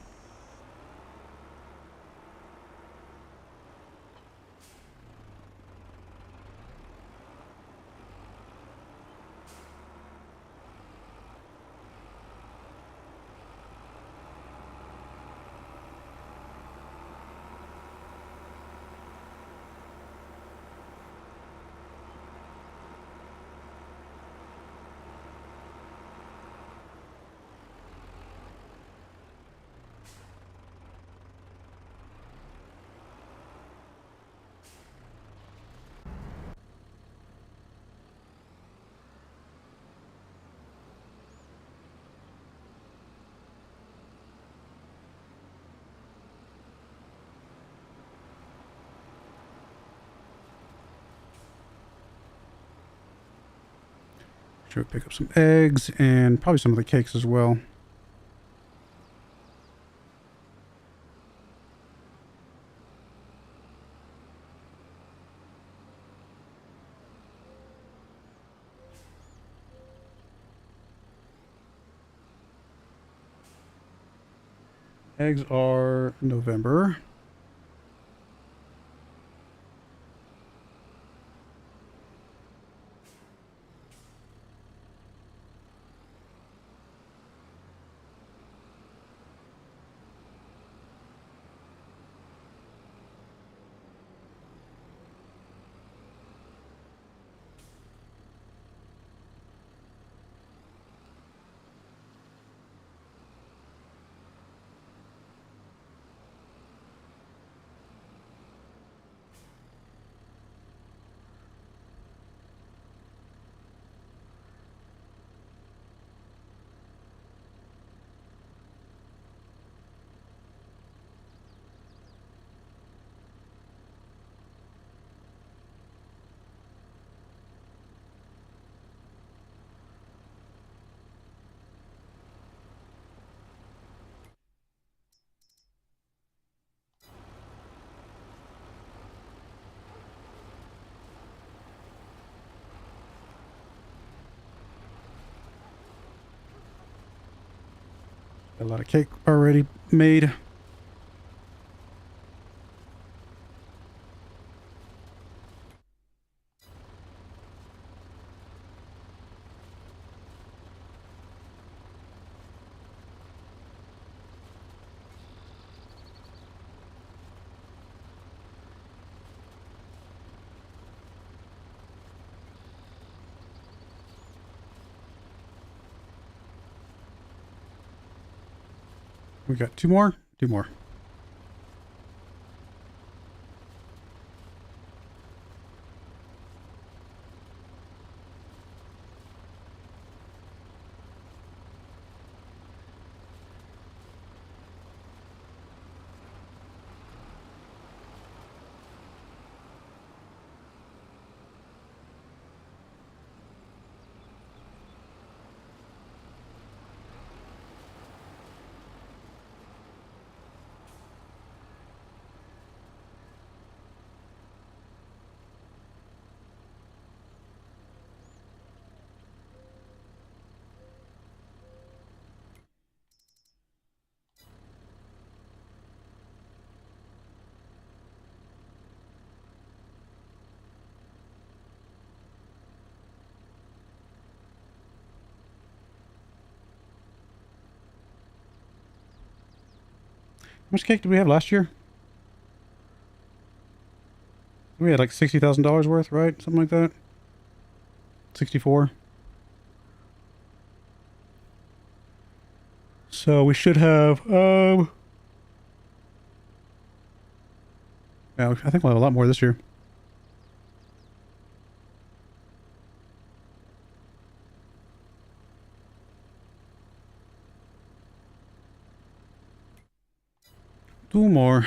S1: Should pick up some eggs and probably some of the cakes as well. Eggs are November. Got a lot of cake already made. We got two more? Two more. How much cake did we have last year? We had like $60,000 worth, right? Something like that. 64. So we should have, yeah, I think we'll have a lot more this year. Two more.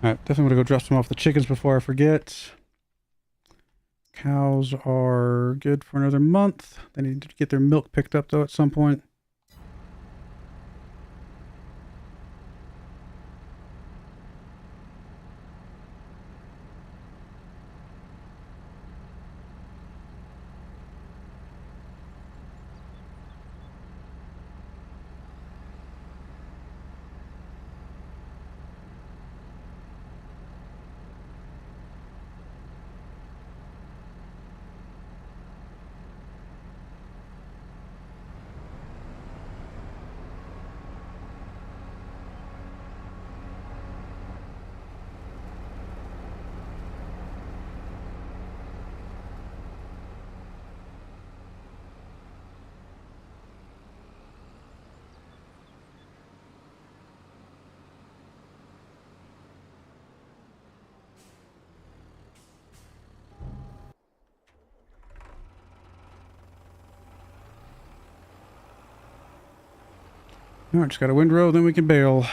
S1: Alright, definitely want to go drop some off the chickens before I forget. Cows are good for another month. They need to get their milk picked up, though, at some point. Alright, just got a windrow, then we can bail.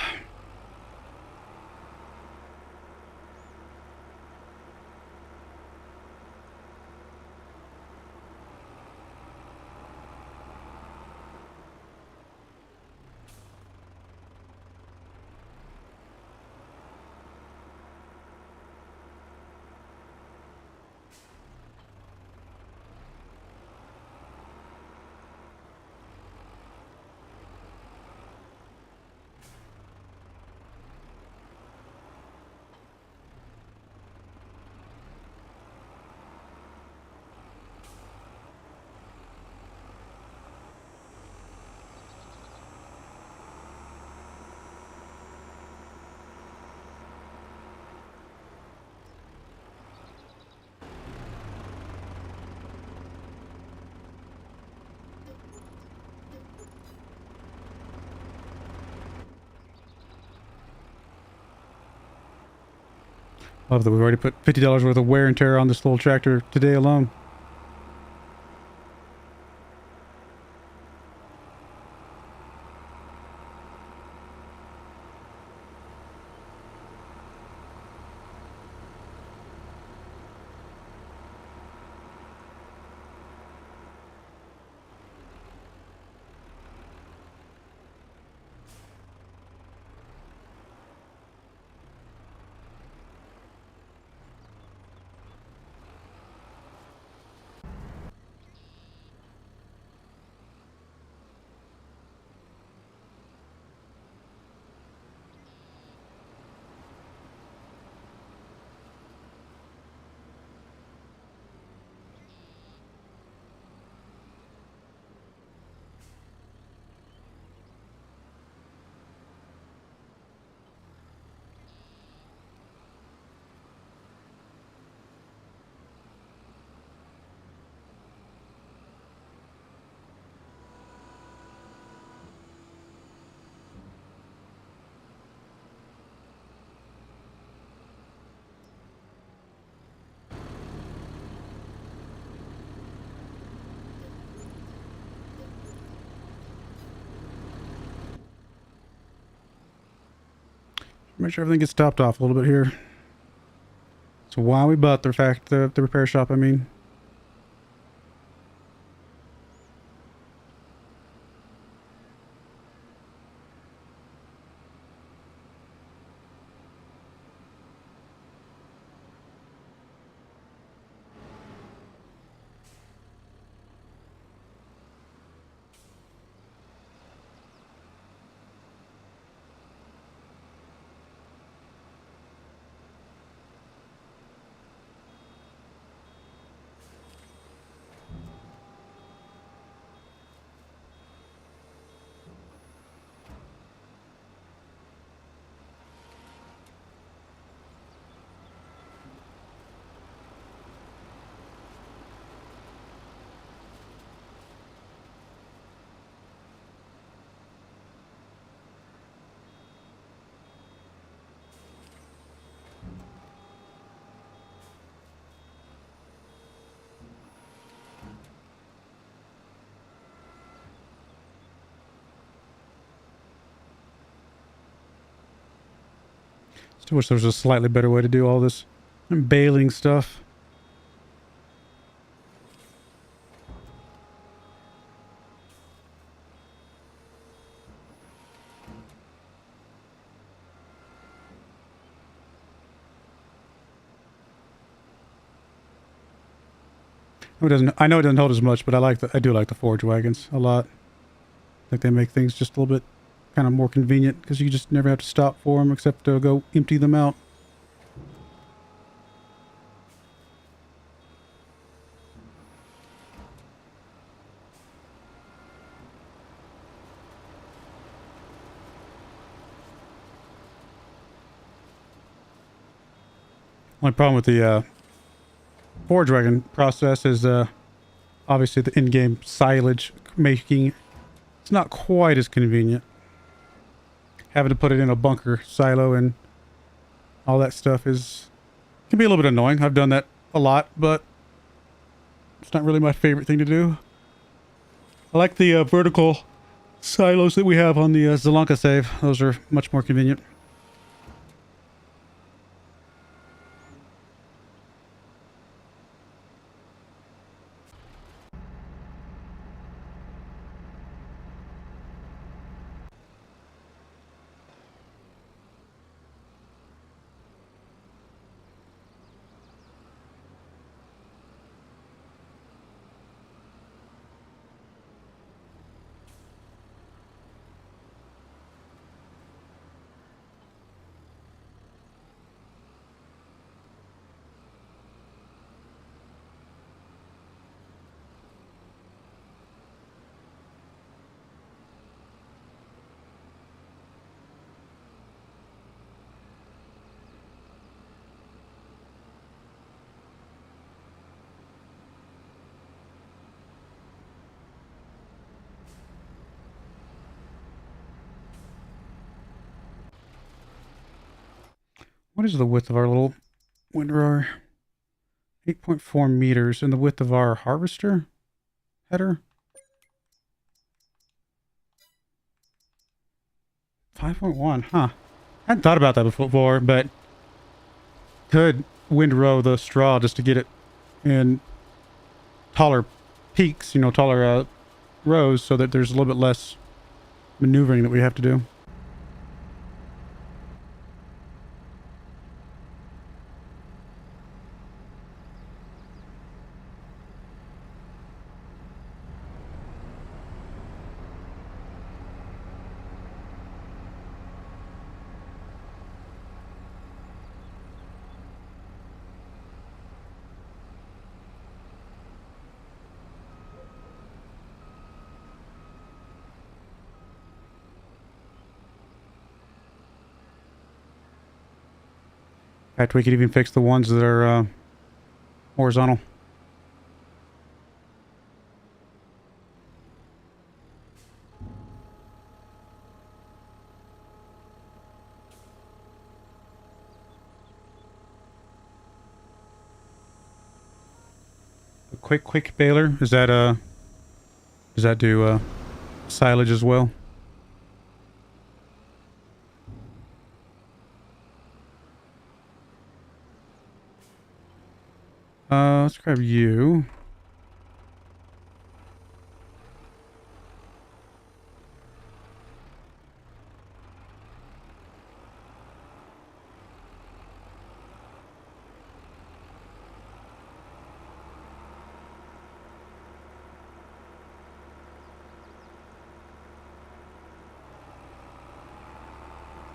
S1: Love that we've already put $50 worth of wear and tear on this little tractor today alone. Make sure everything gets topped off a little bit here. So why we bought the repair shop, I mean. Still wish there was a slightly better way to do all this baling stuff. I know it doesn't hold as much, but I do like the forge wagons a lot. I think they make things just a little bit kind of more convenient because you just never have to stop for them except to go empty them out. Only problem with the forge wagon process is obviously the in-game silage making. It's not quite as convenient. Having to put it in a bunker silo and all that stuff can be a little bit annoying. I've done that a lot, but it's not really my favorite thing to do. I like the vertical silos that we have on the Zelanka save. Those are much more convenient. What is the width of our little Windrower. 8.4 meters in the width of our harvester header. 5.1, huh? I hadn't thought about that before, but could windrow the straw just to get it in taller peaks, you know, taller rows, so that there's a little bit less maneuvering that we have to do. In fact, we could even fix the ones that are horizontal. A quick baler, is that does that do silage as well? Let's grab you.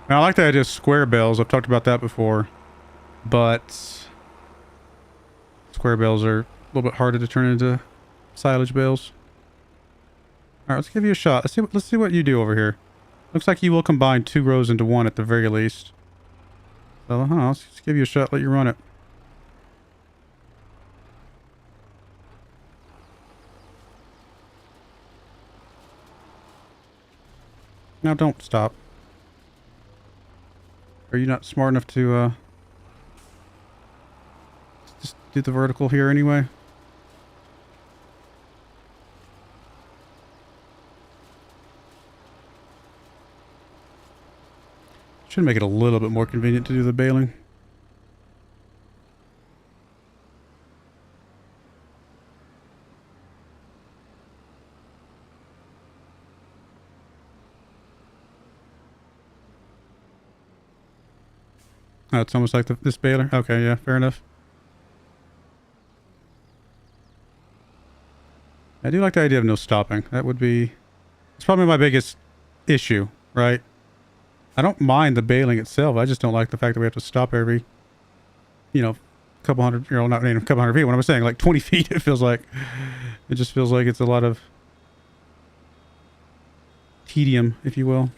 S1: Now, I like the idea of square bales. I've talked about that before, but square bales are a little bit harder to turn into silage bales. All right, let's give you a shot. Let's see what you do over here. Looks like you will combine 2 rows into one at the very least. So, let's just give you a shot. Let you run it. Now, don't stop. Are you not smart enough to just do the vertical here anyway? Should make it a little bit more convenient to do the baling. Oh, it's almost like this baler. Okay, yeah, fair enough. I do like the idea of no stopping. That would be... It's probably my biggest issue, right? I don't mind the baling itself. I just don't like the fact that we have to stop every, you know, couple hundred, you know, not a couple hundred feet. What am I saying? Like 20 feet, it feels like. It just feels like it's a lot of tedium, if you will.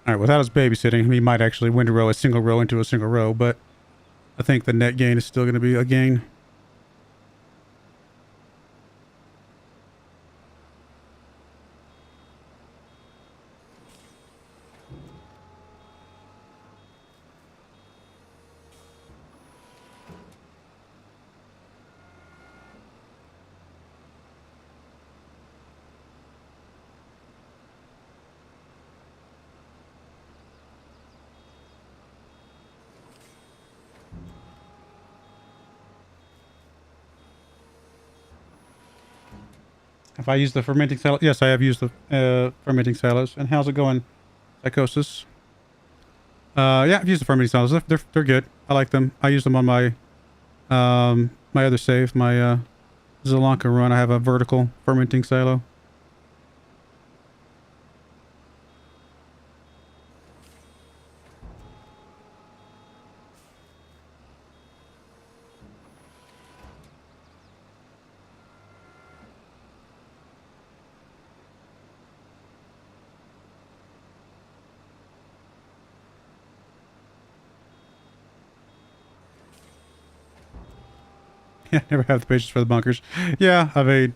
S1: All right, without us babysitting, he might actually windrow a single row into a single row, but I think the net gain is still going to be a gain. If I use the fermenting silo, yes, I have used the fermenting silos. And how's it going, Psychosis? Yeah, I've used the fermenting silos. They're good. I like them. I use them on my my other save, my Zelanka run. I have a vertical fermenting silo. Yeah, never have the patience for the bunkers. Yeah, I mean,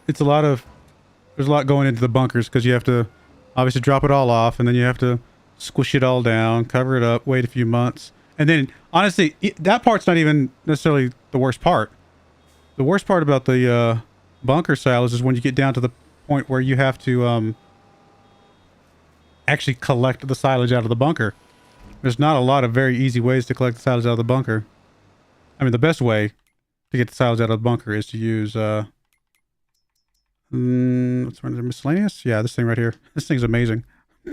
S1: it's there's a lot going into the bunkers because you have to obviously drop it all off, and then you have to squish it all down, cover it up, wait a few months. And then, honestly, that part's not even necessarily the worst part. The worst part about the bunker silos is when you get down to the point where you have to actually collect the silage out of the bunker. There's not a lot of very easy ways to collect the silage out of the bunker. I mean, the best way to get the silage out of the bunker is to use what's one of the miscellaneous? Yeah, this thing right here. This thing's amazing,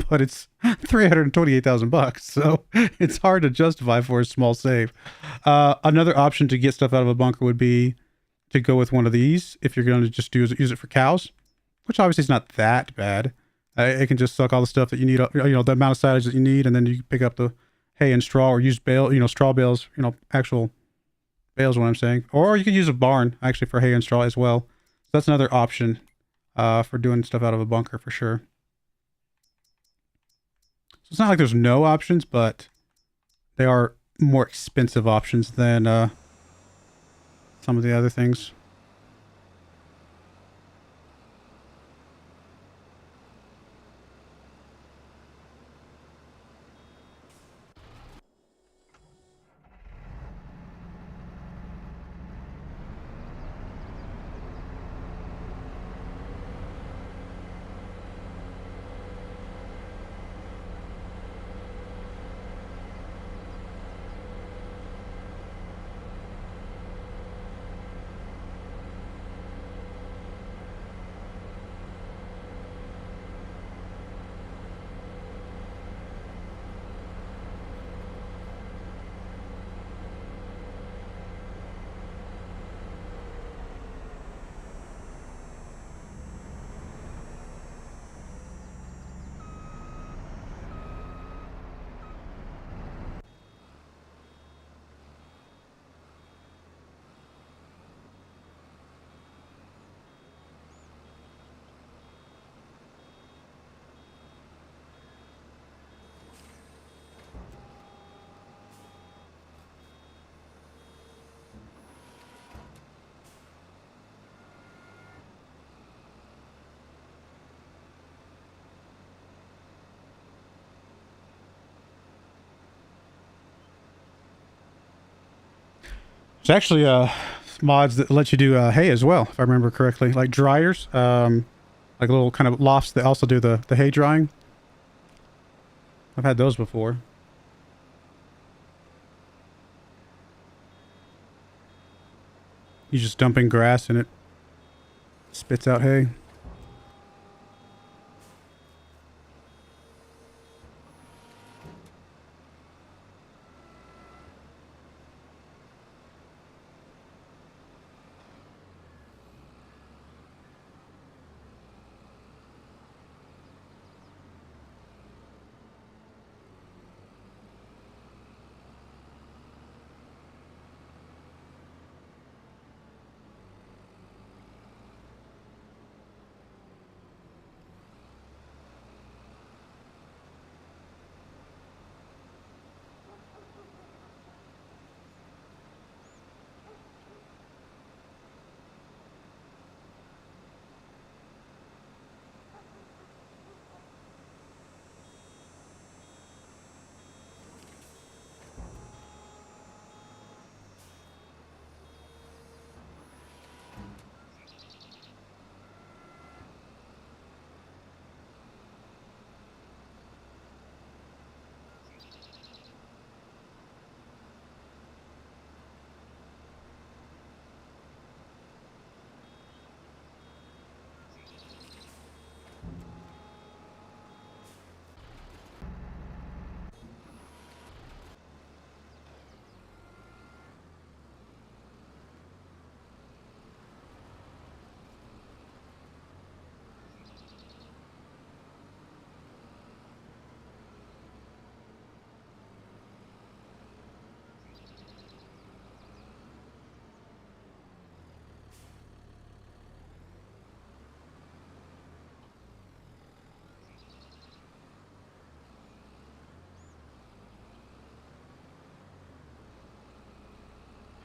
S1: but it's 328,000 bucks, so it's hard to justify for a small save. Another option to get stuff out of a bunker would be to go with one of these if you're going to just use it for cows, which obviously is not that bad. It can just suck all the stuff that you need, the amount of silage that you need, and then you pick up the hay and straw, or use straw bales, actual bales, what I'm saying. Or you could use a barn, actually, for hay and straw as well. So that's another option for doing stuff out of a bunker, for sure. So it's not like there's no options, but they are more expensive options than some of the other things. There's actually mods that let you do hay as well, if I remember correctly, like dryers, like little kind of lofts that also do the hay drying. I've had those before. You just dump in grass and it spits out hay.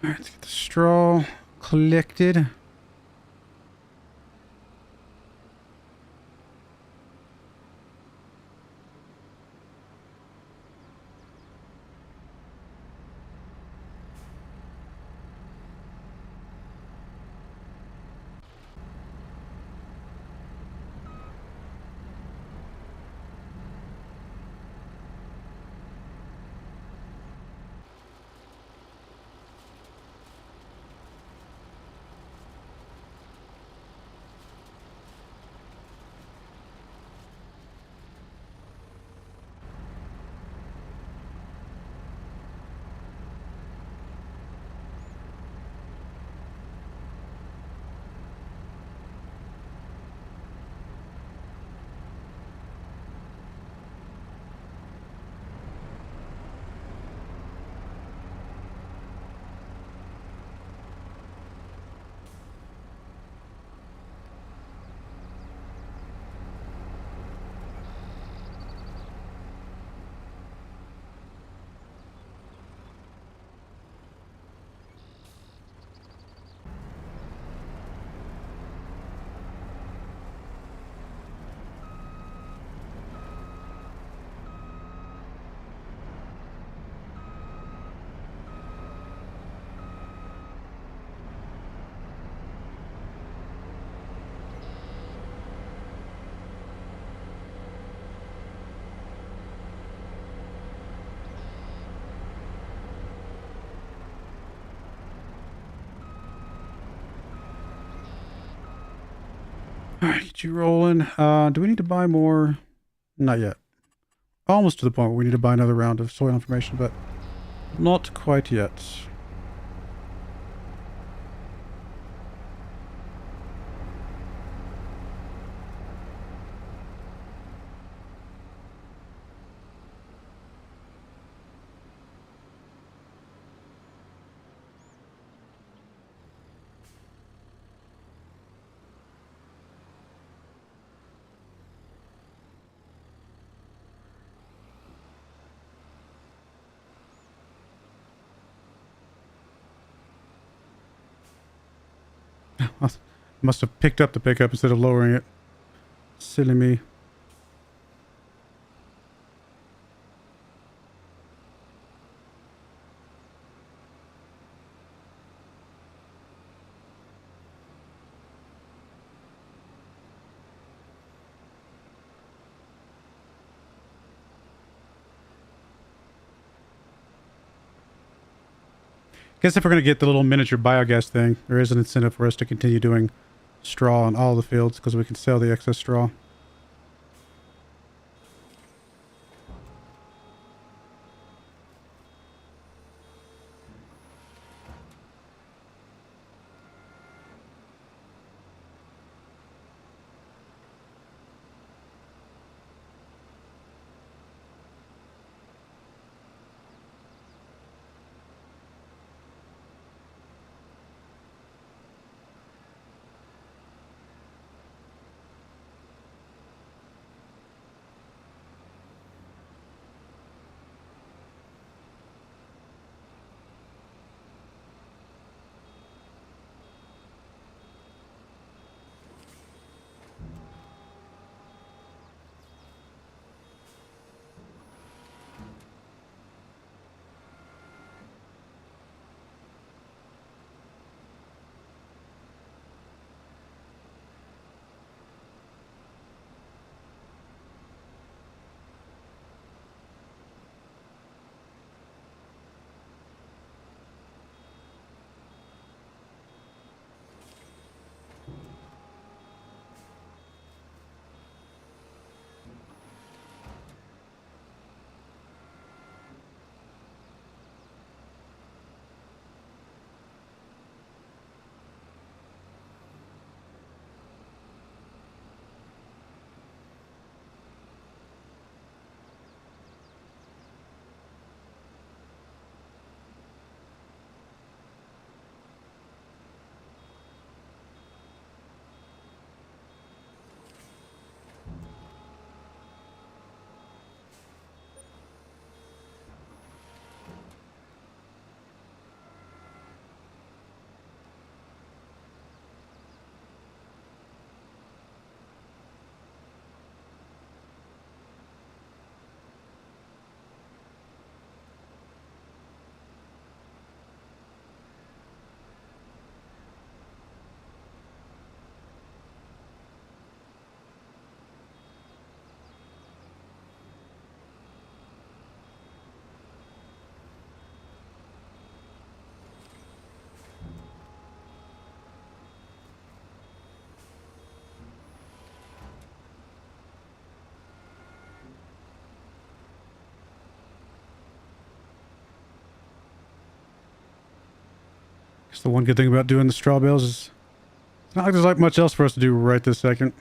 S1: Alright, let's get the straw collected. Alright, get you rolling. Do we need to buy more? Not yet. Almost to the point where we need to buy another round of soil information, but not quite yet. Must have picked up the pickup instead of lowering it. Silly me. Guess if we're going to get the little miniature biogas thing, there is an incentive for us to continue doing straw on all the fields because we can sell the excess straw. That's the one good thing about doing the straw bales is it's not like there's like much else for us to do right this second.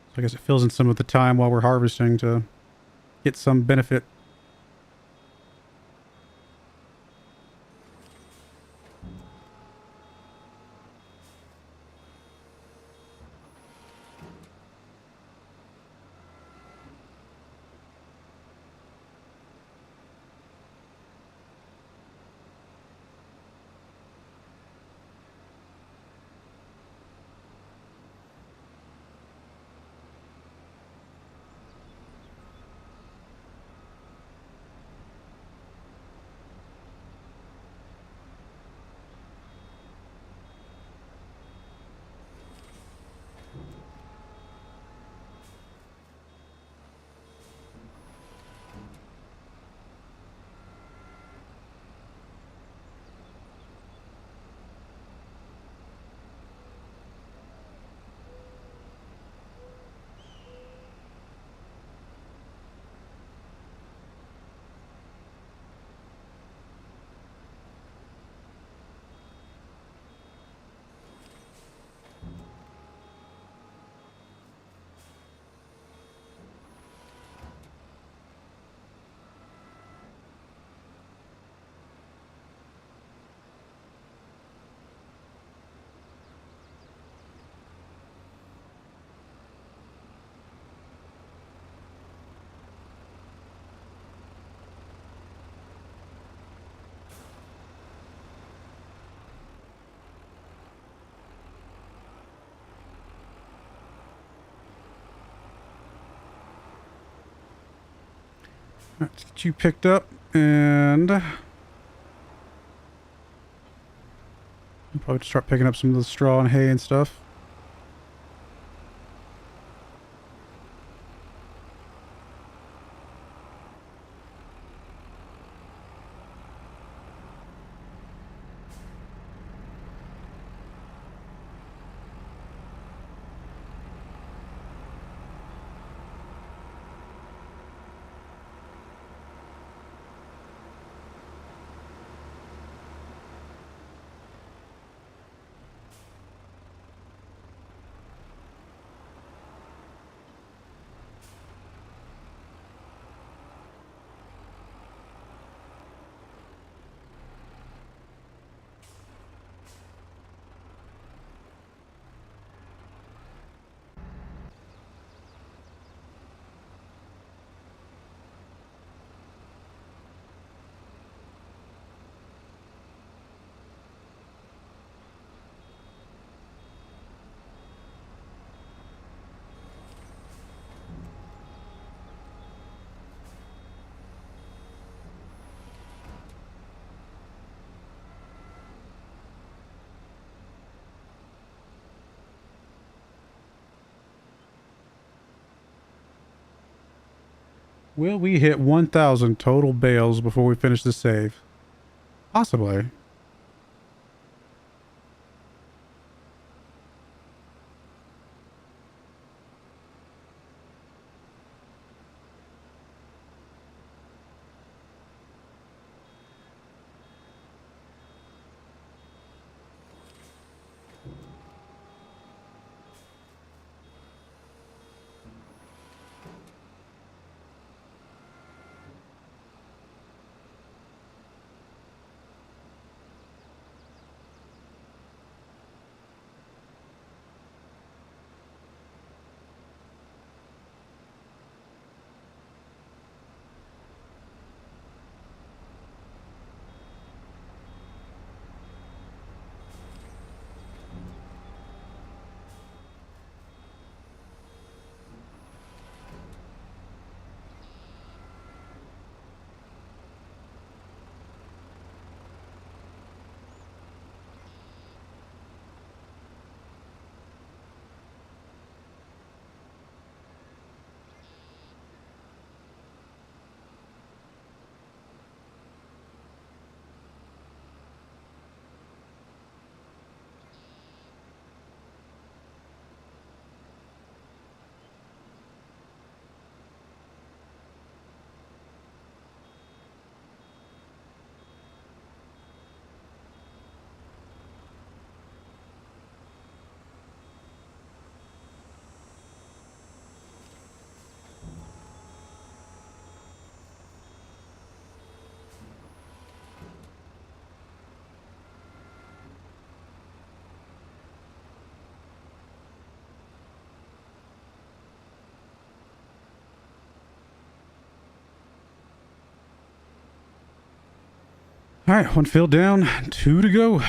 S1: So I guess it fills in some of the time while we're harvesting to get some benefit. Let's get you picked up, and I'll probably start picking up some of the straw and hay and stuff. Will we hit 1,000 total bales before we finish the save? Possibly. All right, one field down, 2 to go.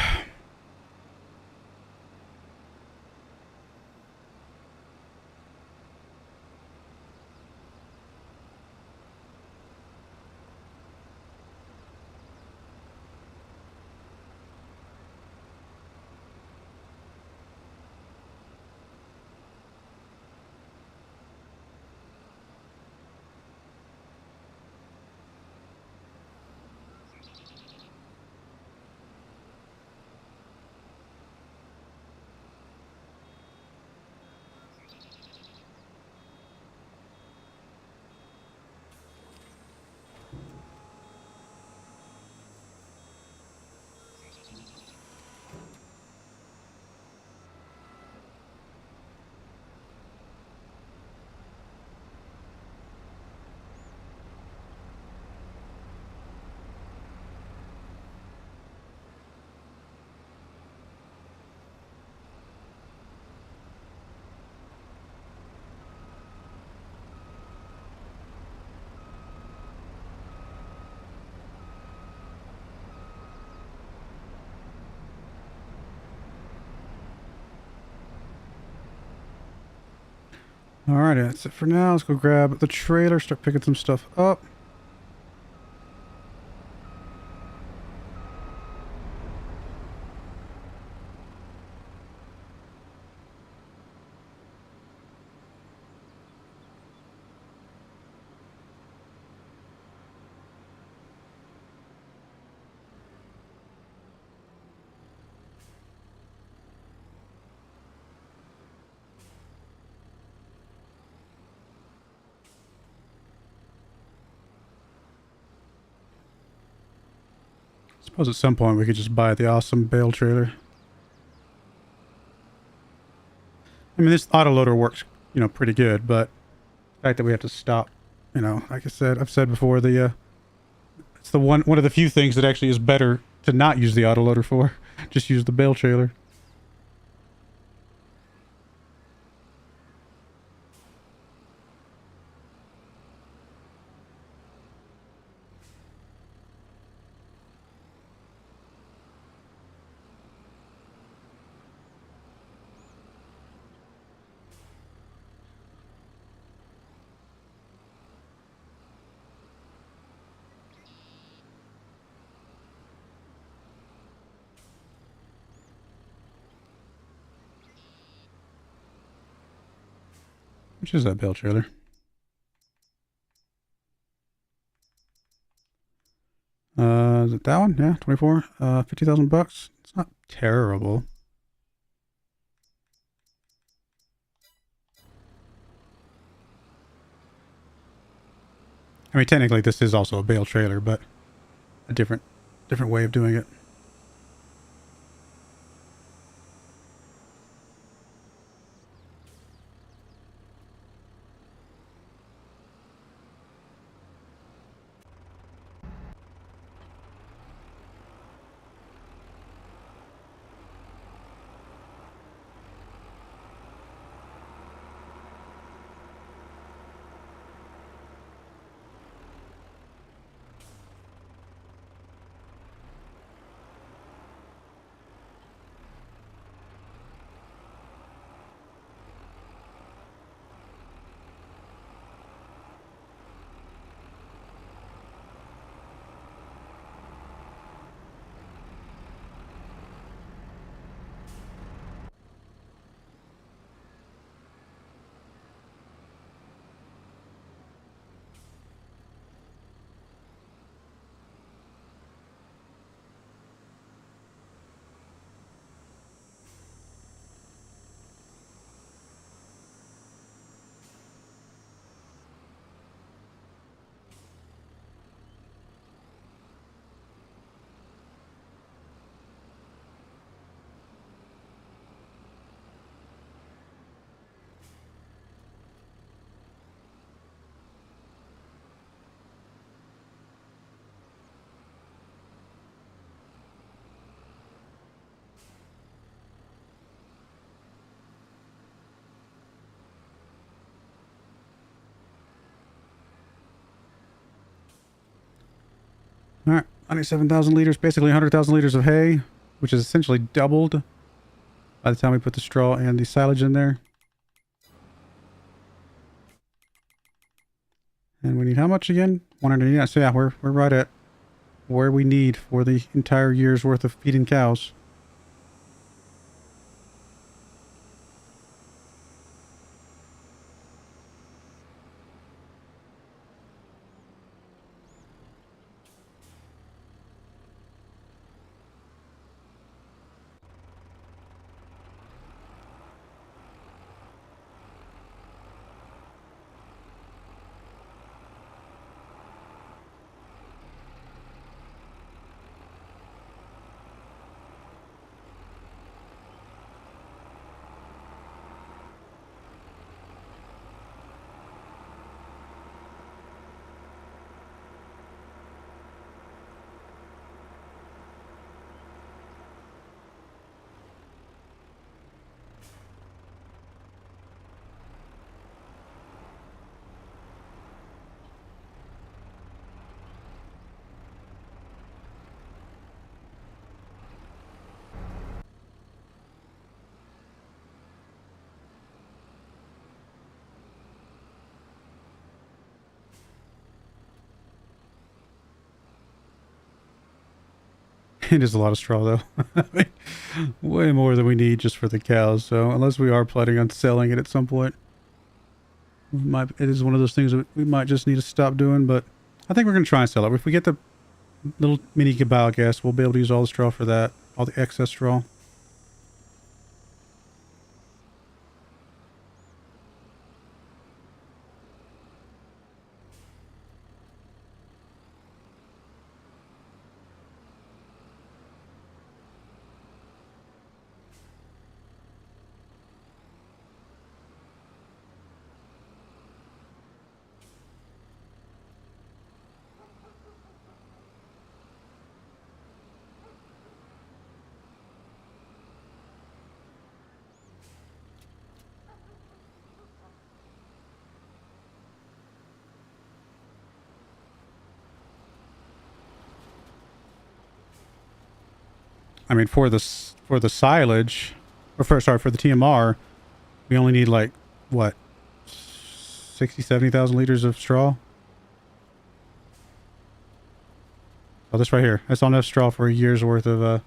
S1: Alright, that's it for now. Let's go grab the trailer, start picking some stuff up. Suppose at some point we could just buy the awesome bale trailer. I mean, this autoloader works, you know, pretty good, but the fact that we have to stop, you know, like I said, I've said before, it's the one of the few things that actually is better to not use the autoloader for. Just use the bale trailer. Which is that bale trailer? Is it that one? Yeah, 24. 50,000 bucks. It's not terrible. I mean, technically this is also a bale trailer, but a different way of doing it. All right, 97,000 liters, basically 100,000 liters of hay, which is essentially doubled by the time we put the straw and the silage in there. And we need how much again? 189. So yeah, we're right at where we need for the entire year's worth of feeding cows. It is a lot of straw, though. I mean, way more than we need just for the cows. So unless we are planning on selling it at some point, it is one of those things that we might just need to stop doing. But I think we're going to try and sell it. If we get the little mini biogas, we'll be able to use all the straw for that, all the excess straw. I mean, for the silage, or for the TMR, we only need like what, 70,000 liters of straw. Oh, this right here. That's enough straw for a year's worth of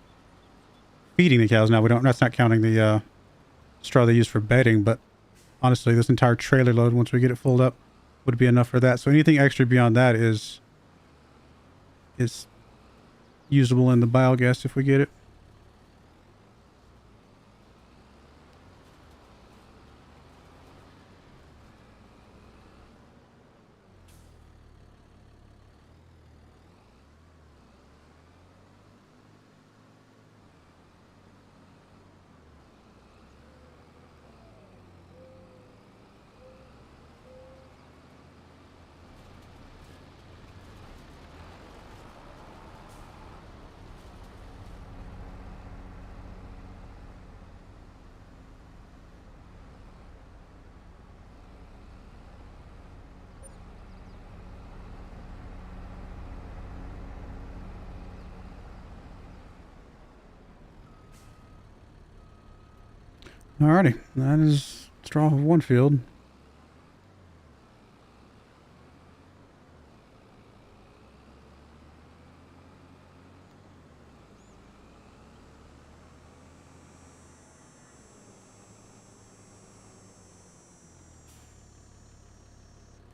S1: feeding the cows. Now we don't. That's not counting the straw they use for bedding. But honestly, this entire trailer load, once we get it filled up, would be enough for that. So anything extra beyond that is usable in the biogas if we get it. Alrighty, that is straw of one field.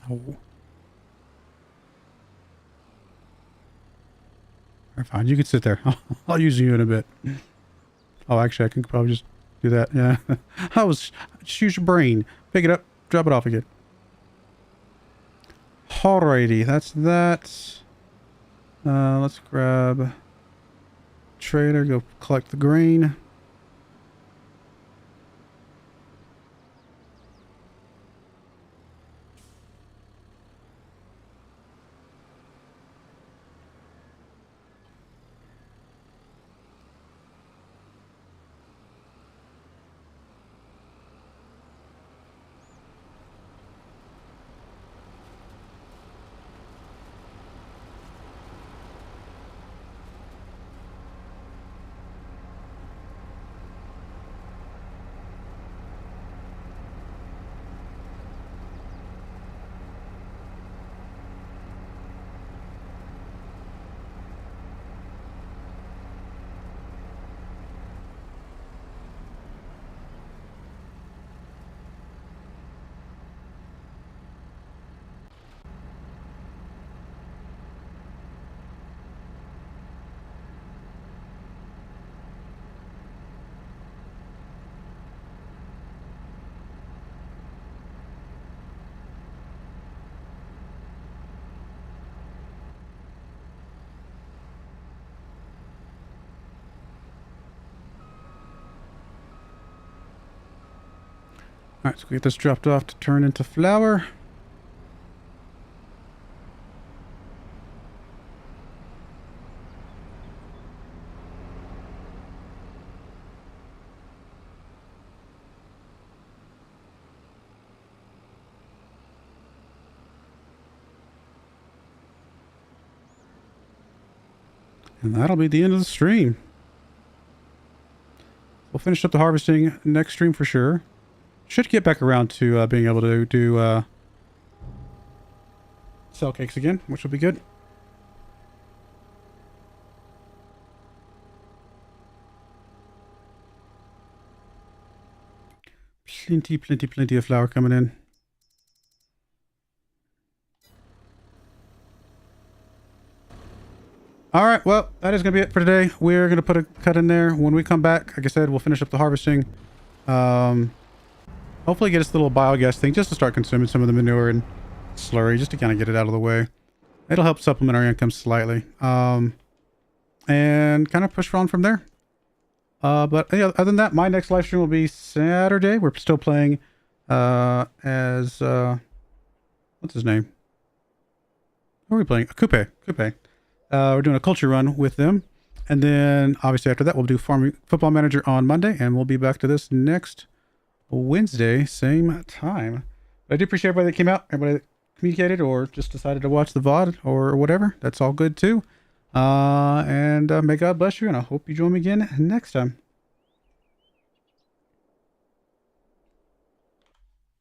S1: Oh. Alright, fine, you can sit there. I'll use you in a bit. Oh, actually, I can probably just do that. Yeah. Just use your brain. Pick it up, drop it off again. Alrighty, that's that. Let's grab trailer, go collect the grain. Alright, so we get this dropped off to turn into flour. And that'll be the end of the stream. We'll finish up the harvesting next stream for sure. Should get back around to being able to do cell cakes again, which will be good. Plenty of flour coming in. All right, well, that is going to be it for today. We're going to put a cut in there. When we come back, like I said, we'll finish up the harvesting. Hopefully get us the little biogas thing just to start consuming some of the manure and slurry, just to kind of get it out of the way. It'll help supplement our income slightly. And kind of push on from there. But yeah, other than that, my next live stream will be Saturday. We're still playing as... what's his name? Who are we playing? Coupe. We're doing a culture run with them. And then, obviously, after that, we'll do Farming Football Manager on Monday. And we'll be back to this next Wednesday, same time. But I do appreciate everybody that came out, everybody that communicated, or just decided to watch the VOD, or whatever. That's all good, too. And may God bless you, and I hope you join me again next time.